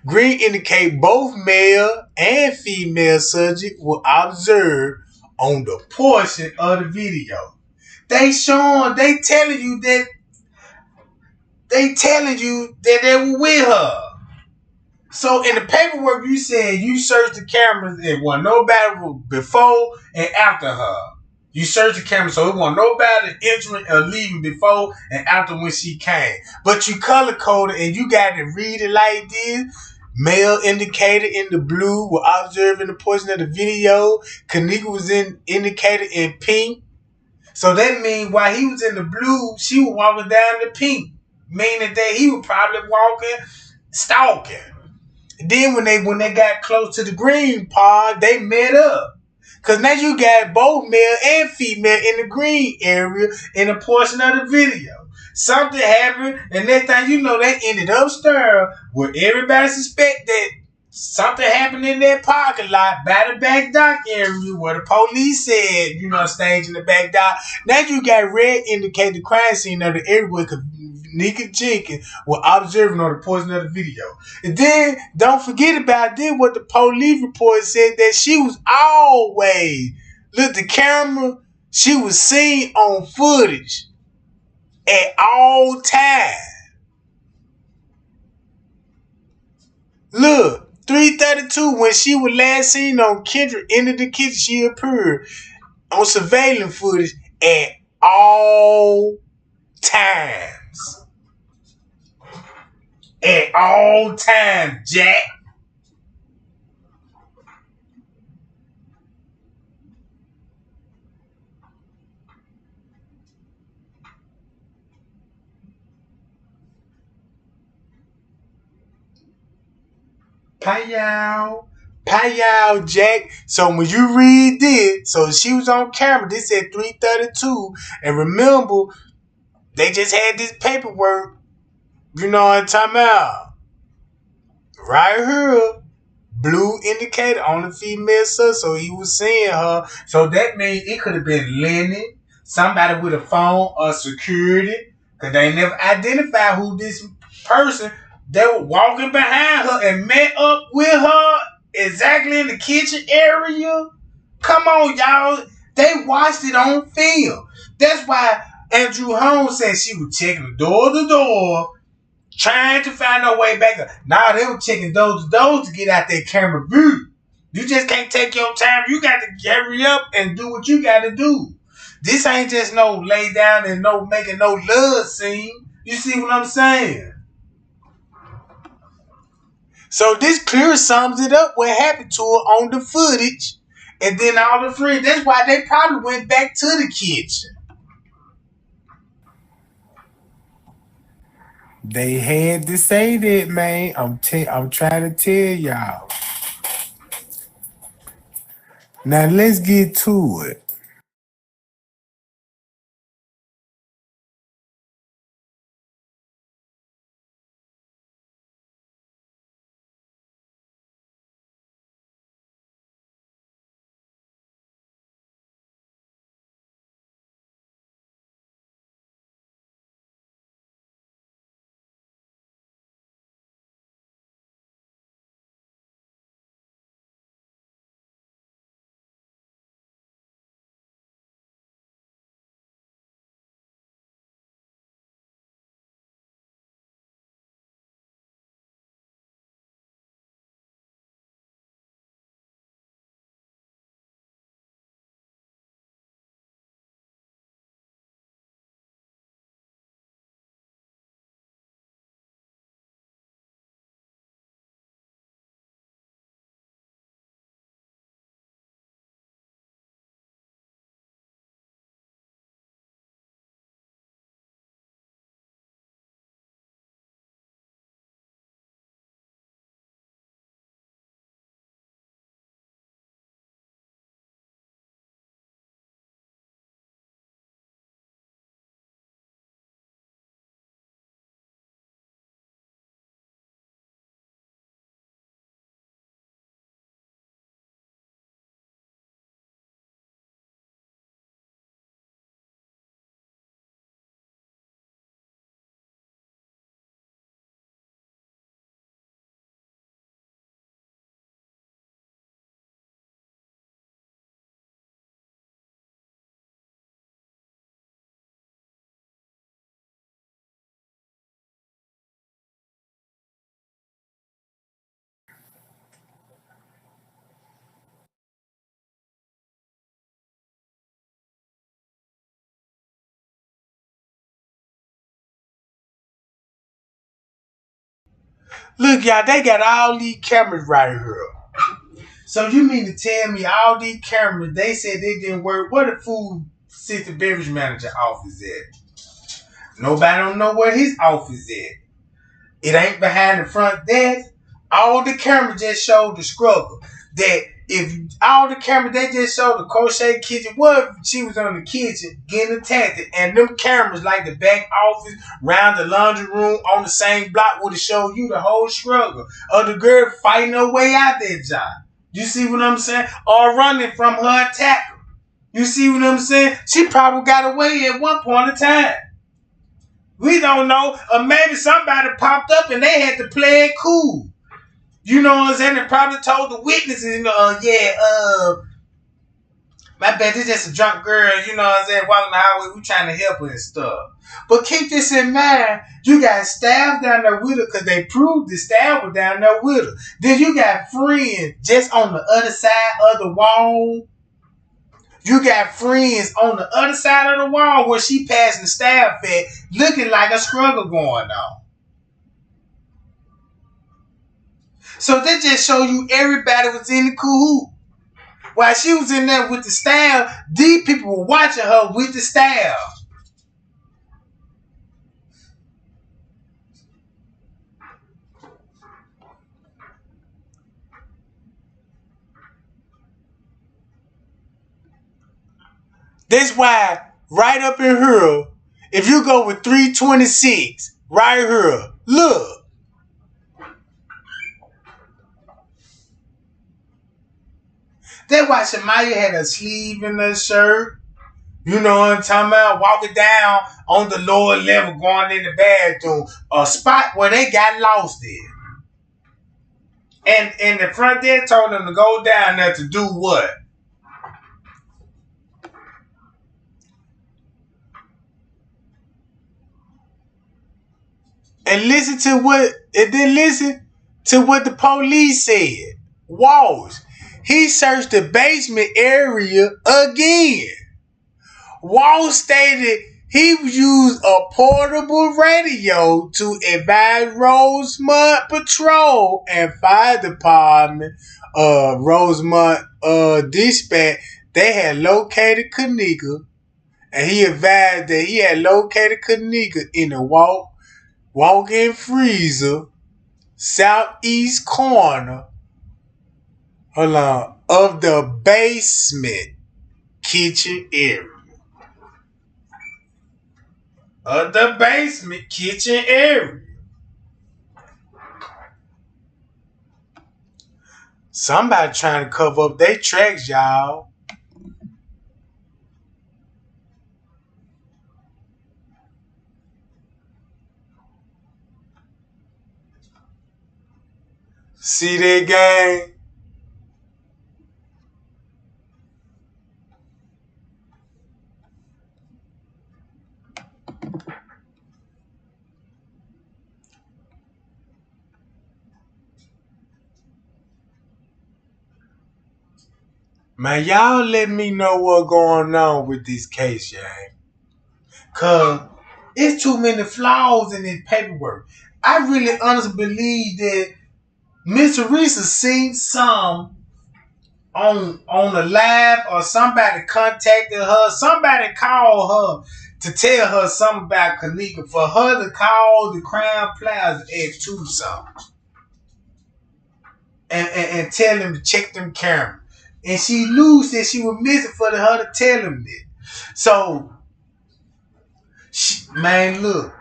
Green indicate both male and female subject were observed on the portion of the video. They telling you that they were with her. So in the paperwork you said you searched the cameras, it wasn't nobody before and after her. You searched the camera, so it wasn't nobody entering or leaving before and after when she came. But you color coded and you got to read it like this. Male indicated in the blue were observed in the portion of the video. Kenneka was indicated in pink. So that means while he was in the blue, she was walking down the pink. Meaning that he was probably walking, stalking. Then when they got close to the green part, they met up. Because now you got both male and female in the green area in a portion of the video. Something happened, and next thing you know, they ended upstairs where everybody suspect that something happened in that parking lot by the back dock area where the police said, stage in the back dock. Now you got red indicate the crime scene of the area where Kenneka Jenkins were observing on the portion of the video. And then, don't forget about this, what the police report said, that she was always, look, the camera, she was seen on footage at all times. Look, 3:32, when she was last seen on Kendrick into the kitchen, she appeared on surveillance footage at all times. At all times, Jack. Payow, Jack. So when you read this, so she was on camera, this said 3:32, and remember, they just had this paperwork, you know what I'm talking about? Right here, blue indicated on the female son, so he was seeing her. So that means it could have been Lenny. somebody with a phone or security, because they never identified who this person. They were walking behind her and met up with her exactly in the kitchen area. Come on, y'all. They watched it on film. That's why Andrew Holmes said she was checking door to door, trying to find her way back up. Now they were checking door to door to get out their camera view. You just can't take your time. You got to hurry up and do what you got to do. This ain't just no lay down and no making no love scene. You see what I'm saying? So this clearly sums it up what happened to her on the footage. And then all the friends, that's why they probably went back to the kitchen. They had to say that, man. I'm trying to tell y'all. Now let's get to it. Look, y'all, they got all these cameras right here. So you mean to tell me all these cameras, they said they didn't work? Where the food assistant beverage manager office at? Nobody don't know where his office at. It ain't behind the front desk. All the cameras just showed the struggle. That if all the cameras, they just showed the crochet kitchen. What if she was on the kitchen getting attacked? And them cameras like the back office, round the laundry room, on the same block would have showed you the whole struggle of the girl fighting her way out that job. You see what I'm saying? Or running from her attacker. You see what I'm saying? She probably got away at one point in time. We don't know. Or maybe somebody popped up and they had to play it cool. You know what I'm saying? They probably told the witnesses, my bad, this just a drunk girl, you know what I'm saying, walking the highway, we trying to help her and stuff. But keep this in mind, you got staff down there with her because they proved the staff was down there with her. Then you got friends just on the other side of the wall. You got friends on the other side of the wall where she passing the staff at, looking like a struggle going on. So that just show you everybody was in the cahoot. While she was in there with the staff, these people were watching her with the staff. That's why right up in here, if you go with 326, right here, look. That's why Shamaya had a sleeve in her shirt. You know what I'm talking about? Walking down on the lower level, going in the bathroom, a spot where they got lost in. And the front desk told them to go down there to do what? And listen to what the police said. Walls. He searched the basement area again. Wall stated he used a portable radio to advise Rosemont Patrol and Fire Department, Rosemont Dispatch. They had located Kenneka, and he advised that he had located Kenneka in the walk-in freezer, southeast corner, of the basement kitchen area. Of the basement kitchen area. Somebody trying to cover up their tracks, y'all. See that, gang? Man, y'all let me know what's going on with this case, y'all. Cause it's too many flaws in this paperwork. I really honestly believe that Miss Teresa seen some on the live, or somebody contacted her. Somebody called her to tell her something about Kenneka, for her to call the Crown Plaza at Tucson and tell them to check them cameras. And she knew that she was missing for her to tell him that. So, man, look.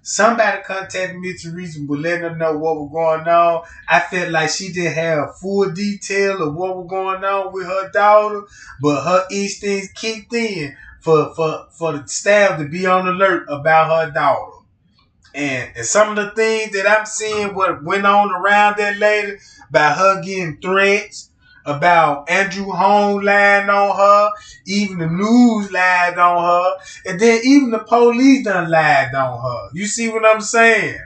Somebody contacted me to reason, but letting her know what was going on. I felt like she didn't have full detail of what was going on with her daughter, but her instincts kicked in for the staff to be on alert about her daughter. And some of the things that I'm seeing what went on around that lady, about her getting threats, about Andrew Holmes lying on her, even the news lied on her, and then even the police done lied on her. You see what I'm saying?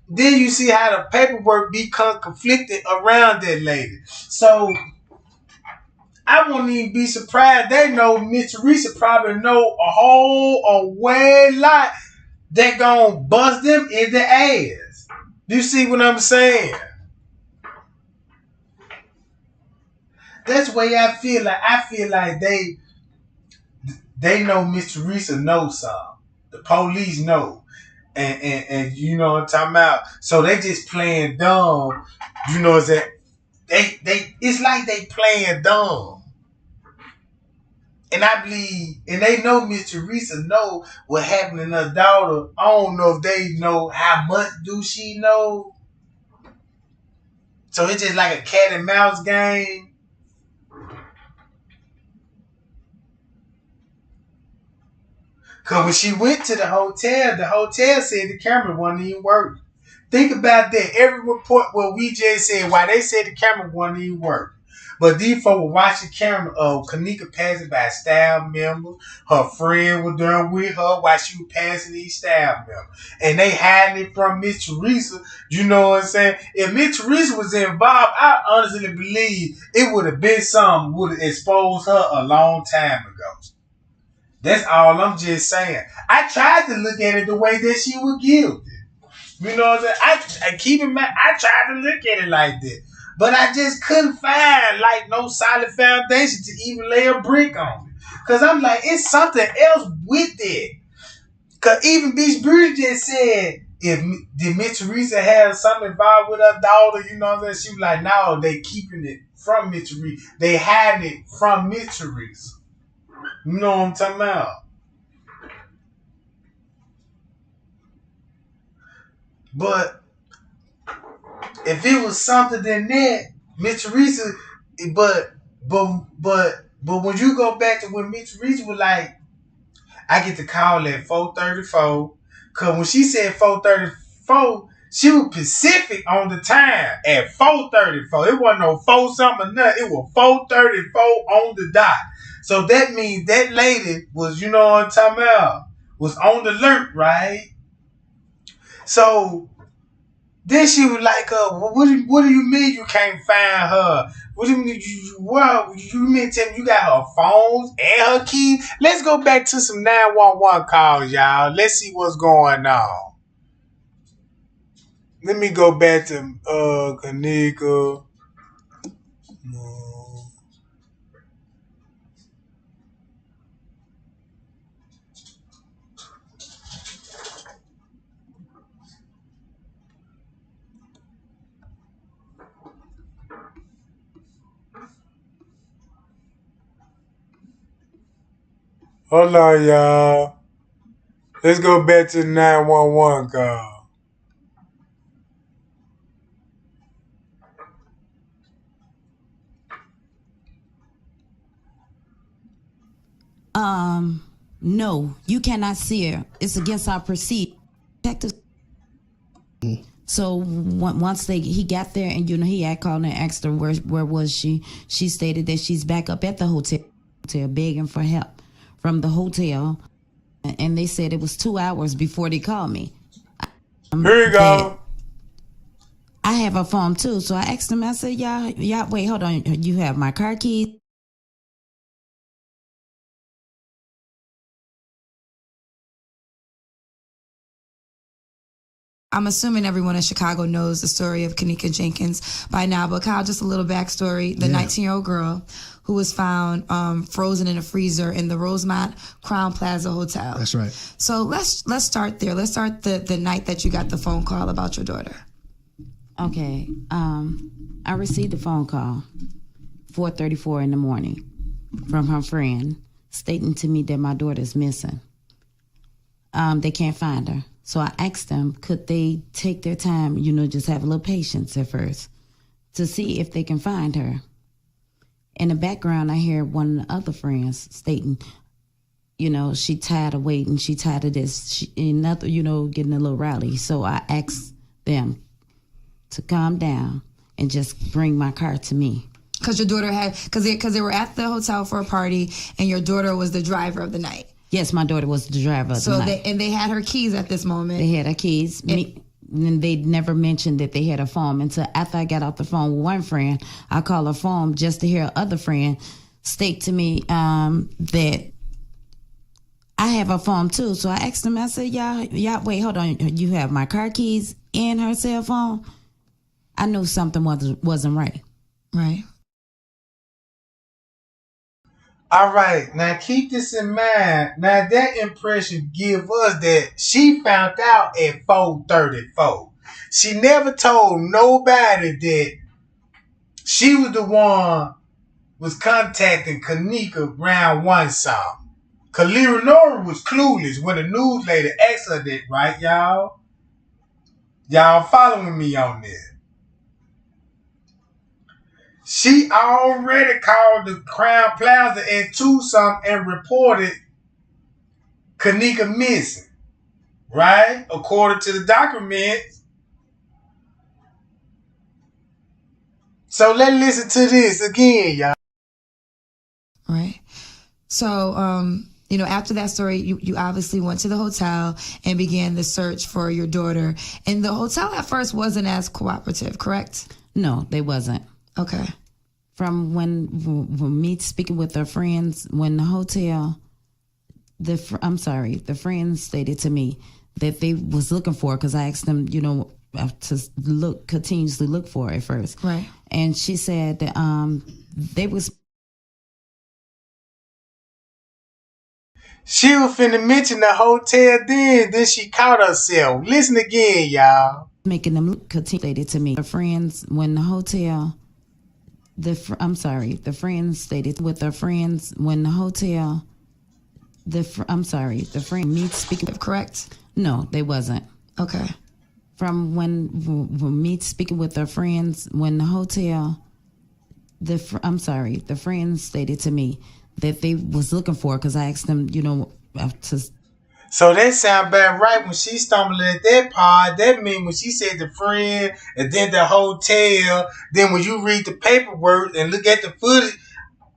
Then you see how the paperwork become conflicted around that lady. So I won't even be surprised. They know Miss Teresa probably know a way lot that gonna bust them in the ass. You see what I'm saying? That's the way I feel like. I feel like they know Miss Teresa knows something. The police know. And you know what I'm talking about? So they just playing dumb. You know that they it's like they playing dumb. And I believe, and they know Miss Teresa know what happened to her daughter. I don't know if they know how much do she know. So it's just like a cat and mouse game. Because when she went to the hotel said the camera wasn't even working. Think about that. Every report what we just said, why they said the camera wasn't even working. But these folks were watching the camera of Kenneka passing by a staff member. Her friend was there with her while she was passing these staff members. And they hiding it from Miss Teresa. You know what I'm saying? If Miss Teresa was involved, I honestly believe it would have been something would have exposed her a long time ago. That's all I'm just saying. I tried to look at it the way that she was guilty. You know what I'm saying? I keep in mind, I tried to look at it like that. But I just couldn't find like no solid foundation to even lay a brick on it. Because I'm like, it's something else with it. Because even Beach Beauty just said, did Miss Teresa have something involved with her daughter? You know what I'm saying? She was like, no, they keeping it from Miss Teresa. They hiding it from Miss Teresa. You know what I'm talking about? But if it was something than that, Miss Teresa, but when you go back to when Miss Teresa was like, I get the call at 4:34. Cause when she said 4:34, she was Pacific on the time at 4:34. It wasn't no 4 something or nothing. It was 4:34 on the dot. So that means that lady was, you know what I'm talking about, was on the alert, right? So then she was like, what do you mean you can't find her? What do you mean you mean tell me you got her phones and her keys? Let's go back to some 911 calls, y'all. Let's see what's going on. Let me go back to Kenneka. Hold on, y'all. Let's go back to the 911 call. No, you cannot see her. It's against our procedure. So once he got there, and he had called and asked her where was she. She stated that she's back up at the hotel begging for help from the hotel, and they said it was 2 hours before they called me. Here you go. I have a phone too, so I asked him. I said, "Y'all, wait, hold on. You have my car keys." I'm assuming everyone in Chicago knows the story of Kenneka Jenkins by now, but Kyle, just a little backstory. The 19-year-old girl who was found frozen in a freezer in the Rosemont Crown Plaza Hotel. That's right. So let's start there. Let's start the night that you got the phone call about your daughter. Okay. I received a phone call 4:34 in the morning from her friend stating to me that my daughter's missing. They can't find her. So I asked them, could they take their time, just have a little patience at first to see if they can find her. In the background, I hear one of the other friends stating, she tired of waiting. She tired of this. Getting a little rowdy. So I asked them to calm down and just bring my car to me. Because your daughter because they were at the hotel for a party, and your daughter was the driver of the night. Yes, my daughter was the driver of the night. They had her keys at this moment. They had her keys. And they never mentioned that they had a phone until after I got off the phone with one friend. I called her phone just to hear other friend state to me that I have a phone too. So I asked them, I said, y'all, wait, hold on. You have my car keys and her cell phone? I knew something wasn't right. Right. All right, now keep this in mind. Now that impression give us that she found out at 4:34. She never told nobody that she was the one was contacting Kenneka around 1 something. Cause Leonora was clueless when the news lady asked her that, right, y'all? Y'all following me on this? She already called the Crown Plaza at 2 something and reported Kenneka missing, right? According to the documents. So let's listen to this again, y'all. Right. So, after that story, you obviously went to the hotel and began the search for your daughter. And the hotel at first wasn't as cooperative, correct? No, they wasn't. Okay. From when me speaking with their friends, when the hotel, the friends stated to me that they was looking for, because I asked them, to continuously look for it first. Right. And she said that they was. She was finna mention the hotel then she caught herself. Listen again, y'all. Making them continue to me. The friends, when the hotel, the friends stated with their friends, when the hotel, the friend, me speaking, correct? No, they wasn't. Okay. From when me speaking with their friends, when the hotel, the friends stated to me that they was looking for, because I asked them, to So that sound bad right when she stumbled at that part. That mean when she said the friend and then the hotel. Then when you read the paperwork and look at the footage,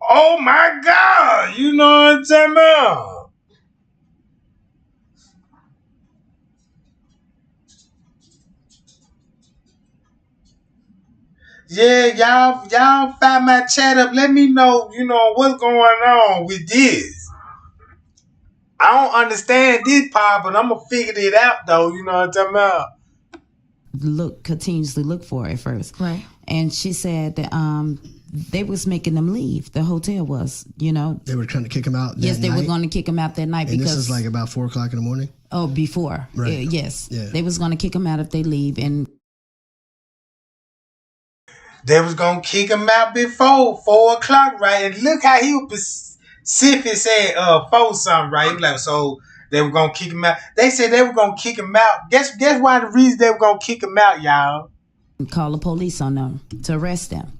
oh my God, you know what I'm talking about? Yeah, y'all find my chat up. Let me know, what's going on with this. I don't understand this part, but I'm gonna figure it out though. You know what I'm talking about? continuously look for at first. Right. And she said that they was making them leave. The hotel was, They were trying to kick him out. Yes, they night? were going to kick him out that night. And because this is like about 4:00 in the morning. Oh, before. Right. Yes. Yeah. They was going to kick him out if they leave, and they was gonna kick him out before 4:00, right? And look how he was specific said 4 something, right? He was like, so they were gonna kick him out. They said they were gonna kick him out. Guess why the reason they were gonna kick him out, y'all? call the police on them to arrest them.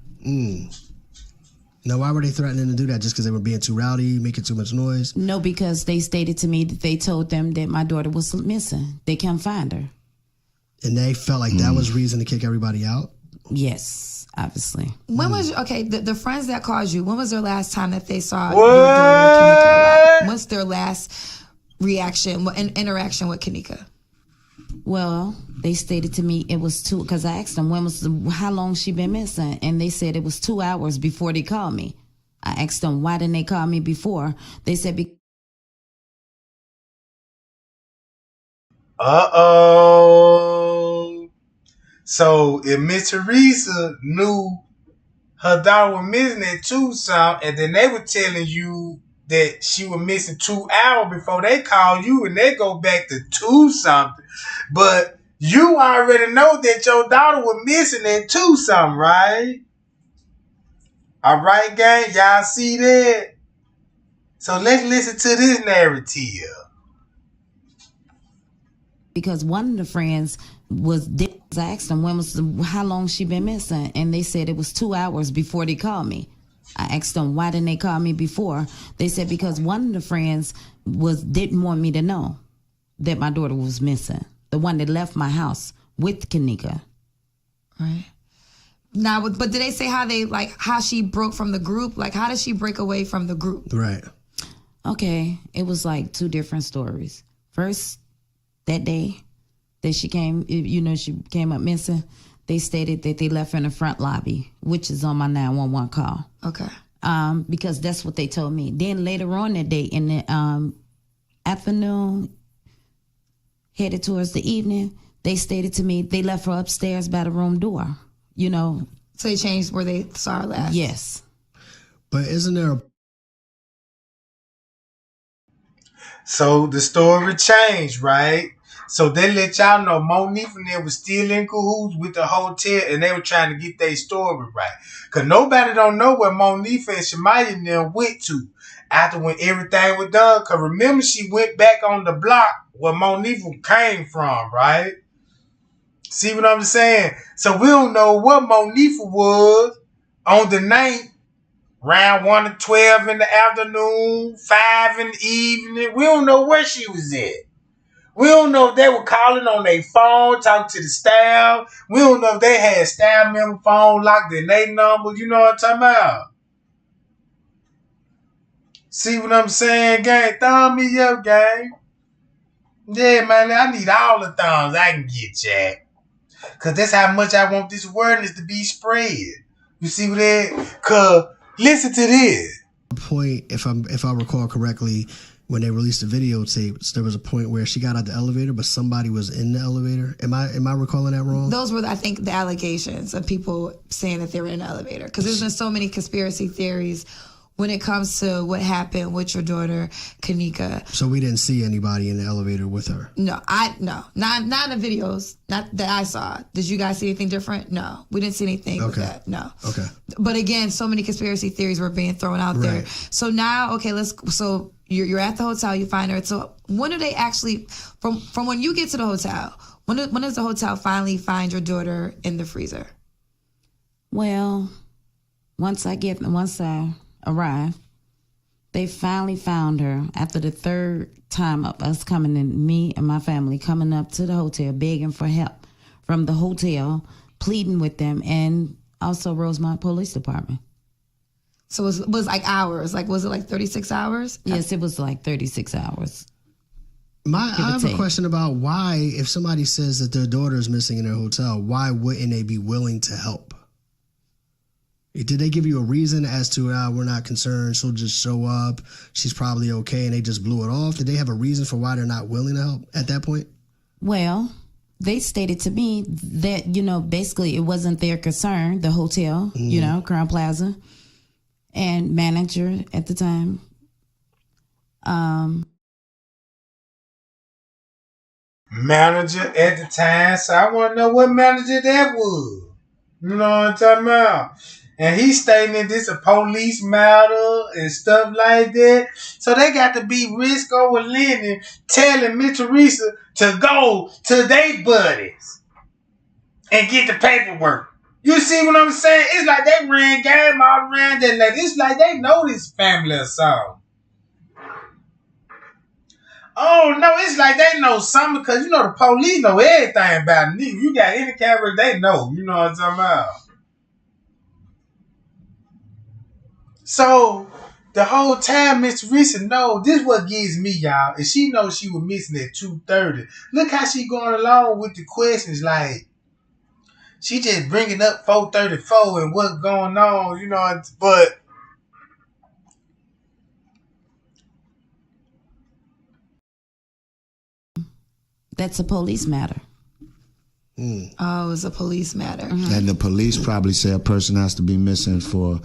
Now, why were they threatening to do that? Just because they were being too rowdy, making too much noise? No, because they stated to me that they told them that my daughter was missing. They can't find her. And they felt like that was reason to kick everybody out? Yes, obviously. When was the friends that called you? When was their last time that they saw What? your daughter Kenneka alive? What's their last reaction and interaction with Kenneka? Well, they stated to me it was because I asked them how long she been missing, and they said it was 2 hours before they called me. I asked them why didn't they call me before? They said So if Miss Teresa knew her daughter was missing at 2 something, and then they were telling you that she was missing 2 hours before they called you, and they go back to 2 something. But you already know that your daughter was missing at 2 something, right? All right, gang, y'all see that? So let's listen to this narrative. because one of the friends I asked them how long she been missing, and they said it was 2 hours before they called me. I asked them why didn't they call me before? They said because one of the friends didn't want me to know that my daughter was missing. The one that left my house with Kenneka. Right. Now, but did they say how she broke from the group? Like, how did she break away from the group? Right. Okay, it was like 2 different stories. First, that day that she came, she came up missing, they stated that they left her in the front lobby, which is on my 911 call. Okay. Because that's what they told me. Then later on that day, in the afternoon, headed towards the evening, they stated to me they left her upstairs by the room door. So they changed where they saw her last? Yes. But isn't there So the story changed, right? So they let y'all know Monique and them was still in cahoots with the hotel, and they were trying to get their story right. Because nobody don't know where Monique and Shemaya and them went to after when everything was done. Because remember, she went back on the block where Monique came from, right? See what I'm saying? So we don't know what Monique was on the night, round 1 to 12 in the afternoon, 5 in the evening. We don't know where she was at. We don't know if they were calling on their phone, talking to the staff. We don't know if they had staff member phone locked in their number. You know what I'm talking about? See what I'm saying, gang? Thumb me up, gang. Yeah, man, I need all the thumbs I can get, Jack. Because that's how much I want this awareness to be spread. You see what that? Because listen to this. Point, if I recall correctly, when they released the videotapes, there was a point where she got out the elevator, but somebody was in the elevator. Am I recalling that wrong? Those were, I think, the allegations of people saying that they were in the elevator. Because there's been so many conspiracy theories when it comes to what happened with your daughter, Kenneka. So we didn't see anybody in the elevator with her? No, not in the videos, not that I saw. Did you guys see anything different? No, we didn't see anything with that. No. Okay. But again, so many conspiracy theories were being thrown out there. So now, okay, so you're at the hotel, you find her. So when do they actually, from when you get to the hotel, when does the hotel finally find your daughter in the freezer? Well, once I arrive, They finally found her after the third time of us coming in, me and my family coming up to the hotel, begging for help from the hotel, pleading with them, and also Rosemont Police Department. So it was like hours. Like, was it like 36 hours? Yes, it was like 36 hours. I have a question about why, if somebody says that their daughter is missing in their hotel, why wouldn't they be willing to help? Did they give you a reason as to, we're not concerned, she'll just show up, she's probably okay, and they just blew it off? Did they have a reason for why they're not willing to help at that point? Well, they stated to me that, basically it wasn't their concern, the hotel, Crown Plaza, and manager at the time. Manager at the time, so I want to know what manager that was. You know what I'm talking about? And he's stating that this a police matter and stuff like that. So they got to be Risco and Lennon telling Miss Teresa to go to their buddies and get the paperwork. You see what I'm saying? It's like they ran game all around that lady. It's like they know this family or something. Oh, no, it's like they know something because, the police know everything about a nigga. You got any camera, they know. You know what I'm talking about? So, the whole time, Miss Teresa know, this what gives me, y'all. And she knows she was missing at 2:30. Look how she going along with the questions. Like, she just bringing up 434 and what's going on, but... That's a police matter. Oh, it's a police matter. Mm-hmm. And the police probably say a person has to be missing for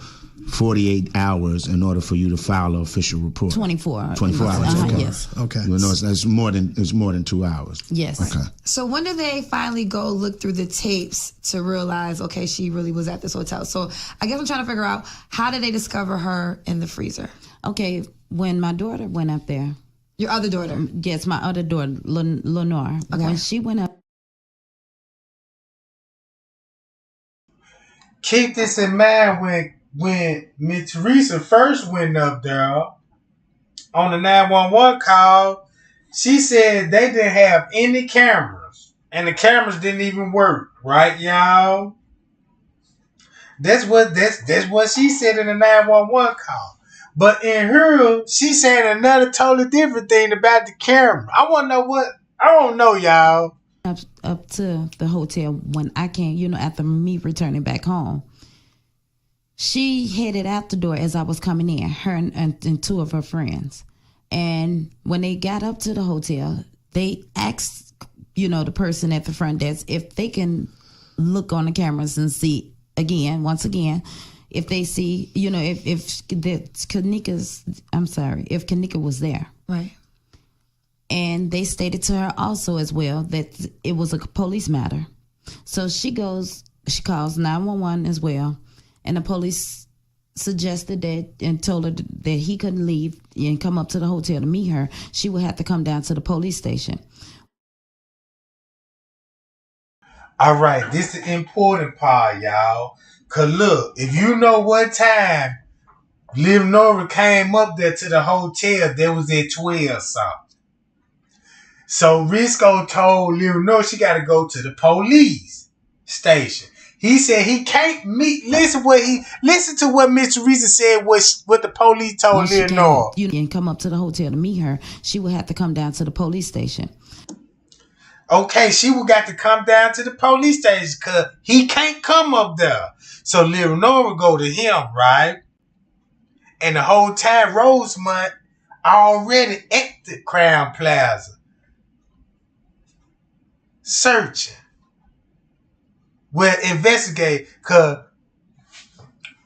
48 hours in order for you to file an official report. 24. 24 hours. Okay. Yes. Okay. It's more than 2 hours. Yes. Okay. So when did they finally go look through the tapes to realize, okay, she really was at this hotel? So I guess I'm trying to figure out, how did they discover her in the freezer? Okay, when my daughter went up there. Your other daughter? Yes, my other daughter, Lenore. Okay. When she went up. Keep this in mind when Miss Teresa first went up there on the 911 call, she said they didn't have any cameras. And the cameras didn't even work. Right, y'all? That's what she said in the 911 call. But in her, she's saying another totally different thing about the camera. I want to know what... I don't know, y'all. Up to the hotel when I came, after me returning back home. She headed out the door as I was coming in, her and two of her friends. And when they got up to the hotel, they asked, the person at the front desk if they can look on the cameras and see once again, if they see, if Kenneka was there. Right. And they stated to her also as well that it was a police matter. So she calls 911 as well. And the police suggested that and told her that he couldn't leave and come up to the hotel to meet her. She would have to come down to the police station. All right, this is the important part, y'all. Because look, if you know what time Liv Nora came up there to the hotel, there was at 12 something. So Risco told Liv Nora she got to go to the police station. He said he can't meet. Listen to what Miss Teresa said. What the police told Liv Nora. And come up to the hotel to meet her. She would have to come down to the police station. Okay, she would got to come down to the police station because he can't come up there. So Liv Nora would go to him, right? And the whole time Rosemont already at the Crown Plaza searching. Well, investigate, because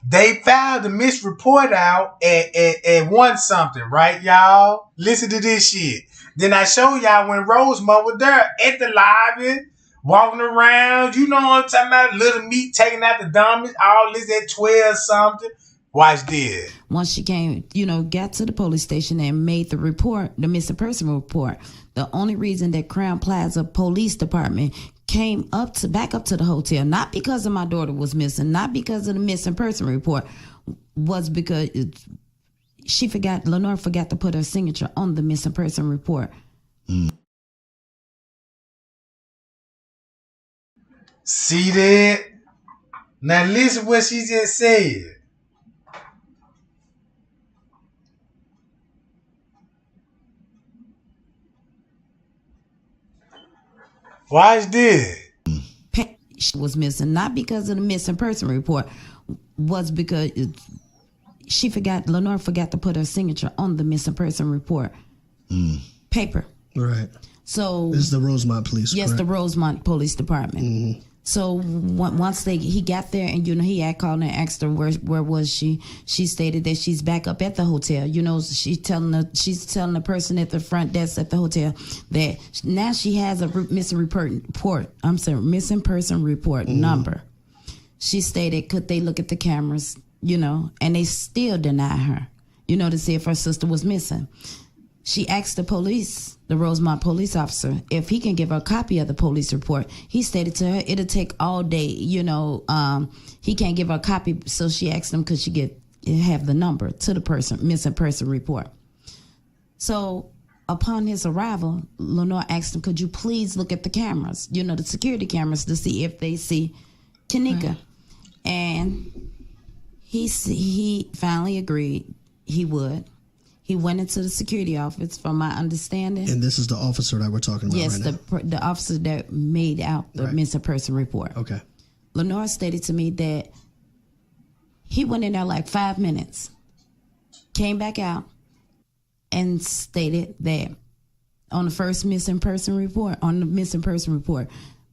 they filed the misreport out at 1 something, right, y'all? Listen to this shit. Then I show y'all when Rosemont was there at the lobby, walking around, you know what I'm talking about? Little meat taking out the dummies, all this at 12 something. Watch this. Once she came, got to the police station and made the report, the missing person report, the only reason that Crown Plaza Police Department came back up to the hotel, not because of my daughter was missing, not because of the missing person report, was because Lenore forgot to put her signature on the missing person report. See that? Now listen what she just said. Watch this. She was missing, not because of the missing person report, was because Lenore forgot to put her signature on the missing person report paper. Right. So this is the Rosemont Police. Yes, correct? the Rosemont Police Department. Mm-hmm. So once he got there, and he had called and asked her where was she. She stated that she's back up at the hotel. She's telling the person at the front desk at the hotel that now she has a missing person report number. She stated, could they look at the cameras? And they still deny her. To see if her sister was missing. She asked the Rosemont police officer, if he can give her a copy of the police report. He stated to her, it'll take all day. He can't give her a copy, so she asked him, could she have the number to the missing person report. So upon his arrival, Lenore asked him, could you please look at the cameras, the security cameras, to see if they see Kenneka. Right. And he finally agreed he would. He went into the security office, from my understanding. And this is the officer that we're talking about right now? Yes, the officer that made out the missing person report. Okay. Lenore stated to me that he went in there like 5 minutes, came back out, and stated that on the first missing person report,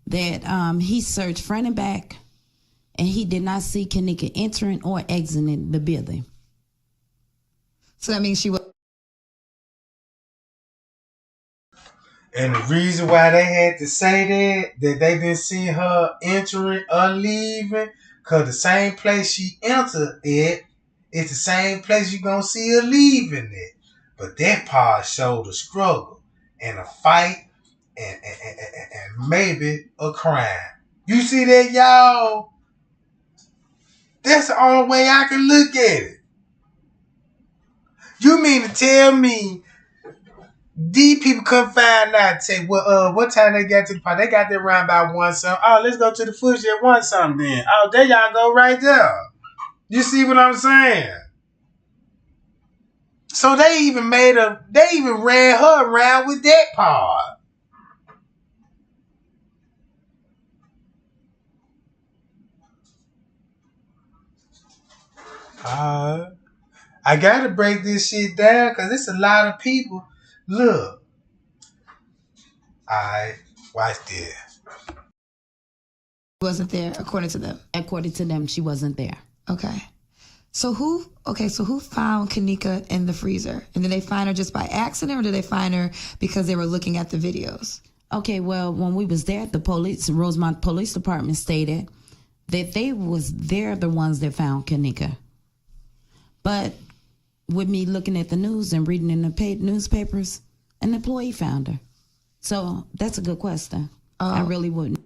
that he searched front and back, and he did not see Kenneka entering or exiting the building. So that means she was. And the reason why they had to say that they didn't see her entering or leaving, because the same place she entered it, it's the same place you're going to see her leaving it. But that part showed a struggle and a fight and maybe a crime. You see that, y'all? That's the only way I can look at it. You mean to tell me these people couldn't find out and say, well, what time they got to the party? They got there around by 1 something. Oh, let's go to the footage at 1 something then. Oh, there y'all go right there. You see what I'm saying? So they even ran her around with that part. I gotta break this shit down because it's a lot of people. Look. Alright, watch this. Wasn't there, according to them. According to them, she wasn't there. Okay. So who found Kenneka in the freezer? And did they find her just by accident, or did they find her because they were looking at the videos? Okay, well, when we was there, the Rosemont Police Department stated that they're the ones that found Kenneka. But with me looking at the news and reading in the paid newspapers, an employee found her. So that's a good question. I really wouldn't.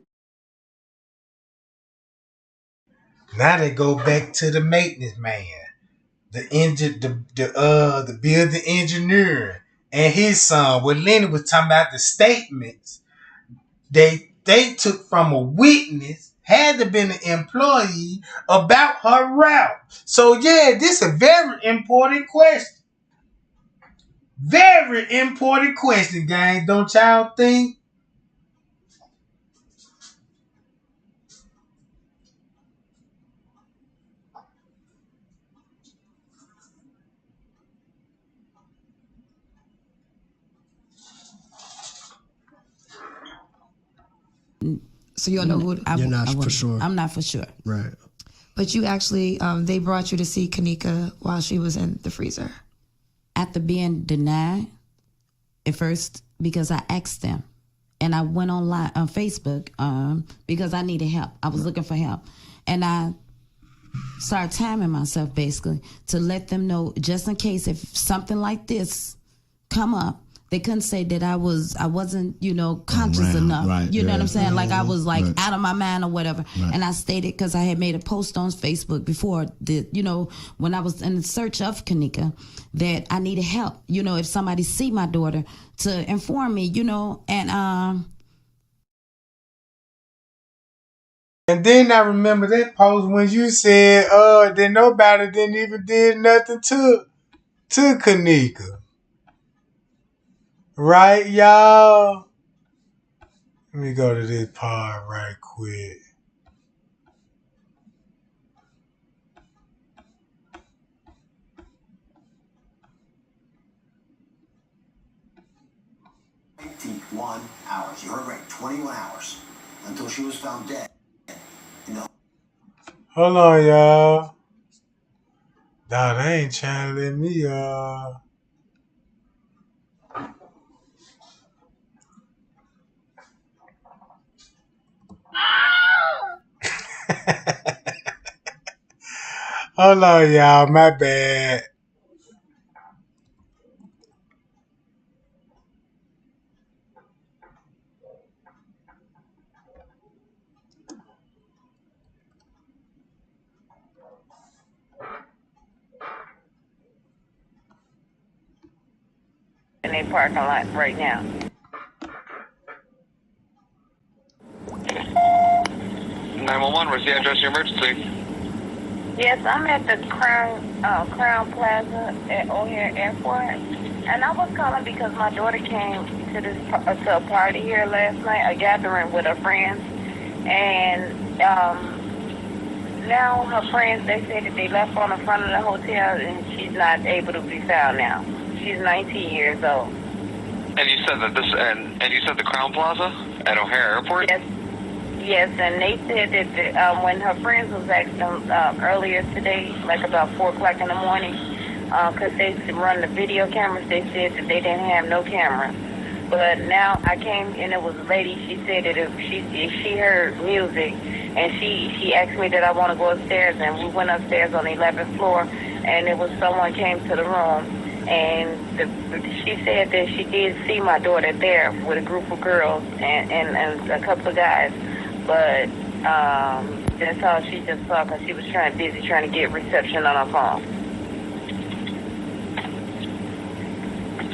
Now they go back to the maintenance man, the building engineer, and his son. What Lenny was talking about, the statements they took from a witness, had to been an employee, about her route. So yeah, this is a very important question. Very important question, gang. Don't y'all think? So you don't know who? You're not for sure. I'm not for sure. Right. But you actually, they brought you to see Kenneka while she was in the freezer. After being denied at first, because I asked them, and I went online on Facebook because I needed help. I was looking for help, and I started timing myself basically to let them know, just in case if something like this come up, They couldn't say that I wasn't, conscious enough. Right, you know what I'm saying? Like I was like right. out of my mind or whatever. Right. And I stated, because I had made a post on Facebook before, when I was in search of Kenneka, that I needed help. If somebody see my daughter, to inform me, and And then I remember that post when you said, that nobody didn't even did nothing to Kenneka. Right, y'all? Let me go to this part right quick. Hours. You heard right, 21 hours until she was found dead. Hold on, y'all. Nah, they ain't trying to let me, Hold on, y'all. My bad. In a parking lot right now. 911, where's the address of your emergency? Yes, I'm at the Crown Plaza at O'Hare Airport, and I was calling because my daughter came to a party here last night, a gathering with her friends, and now her friends, they said that they left on the front of the hotel, and she's not able to be found now. She's 19 years old. And you said that and you said the Crown Plaza at O'Hare Airport? Yes, and they said that when her friends was asking them earlier today, like about 4 o'clock in the morning, because they run the video cameras, they said that they didn't have no cameras. But now I came, and it was a lady, she said that if she heard music, and she asked me that I want to go upstairs, and we went upstairs on the 11th floor, and it was someone came to the room, and she said that she did see my daughter there with a group of girls and a couple of guys. But that's all she just saw, because she was busy trying to get reception on her phone.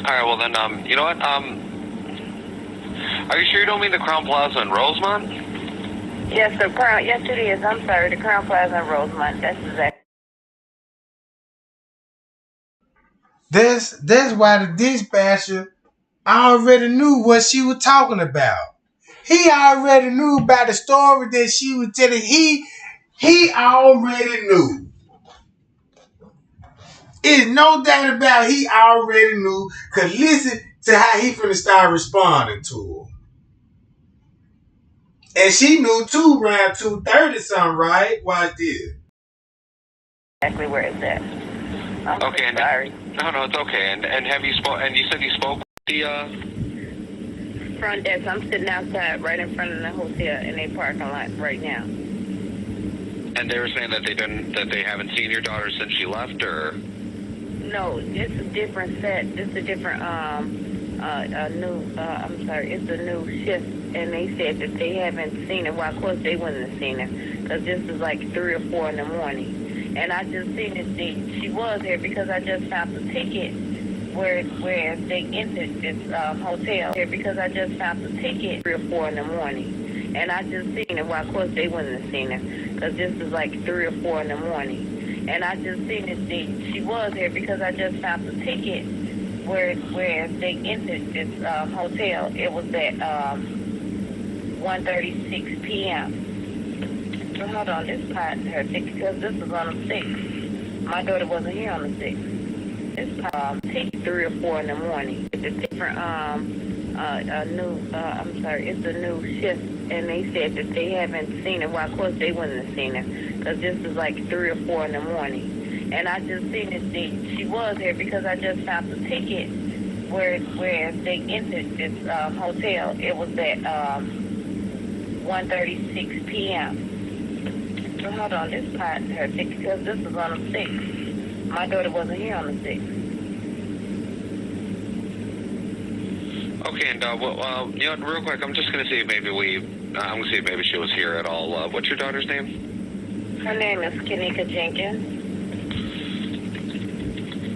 All right, well then, you know what? Are you sure you don't mean the Crown Plaza in Rosemont? Yes, the Crown. Yes, it is. I'm sorry, the Crown Plaza in Rosemont. That's exactly. That's why the dispatcher already knew what she was talking about. He already knew about the story that she was telling. He already knew. There's no doubt about it. He already knew. Cause listen to how he finna start responding to her. And she knew too around 2:30 something, right? Watch this. Exactly where it's at. I'm okay, sorry. No, it's okay. And have you spoke? And you said you spoke with the front desk. I'm sitting outside, right in front of the hotel in a parking lot right now. And they were saying that they haven't seen your daughter since she left, or? No, it's a different set. It's a different it's a new shift, and they said that they haven't seen her. Well, of course they wouldn't have seen her, because this is like 3 or 4 in the morning. And I just seen that she was here because I just found the ticket where they entered this hotel here, because I just found the ticket 3 or 4 in the morning. And I just seen her. Well, of course they wouldn't have seen her, because this is like 3 or 4 in the morning. And I just seen that she was here because I just found the ticket where they entered this hotel. It was at 1:36 p.m. So hold on, this part her ticket, because this was on the 6th. My daughter wasn't here on the 6th. This ticket 3 or 4 in the morning. It's a different it's a new shift, and they said that they haven't seen her. Well, of course they wouldn't have seen her, because this is like 3 or 4 in the morning. And I just seen that she was here because I just found the ticket where they entered this hotel. It was at 1:36 p.m. So hold on, this part her ticket, because this was on the 6th. My daughter wasn't here on the 6th. Okay, and you know, real quick, I'm just gonna see if maybe I'm gonna see if maybe she was here at all. What's your daughter's name? Her name is Kenneka Jenkins.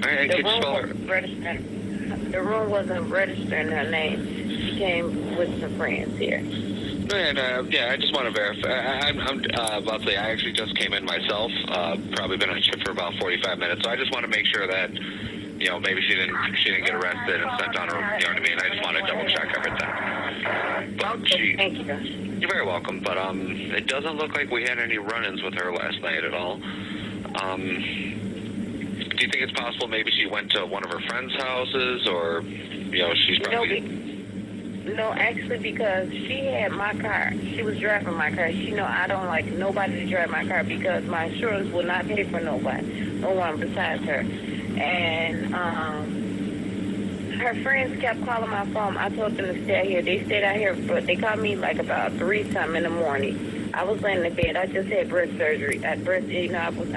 All right, can you spell her? The room wasn't registering her name. She came with some friends here. And yeah, I just want to verify. I'm about to say I actually just came in myself. Probably been on shift for about 45 minutes, so I just want to make sure that maybe she didn't get arrested and sent on her. You know what I mean? I just want to double check everything. But Thank you. You're very welcome. But it doesn't look like we had any run-ins with her last night at all. Do you think it's possible maybe she went to one of her friends' houses, or she's probably? No, actually, because she had my car. She was driving my car. She know I don't like nobody to drive my car because my insurance will not pay for no one besides her. And her friends kept calling my phone. I told them to stay out here. They stayed out here, but they called me like about 3-something in the morning. I was laying in bed. I just had breast surgery. I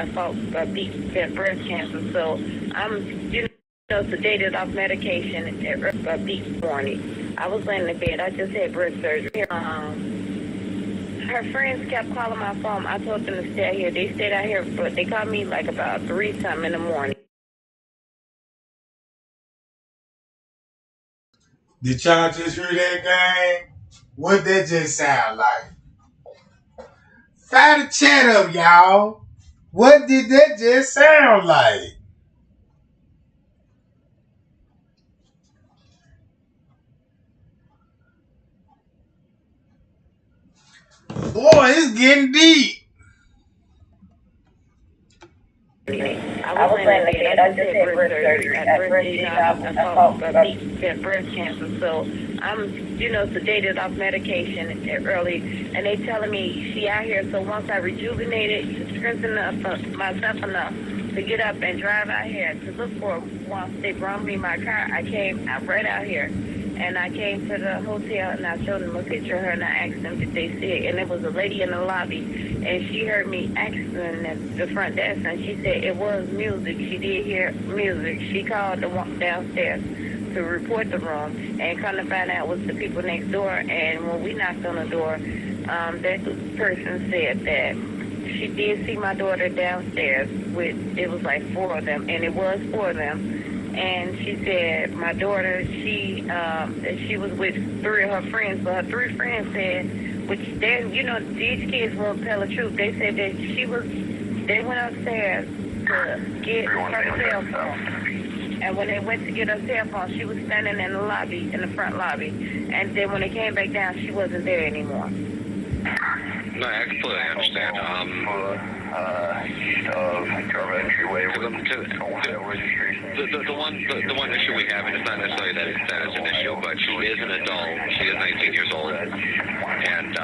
fought deep breast cancer, so I'm sedated off medication at deep morning. I was laying in bed. I just had breast surgery. Her friends kept calling my phone. I told them to stay out here. They stayed out here, but they called me like about 3-something in the morning. Did y'all just hear that, gang? What that just sound like? Fire the chat up, y'all. What did that just sound like? Boy, it's getting deep. I was laying in bed. I just had breast surgery. I fought deep breast cancer, so I'm, sedated off medication early. And they telling me she out here, so once I rejuvenated, strengthened myself enough to get up and drive out here to look for her. Once they brought me my car, I came right out here. And I came to the hotel and I showed them a picture of her and I asked them if they see it. And there was a lady in the lobby and she heard me asking at the front desk and she said it was music. She did hear music. She called the one downstairs to report the room and come to find out it was the people next door. And when we knocked on the door, that person said that she did see my daughter downstairs it was like 4 of them, and it was 4 of them. And she said my daughter, she was with 3 of her friends, but her 3 friends said, which then, these kids won't tell the truth. They said that they went upstairs to get her cell phone. And when they went to get her cell phone, she was standing in the lobby, in the front lobby. And then when they came back down, she wasn't there anymore. No, I completely understand. East of Carver Entryway. The one issue we have, and it's not necessarily that it's an issue, but she is an adult. She is 19 years old, and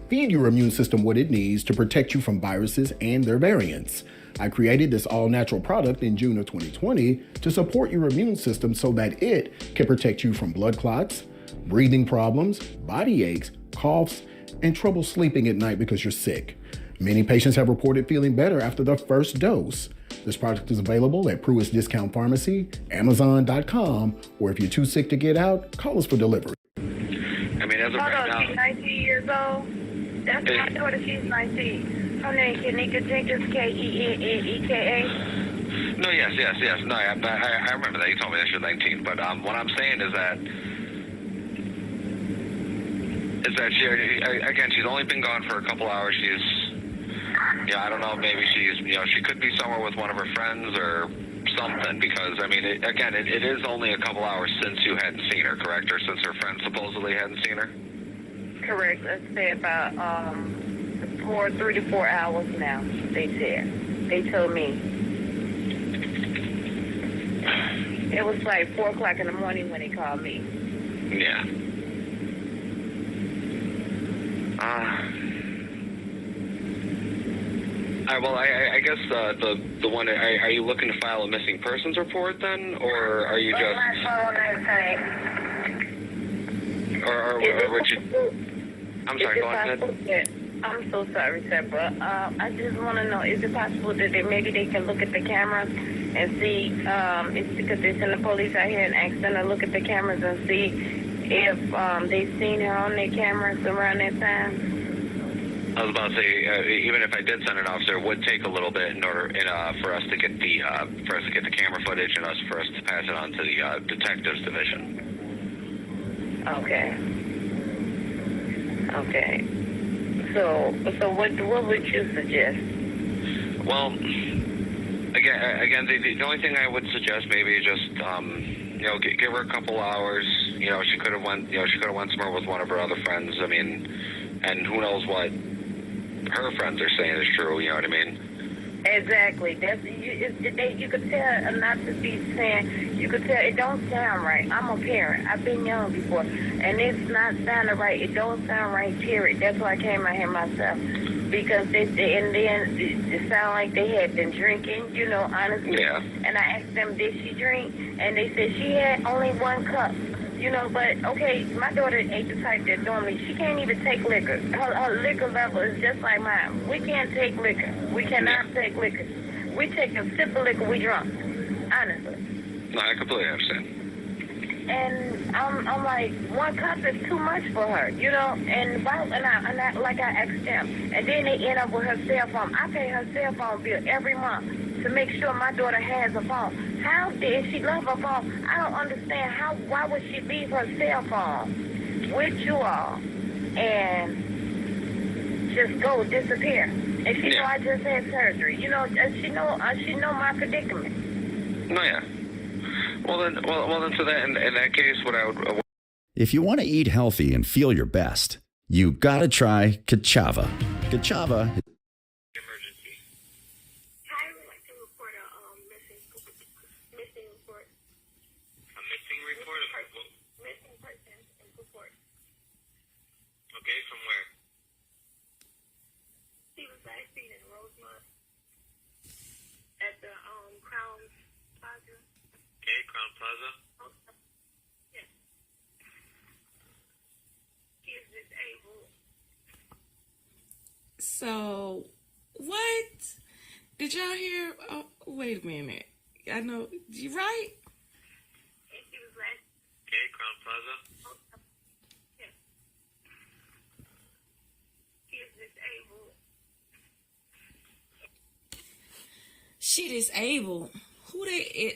Feed your immune system what it needs to protect you from viruses and their variants. I created this all-natural product in June of 2020 to support your immune system so that it can protect you from blood clots, breathing problems, body aches, coughs, and trouble sleeping at night because you're sick. Many patients have reported feeling better after their first dose. This product is available at Pruitt's Discount Pharmacy, Amazon.com, or if you're too sick to get out, call us for delivery. I mean, as of right now, she's 19 years old. That's my daughter. She's 19. Her name Kenneka Jenkins, Kenneka. No, yes. No, I remember that. You told me that she was 19. But what I'm saying is that she's only been gone for a couple hours. I don't know, maybe she could be somewhere with one of her friends or something, because, I mean, it is only a couple hours since you hadn't seen her, correct? Or since her friends supposedly hadn't seen her? Correct. Let's say about 3 to 4 hours now, they said. They told me. It was like 4 o'clock in the morning when they called me. Yeah. Well, I guess the one, are you looking to file a missing persons report then, or are you just? Or would you? I'm sorry, go ahead. I'm I'm so sorry, sir, but I just want to know, is it possible that maybe they can look at the cameras and see, it's because they send the police out here and ask them to look at the cameras and see if they've seen her on their cameras around that time? I was about to say, even if I did send an officer, it would take a little bit in order for us to get the camera footage and for us to pass it on to the detectives division. Okay. Okay. So what would you suggest? Well, again, the only thing I would suggest maybe is just give her a couple hours. She could have went somewhere with one of her other friends. I mean, and who knows what her friends are saying is true. You know what I mean? Exactly. You could tell, not to be saying, you could tell it don't sound right. I'm a parent. I've been young before, and it's not sounding right. It don't sound right, period. That's why I came out here myself, because and then it sounded like they had been drinking, honestly. Yeah. And I asked them, did she drink? And they said she had only 1 cup. But okay, my daughter ain't the type that normally, she can't even take liquor. Her liquor level is just like mine. We can't take liquor. We cannot take liquor. We take a sip of liquor, we drunk. Honestly. No, I completely understand. And I'm like, 1 cup is too much for her, And I like I asked them, and then they end up with her cell phone. I pay her cell phone bill every month to make sure my daughter has a phone. How did she love her phone? I don't understand why would she leave her cell phone with you all and just go disappear? And she know I just had surgery. She know my predicament. No, yeah. Well then, so that in that case, what I would. If you want to eat healthy and feel your best, you gotta try Kachava. Kachava. Okay, from where? She was last seen in Rosemont at the Crown Plaza. Okay, Crown Plaza. Yes. She is disabled. So, what? Did y'all hear? Oh, wait a minute. I know, you right? And she was last. Okay, Crown Plaza. Yes. She is disabled. She disabled.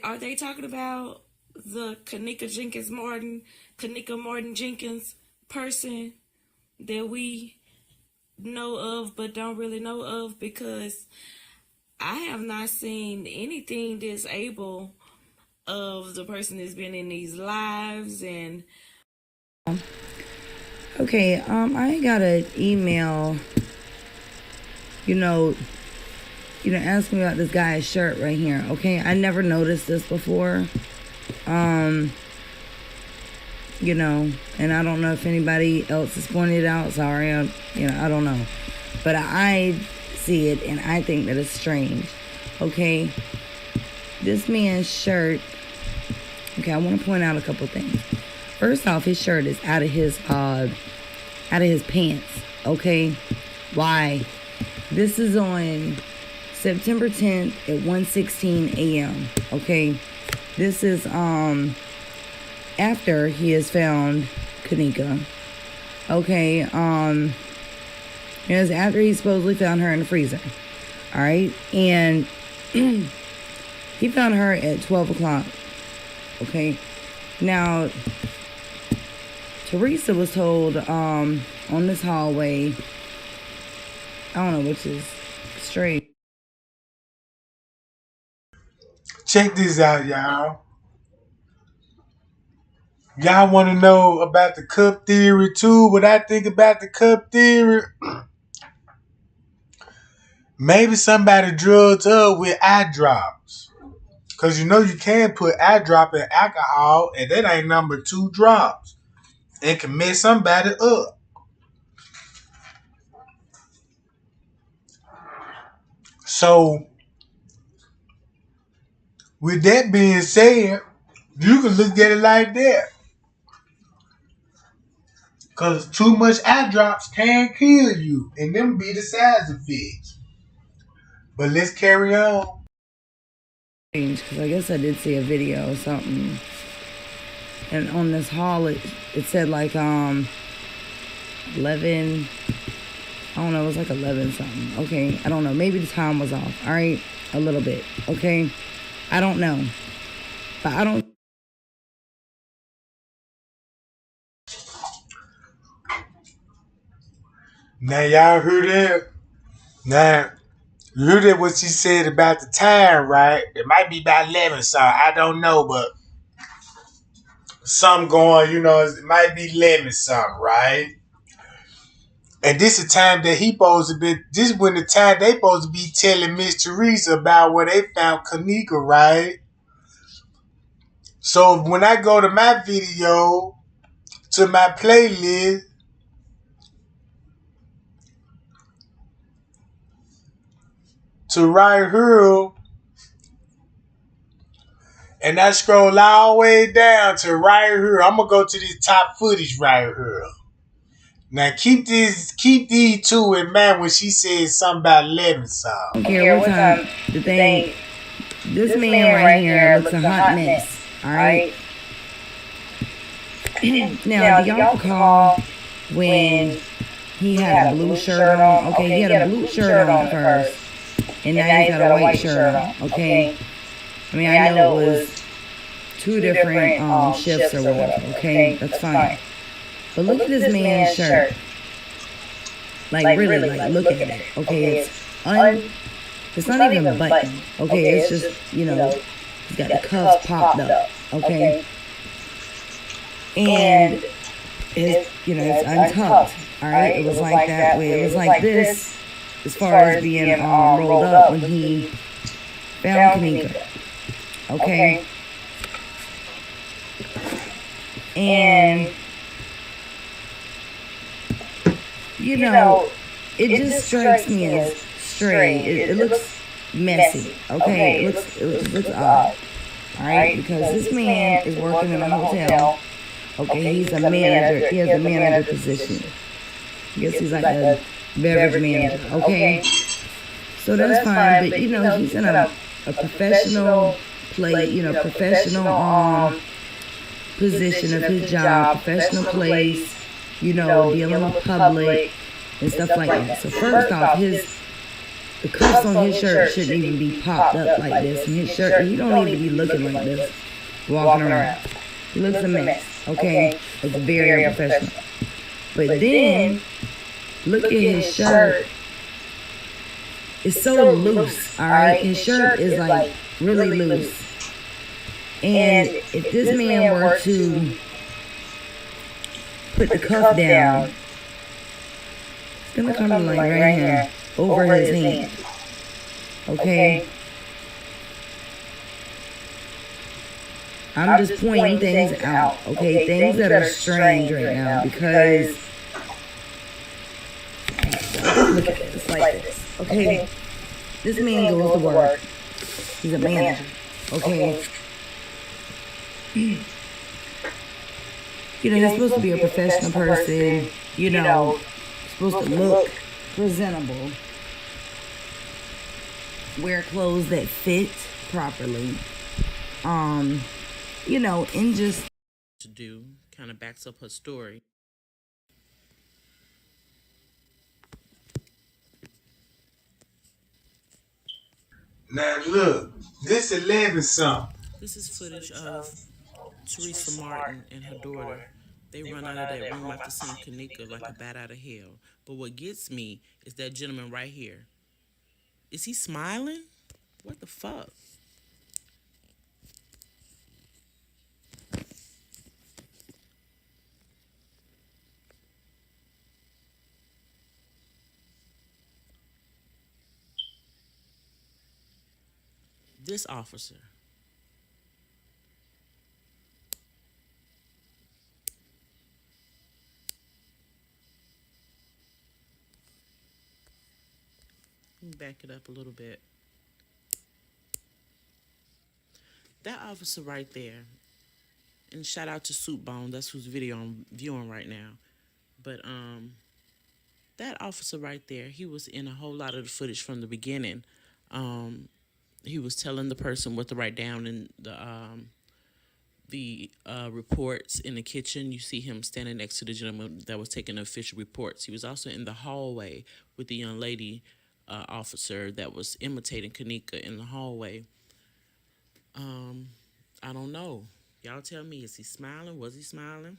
Are they talking about the Kenneka Martin Jenkins person that we know of but don't really know of? Because I have not seen anything disabled of the person that's been in these lives. And okay, I got an email, asking me about this guy's shirt right here. Okay, I never noticed this before. And I don't know if anybody else has pointed it out. Sorry, I don't know. But I see it and I think that it's strange. Okay, this man's shirt. Okay, I want to point out a couple things. First off, his shirt is out of his pants. Okay, why? This is on September 10th at 1:16 a.m. Okay, this is after he has found Kenneka. Okay, it was after he supposedly found her in the freezer. All right, and he found her at 12 o'clock. Okay, now Teresa was told on this hallway, I don't know which is straight. Check this out, y'all. Y'all want to know about the cup theory too? What I think about the cup theory? Maybe somebody drugged her with eye drops. Because you can put eye drop in alcohol, and that ain't number 2 drops. It can mess somebody up. So, with that being said, you can look at it like that. Cause too much eye drops can kill you, and them be the side effects. But let's carry on. Because I guess I did see a video or something, and on this hall it said like 11. I don't know. It was like 11 something. Okay, I don't know. Maybe the time was off. All right, a little bit. Okay, I don't know, but I don't. Now y'all heard that? Now you heard that what she said about the time, right? It might be about 11, so I don't know, but some going, it might be 11 something, right? And this is the time that he supposed to be. This is when the time they supposed to be telling Miss Teresa about where they found Kenneka, right? So when I go to my video, to my playlist, to right here, and I scroll all the way down to right here, I'm gonna go to this top footage right here. Now keep these two in mind when she said something about 11 something. I don't care what time the thing. This man right here looks a hot mess. All right. Now, do y'all recall when he had a blue shirt on? Okay, he had a blue shirt on first, and now he's got a white shirt on. Okay. I mean, I know it was two different shifts or whatever. Okay, that's fine. But look at this man's shirt. Like really, like look at it. Okay, it's not even buttoned. Okay, it's just he's got the cuffs popped up. Okay, and it's it's untucked. All right, it was like that way. It was like this as far as being rolled up when he found Kenneka. Okay, and it just strikes me as strange. It looks messy. Okay, it looks odd. All right, because this man is working in a hotel. Okay, he's a manager. He has a manager position. I guess he's like a beverage manager. Okay, so that's fine. But he's in a professional professional position of his job, professional place. Dealing with public and stuff like that. So first off, the cuffs on his shirt shouldn't even be popped up like this. And his shirt, he don't need to be looking like this, walking around. He looks a mess. Okay, it's very unprofessional. But then look at his shirt. It's so loose. All right, his shirt is like really loose. And if this man were to put the cuff down, it's gonna come like right here over his hand. Okay, I'm just pointing things out. Okay, things that are strange right now because look at this like this. Okay, this man goes to work. He's a manager. Okay. He's supposed to be a professional person, supposed to look presentable, wear clothes that fit properly, and just to do kind of backs up her story. Now look, this 11 something. This is footage of Teresa Martin and her daughter. They run out of that room after seeing Kenneka like a bat out of hell. But what gets me is that gentleman right here. Is he smiling? What the fuck? This officer. Let me back it up a little bit. That officer right there, and shout out to Soup Bone, that's whose video I'm viewing right now. But that officer right there, he was in a whole lot of the footage from the beginning. He was telling the person what to write down in the reports in the kitchen. You see him standing next to the gentleman that was taking the official reports. He was also in the hallway with the young lady officer that was imitating Kenneka in the hallway. I don't know. Y'all tell me, is he smiling? Was he smiling?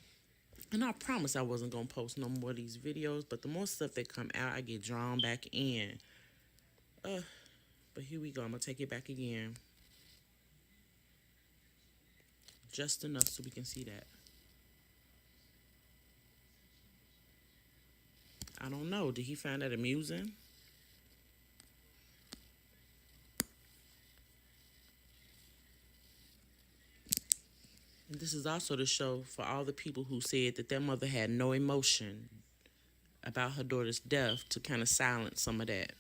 And I promise I wasn't going to post no more of these videos, but the more stuff that come out, I get drawn back in. But here we go. I'm going to take it back again. Just enough so we can see that. I don't know. Did he find that amusing? And this is also to show for all the people who said that their mother had no emotion about her daughter's death to kind of silence some of that.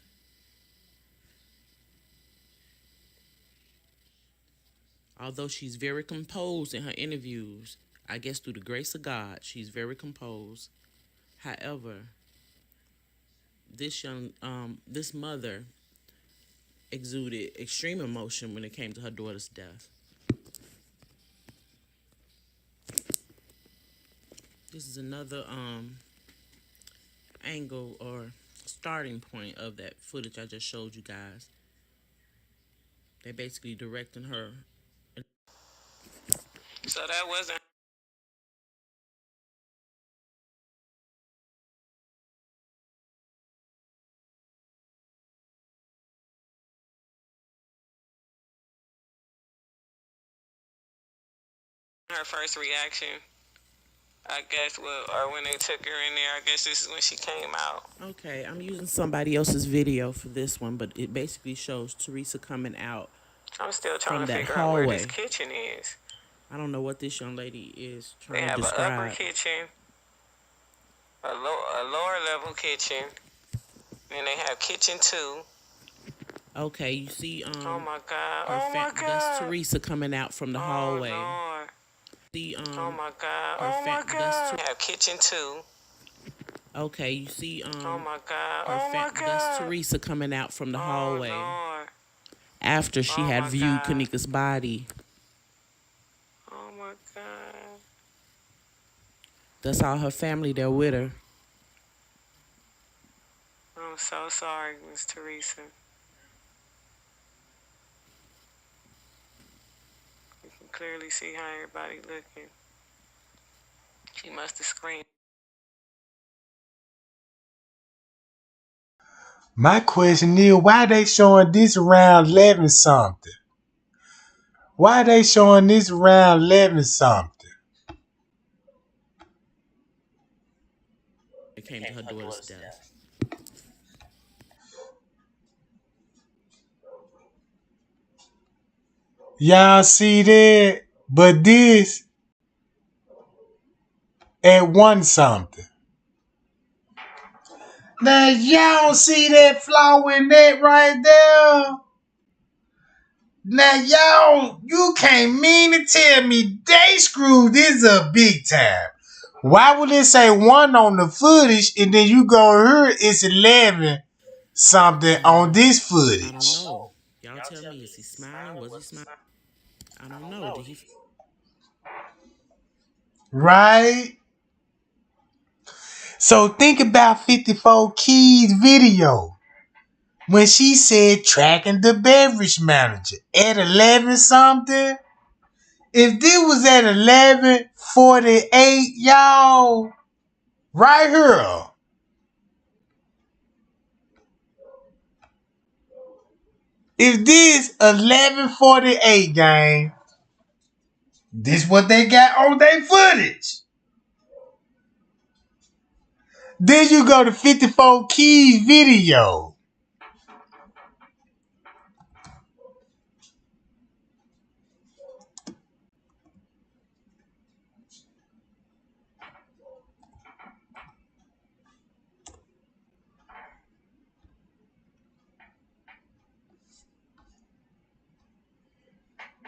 Although she's very composed in her interviews, I guess through the grace of God, she's very composed. However, this mother exuded extreme emotion when it came to her daughter's death. This is another angle or starting point of that footage I just showed you guys. They basically directing her. So that wasn't her first reaction. I guess or when they took her in there, I guess this is when she came out. Okay, I'm using somebody else's video for this one, but it basically shows Teresa coming out. I'm still trying to figure out where this kitchen is. I don't know what this young lady is trying to describe. They have an upper kitchen, a lower level kitchen, and they have kitchen 2. Okay, you see, oh my God, oh my God, that's Teresa coming out from the hallway. Lord. See, oh my God, oh my God, have kitchen 2. Okay, you see, oh my God, oh my God, that's Teresa coming out from the hallway. Lord. After she had viewed Kenneka's body. Oh my God. That's all her family there with her. I'm so sorry, Miss Teresa. You can clearly see how everybody looking. She must have screamed. My question is, why they showing this around 11 something? Why they showing this around 11 something? It came to her daughter's death. Y'all see that? But this at 1 something. Now y'all don't see that flaw in that right there? Now y'all, you can't mean to tell me they screwed this up big time. Why would it say 1 on the footage and then you go here it's 11 something on this footage? I don't know. Y'all tell me, is he smiling? Was he smiling? I don't know. Did he? Right? So think about 54 Keys video. When she said tracking the beverage manager at 11 something. If this was at 11:48, y'all, right here. If this 11:48 gang, this what they got on their footage. Then you go to 54 Keys video.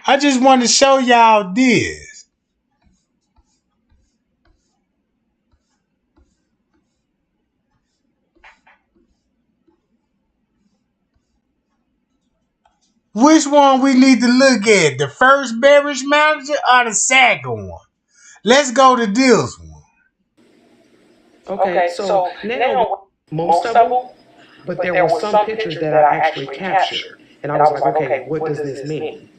I just want to show y'all this. Which one we need to look at? The first beverage manager or the second one? Let's go to this one. Okay, so now most of them, but there were some pictures that I actually captured. And I was like, okay, what does this mean?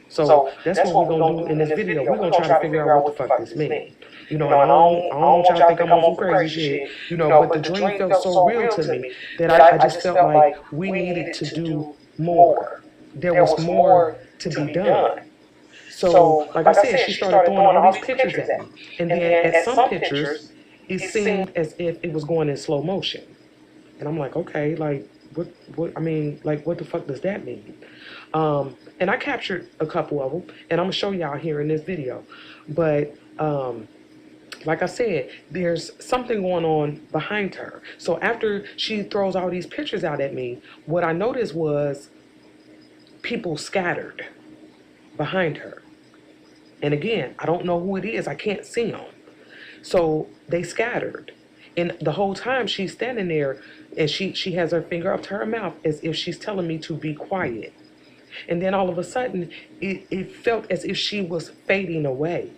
So that's what we're gonna do in this video. We're gonna try to figure out what the fuck this means. You know, and I don't want y'all to think I'm on some crazy shit, you know, but the dream felt so real to me that I just felt like we needed to do more. There was more to be done. So, like I said, she started throwing all these pictures at me. And then at some pictures, it seemed as if it was going in slow motion. And I'm like, okay, like, I mean, like, what the fuck does that mean? And I captured a couple of them, and I'm gonna show y'all here in this video. But, like I said, there's something going on behind her. So after she throws all these pictures out at me, what I noticed was people scattered behind her. And again, I don't know who it is. I can't see them. So they scattered. And the whole time she's standing there and she has her finger up to her mouth as if she's telling me to be quiet. And then all of a sudden, it felt as if she was fading away.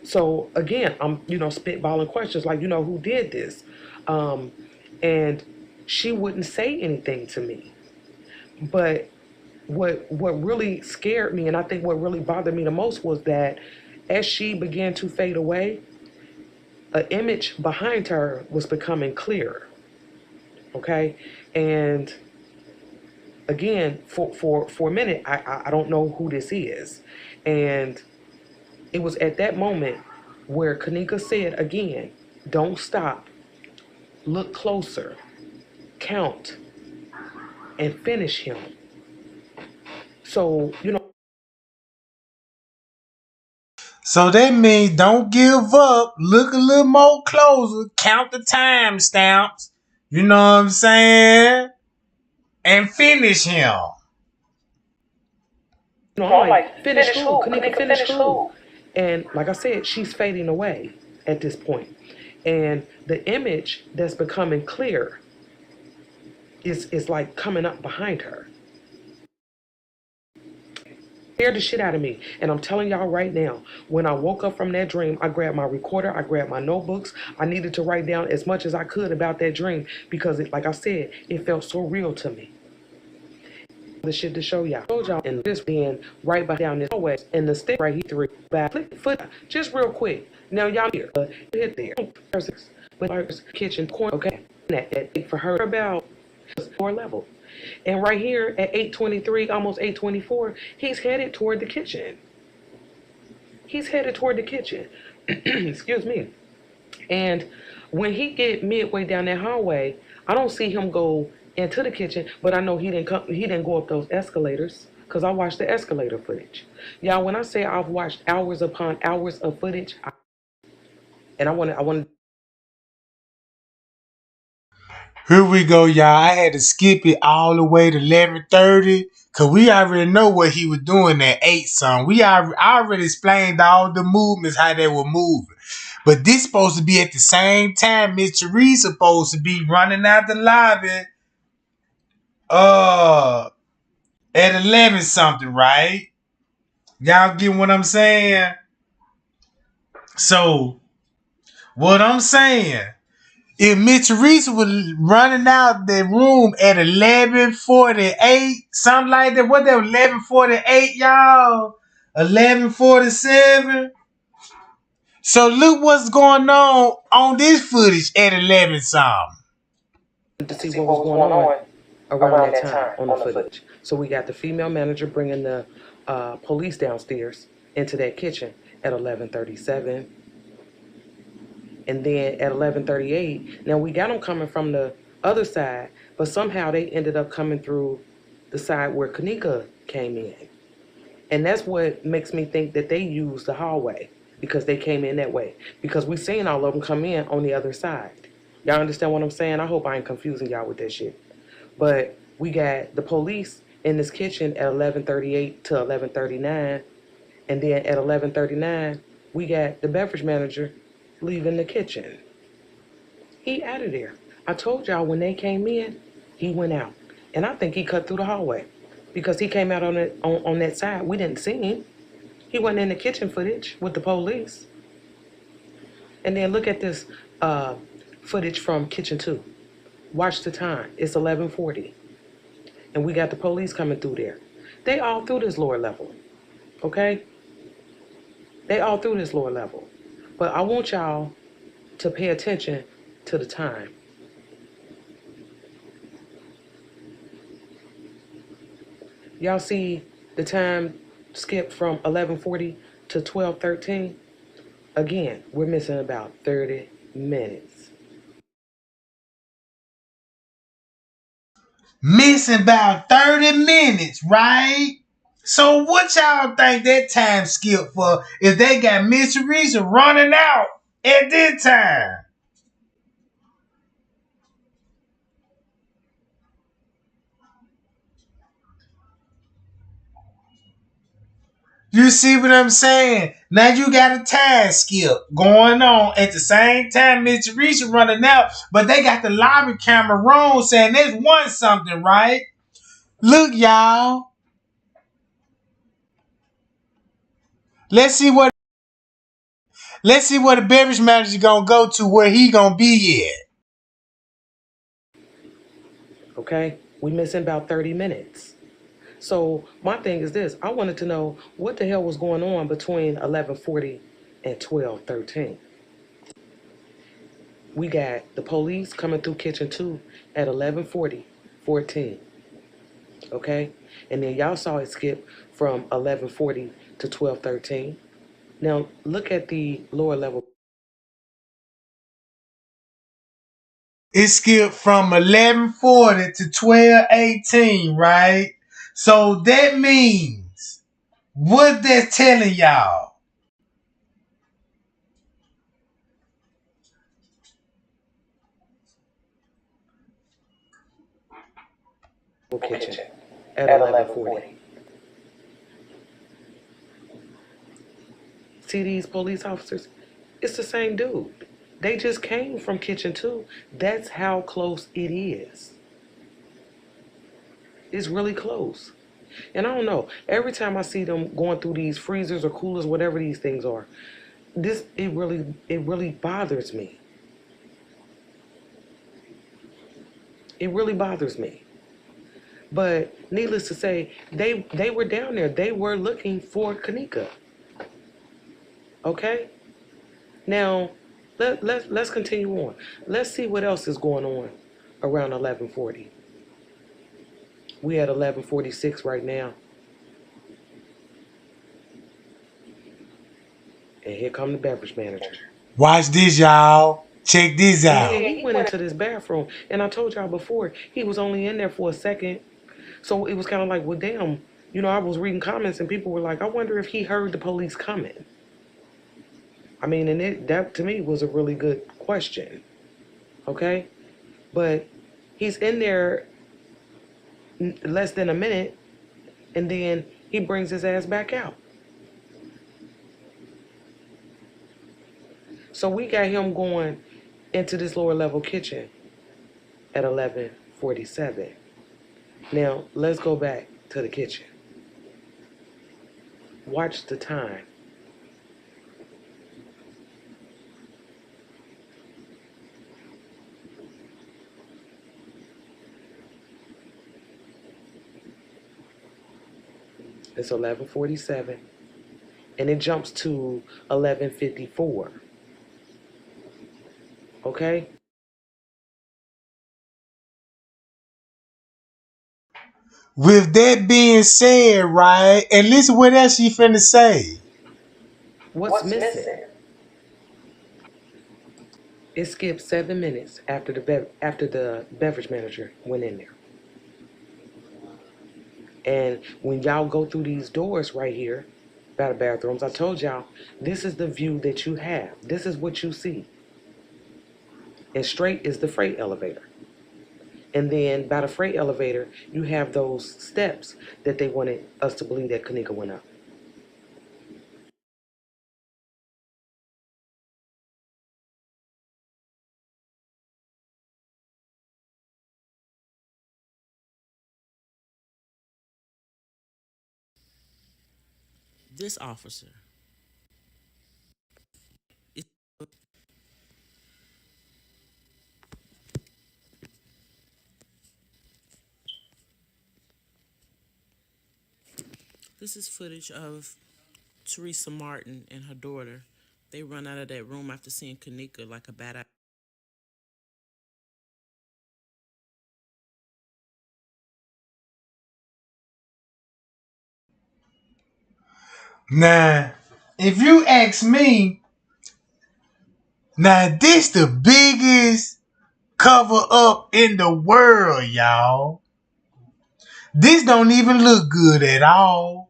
So again, I'm, spitballing questions like, who did this? And she wouldn't say anything to me. But what really scared me, and I think what really bothered me the most, was that as she began to fade away, an image behind her was becoming clearer. Okay? And again, for a minute, I don't know who this is. And it was at that moment where Kenneka said again, don't stop, look closer, count, and finish him. So, So that means don't give up. Look a little more closer. Count the time stamps. You know what I'm saying? And finish him. I'm like, finish who? Kenneka, finish who? And like I said, she's fading away at this point. And the image that's becoming clear is like coming up behind her. Scared the shit out of me. And I'm telling y'all right now, when I woke up from that dream, I grabbed my recorder, I grabbed my notebooks. I needed to write down as much as I could about that dream because, like I said, it felt so real to me. The shit to show y'all. I told y'all, and this being right down this hallway, and the stick right here, 3 back, foot, just real quick. Now y'all here, hit there. But her kitchen corner, okay, that for her about 4 level. And right here at 8:23, almost 8:24, he's headed toward the kitchen. He's headed toward the kitchen. Excuse me. And when he get midway down that hallway, I don't see him go into the kitchen, but I know he didn't go up those escalators because I watched the escalator footage. Y'all, when I say I've watched hours upon hours of footage, and I want. Here we go, y'all. I had to skip it all the way to 11:30 because we already know what he was doing at 8 something. I already explained all the movements, how they were moving. But this supposed to be at the same time Miss Teresa supposed to be running out the lobby at 11 something, right? Y'all get what I'm saying? So, what I'm saying, if Miss Teresa was running out the room at 11:48, something like that, what that 11:48, y'all? 11:47. So look what's going on this footage at 11 something. To see what was going on around that time on the footage. So we got the female manager bringing the police downstairs into that kitchen at 11:37. And then at 11:38, now we got them coming from the other side, but somehow they ended up coming through the side where Kenneka came in. And that's what makes me think that they used the hallway because they came in that way. Because we seen all of them come in on the other side. Y'all understand what I'm saying? I hope I ain't confusing y'all with that shit. But we got the police in this kitchen at 11:38 to 11:39. And then at 11:39, we got the beverage manager leaving the kitchen. He out of there. I told y'all when they came in, he went out. And I think he cut through the hallway because he came out on that side. We didn't see him. He wasn't in the kitchen footage with the police. And then look at this footage from kitchen 2. Watch the time. It's 11:40. And we got the police coming through there. They all through this lower level. Okay? They all through this lower level. But I want y'all to pay attention to the time. Y'all see the time skip from 11:40 to 12:13? Again, we're missing about 30 minutes. Missing about 30 minutes, right? So what y'all think that time skip for if they got mysteries and running out at this time? You see what I'm saying? Now you got a time skip going on at the same time Mr. Reese running out, but they got the lobby camera wrong saying there's one something, right? Look, y'all. Let's see what the beverage manager gonna go to where he gonna be at. Okay? We missing about 30 minutes. So my thing is this. I wanted to know what the hell was going on between 11:40 and 12:13. We got the police coming through kitchen 2 at 11:40:14. Okay? And then y'all saw it skip from 11:40 to 12:13. Now look at the lower level. It skipped from 11:40 to 12:18, right? So that means what they're telling y'all. Kitchen at 11:40. See these police officers? It's the same dude. They just came from kitchen 2. That's how close it is. It's really close. And I don't know. Every time I see them going through these freezers or coolers, whatever these things are, it really bothers me. It really bothers me. But needless to say, they were down there. They were looking for Kenneka. Okay? Now, let's continue on. Let's see what else is going on around 11:40. We at 11:46 right now. And here come the beverage manager. Watch this, y'all. Check this out. And then he went into this bathroom. And I told y'all before, he was only in there for a second. So it was kind of like, well, damn. You know, I was reading comments and people were like, I wonder if he heard the police coming. I mean, and that to me was a really good question. Okay? But he's in there less than a minute, and then he brings his ass back out. So we got him going into this lower level kitchen at 11:47. Now, let's go back to the kitchen. Watch the time. It's 11:47, and it jumps to 11:54. Okay? With that being said, right, and listen what else she finna say. What's missing? It skipped 7 minutes after the beverage manager went in there. And when y'all go through these doors right here, by the bathrooms, I told y'all, this is the view that you have. This is what you see. And straight is the freight elevator. And then by the freight elevator, you have those steps that they wanted us to believe that Kenneka went up. This officer. This is footage of Teresa Martin and her daughter. They run out of that room after seeing Kenneka like a bad. Now, if you ask me, now this the biggest cover up in the world, y'all. This don't even look good at all.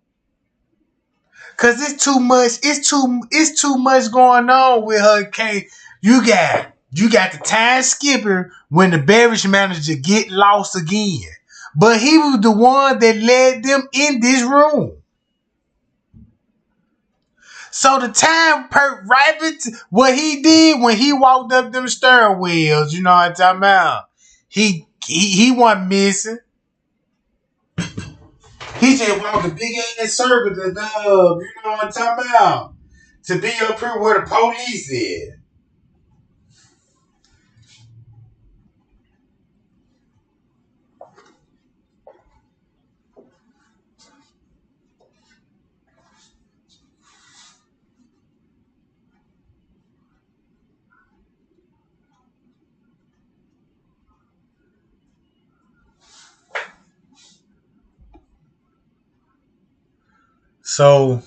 Cause it's too much, it's too much going on with her case. You got the time skipper when the beverage manager get lost again. But he was the one that led them in this room. So the time what he did when he walked up them stern wheels, you know what I'm talking about? He wasn't missing. He just walked a big ass circle to you know what I'm talking about? To be up here where the police is. So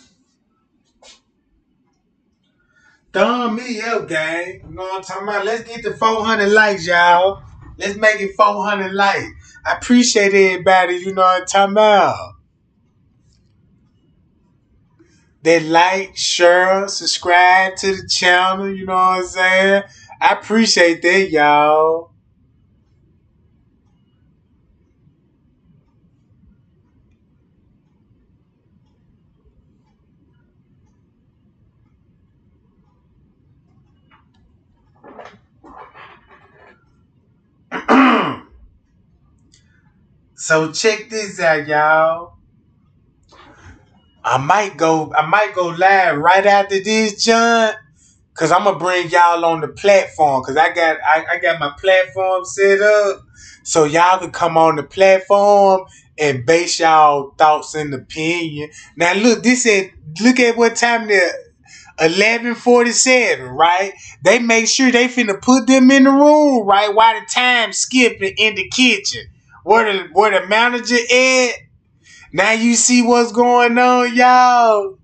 thumb me up, gang. You know what I'm talking about? Let's get to 400 likes, y'all. Let's make it 400 likes. I appreciate everybody, you know what I'm talking about. That like, share, subscribe to the channel, you know what I'm saying? I appreciate that, y'all. So check this out, y'all. I might go live right after this, John. Cause I'm gonna bring y'all on the platform. Cause I got my platform set up. So y'all can come on the platform and base y'all thoughts and opinion. Now look, look at what time they're 11:47, right? They make sure they finna put them in the room, right? While the time skipping in the kitchen. Where the manager at? Now you see what's going on, y'all.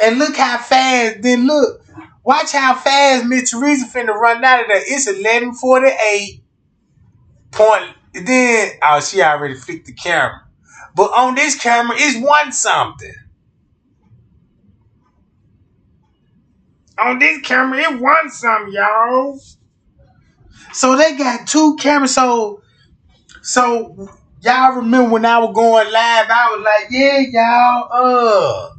And look how fast, then look. Watch how fast Miss Teresa finna run out of there. It's 11:48. Then, oh, she already flicked the camera. But on this camera, it's one something. On this camera, it one something, y'all. So they got two cameras. So y'all remember when I was going live, I was like, yeah, y'all,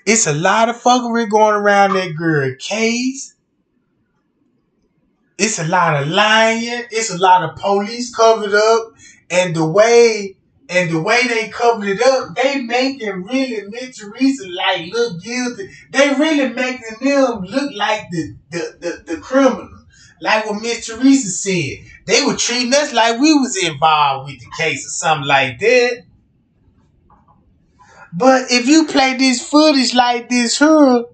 it's a lot of fuckery going around that girl case. It's a lot of lying. It's a lot of police covered up. And the way they covered it up, they making really Miss Teresa like look guilty. They really making them look like the criminal. Like what Miss Teresa said. They were treating us like we was involved with the case or something like that. But if you play this footage like this here,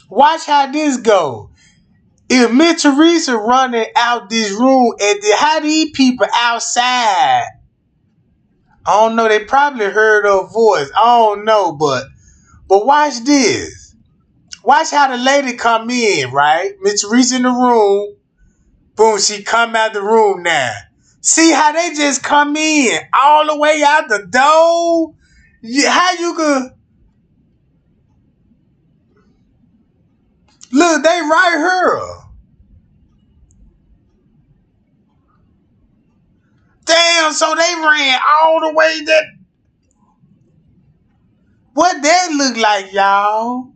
watch how this go. If Miss Teresa running out this room and how these people outside, I don't know, they probably heard her voice. I don't know, but watch this. Watch how the lady come in, right? Miss Teresa in the room. Boom, she come out the room now. See how they just come in all the way out the door? How you could... Look, they right here. Damn, so they ran all the way that... What that look like, y'all?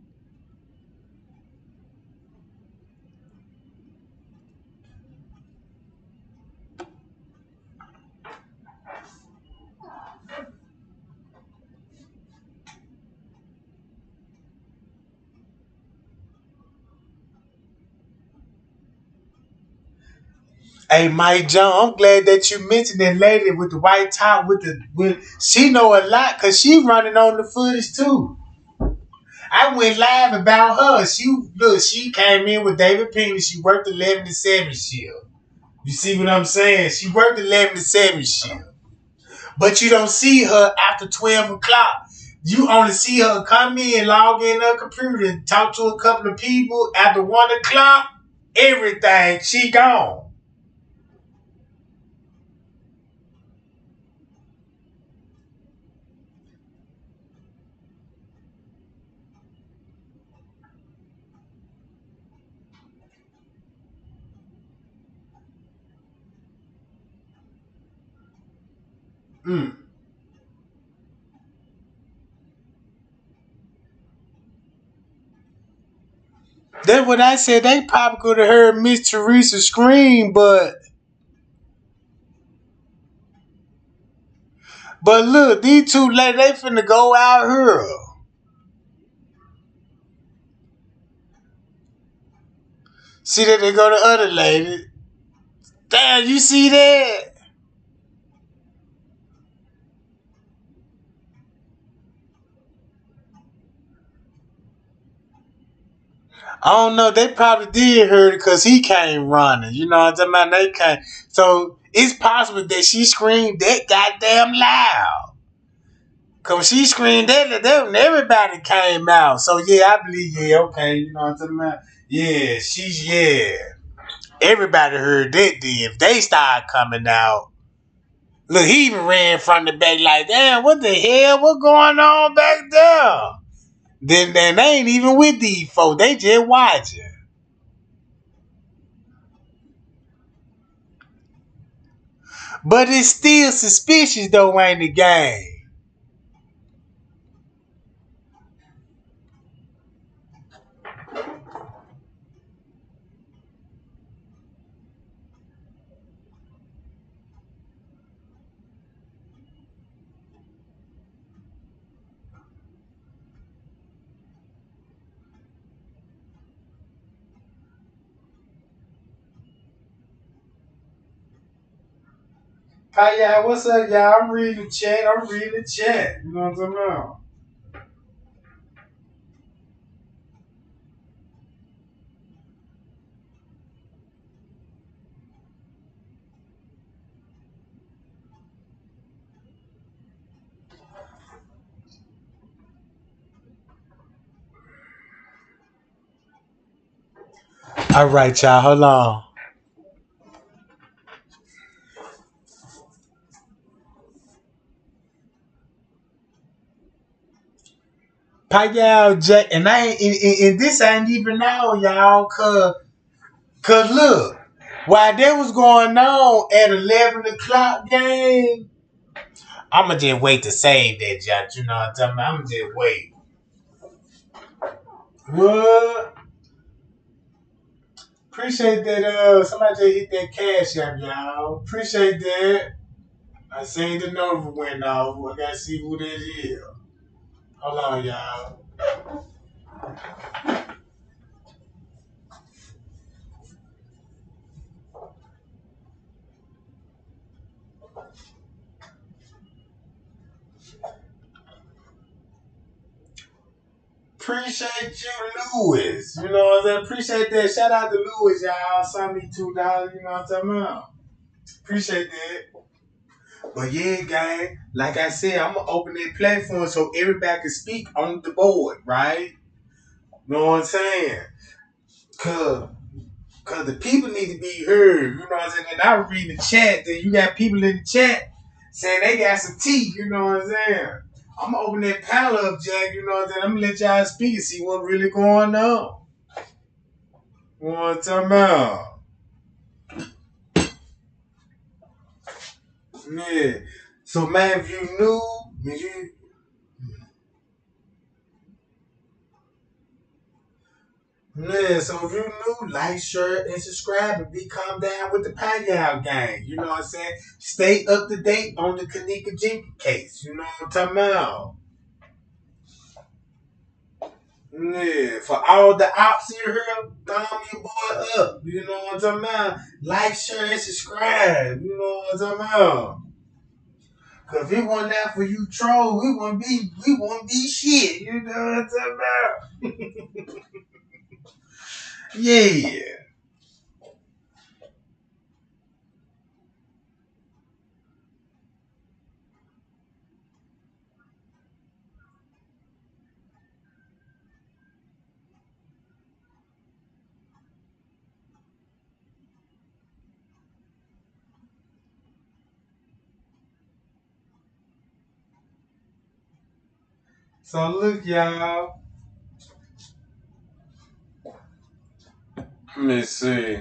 Hey, Mike John, I'm glad that you mentioned that lady with the white top with she know a lot because she running on the footage too. I went live about her. She came in with David Penny. She worked 11 to 7 shift. You see what I'm saying? She worked 11 to 7 shift. But you don't see her after 12 o'clock. You only see her come in, log in her computer, talk to a couple of people. After 1 o'clock, everything, she gone. Mm. That's what I said. They probably could have heard Miss Teresa scream, but look, these two ladies, they finna go out here. See that they go to other lady. Damn, you see that? I don't know. They probably did hear it because he came running. You know what I'm talking about? They came. So it's possible that she screamed that goddamn loud. Cause she screamed that everybody came out. So yeah, I believe, yeah, okay, you know what I'm talking about? Yeah, everybody heard that then. If they start coming out. Look, he even ran from the back like, damn, what the hell? What going on back there? Then they ain't even with these folks. They just watching. But it's still suspicious though, ain't the game? Hi y'all, what's up, y'all? I'm reading the chat. You know what I'm talking about? All right, y'all. Hold on. Y'all, Jack, and I ain't, and this ain't even now, y'all, cause look, while that was going on at 11 o'clock game, I'ma just wait to save that, Jack. You know what I'm talking about? I'ma just wait. What? Appreciate that. Somebody just hit that cash app, y'all. Appreciate that. I seen the number went off. I gotta see who that is. Hold on, y'all. Appreciate you, Lewis. You know what I'm saying? Appreciate that. Shout out to Lewis, y'all. Send me $2. You know what I'm talking about? Appreciate that. But yeah, gang, like I said, I'm gonna open that platform so everybody can speak on the board, right? You know what I'm saying? Cause the people need to be heard. You know what I'm saying? And I was reading the chat, then you got people in the chat saying they got some tea, you know what I'm saying? I'm gonna open that panel up, Jack, you know what I'm saying? I'm gonna let y'all speak and see what really going on. You know what I'm talking about? Yeah. So man, if you knew, yeah, so if you new, like, share, and subscribe, and be calm down with the Payal gang. You know what I'm saying? Stay up to date on the Kenneka Jenkins case. You know what I'm talking about? Yeah, for all the ops in here, thumb your boy up. You know what I'm talking about? Like, share, and subscribe. You know what I'm talking about? Cause if it wasn't that for you troll, we wouldn't be shit. You know what I'm talking about? Yeah. So look, y'all. Let me see.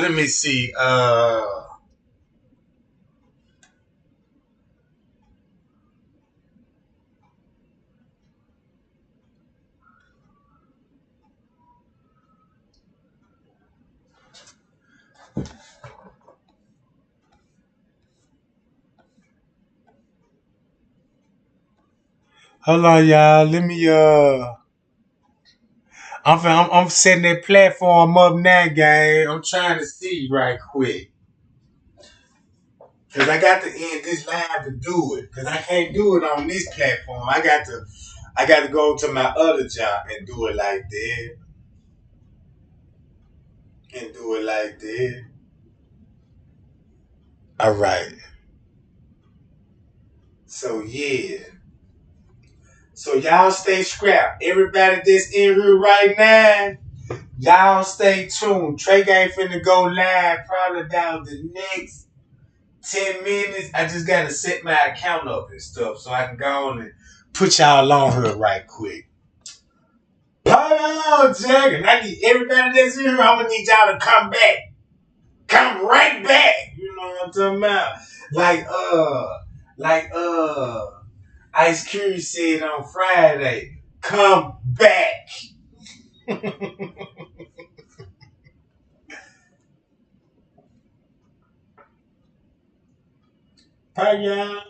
Let me see. Hold on, y'all. Let me. I'm setting that platform up now, gang. I'm trying to see right quick. Cause I got to end this live to do it. Cause I can't do it on this platform. I got to go to my other job and do it like that. And do it like that. All right. So yeah. So y'all stay scrapped. Everybody that's in here right now, y'all stay tuned. Trey Gang finna go live probably about the next 10 minutes. I just gotta set my account up and stuff so I can go on and put y'all on here right quick. Hold on, Jack. And I need everybody that's in here, I'm gonna need y'all to come back. Come right back. You know what I'm talking about? Like Ice Cube said on Friday, come back. Bye, y'all.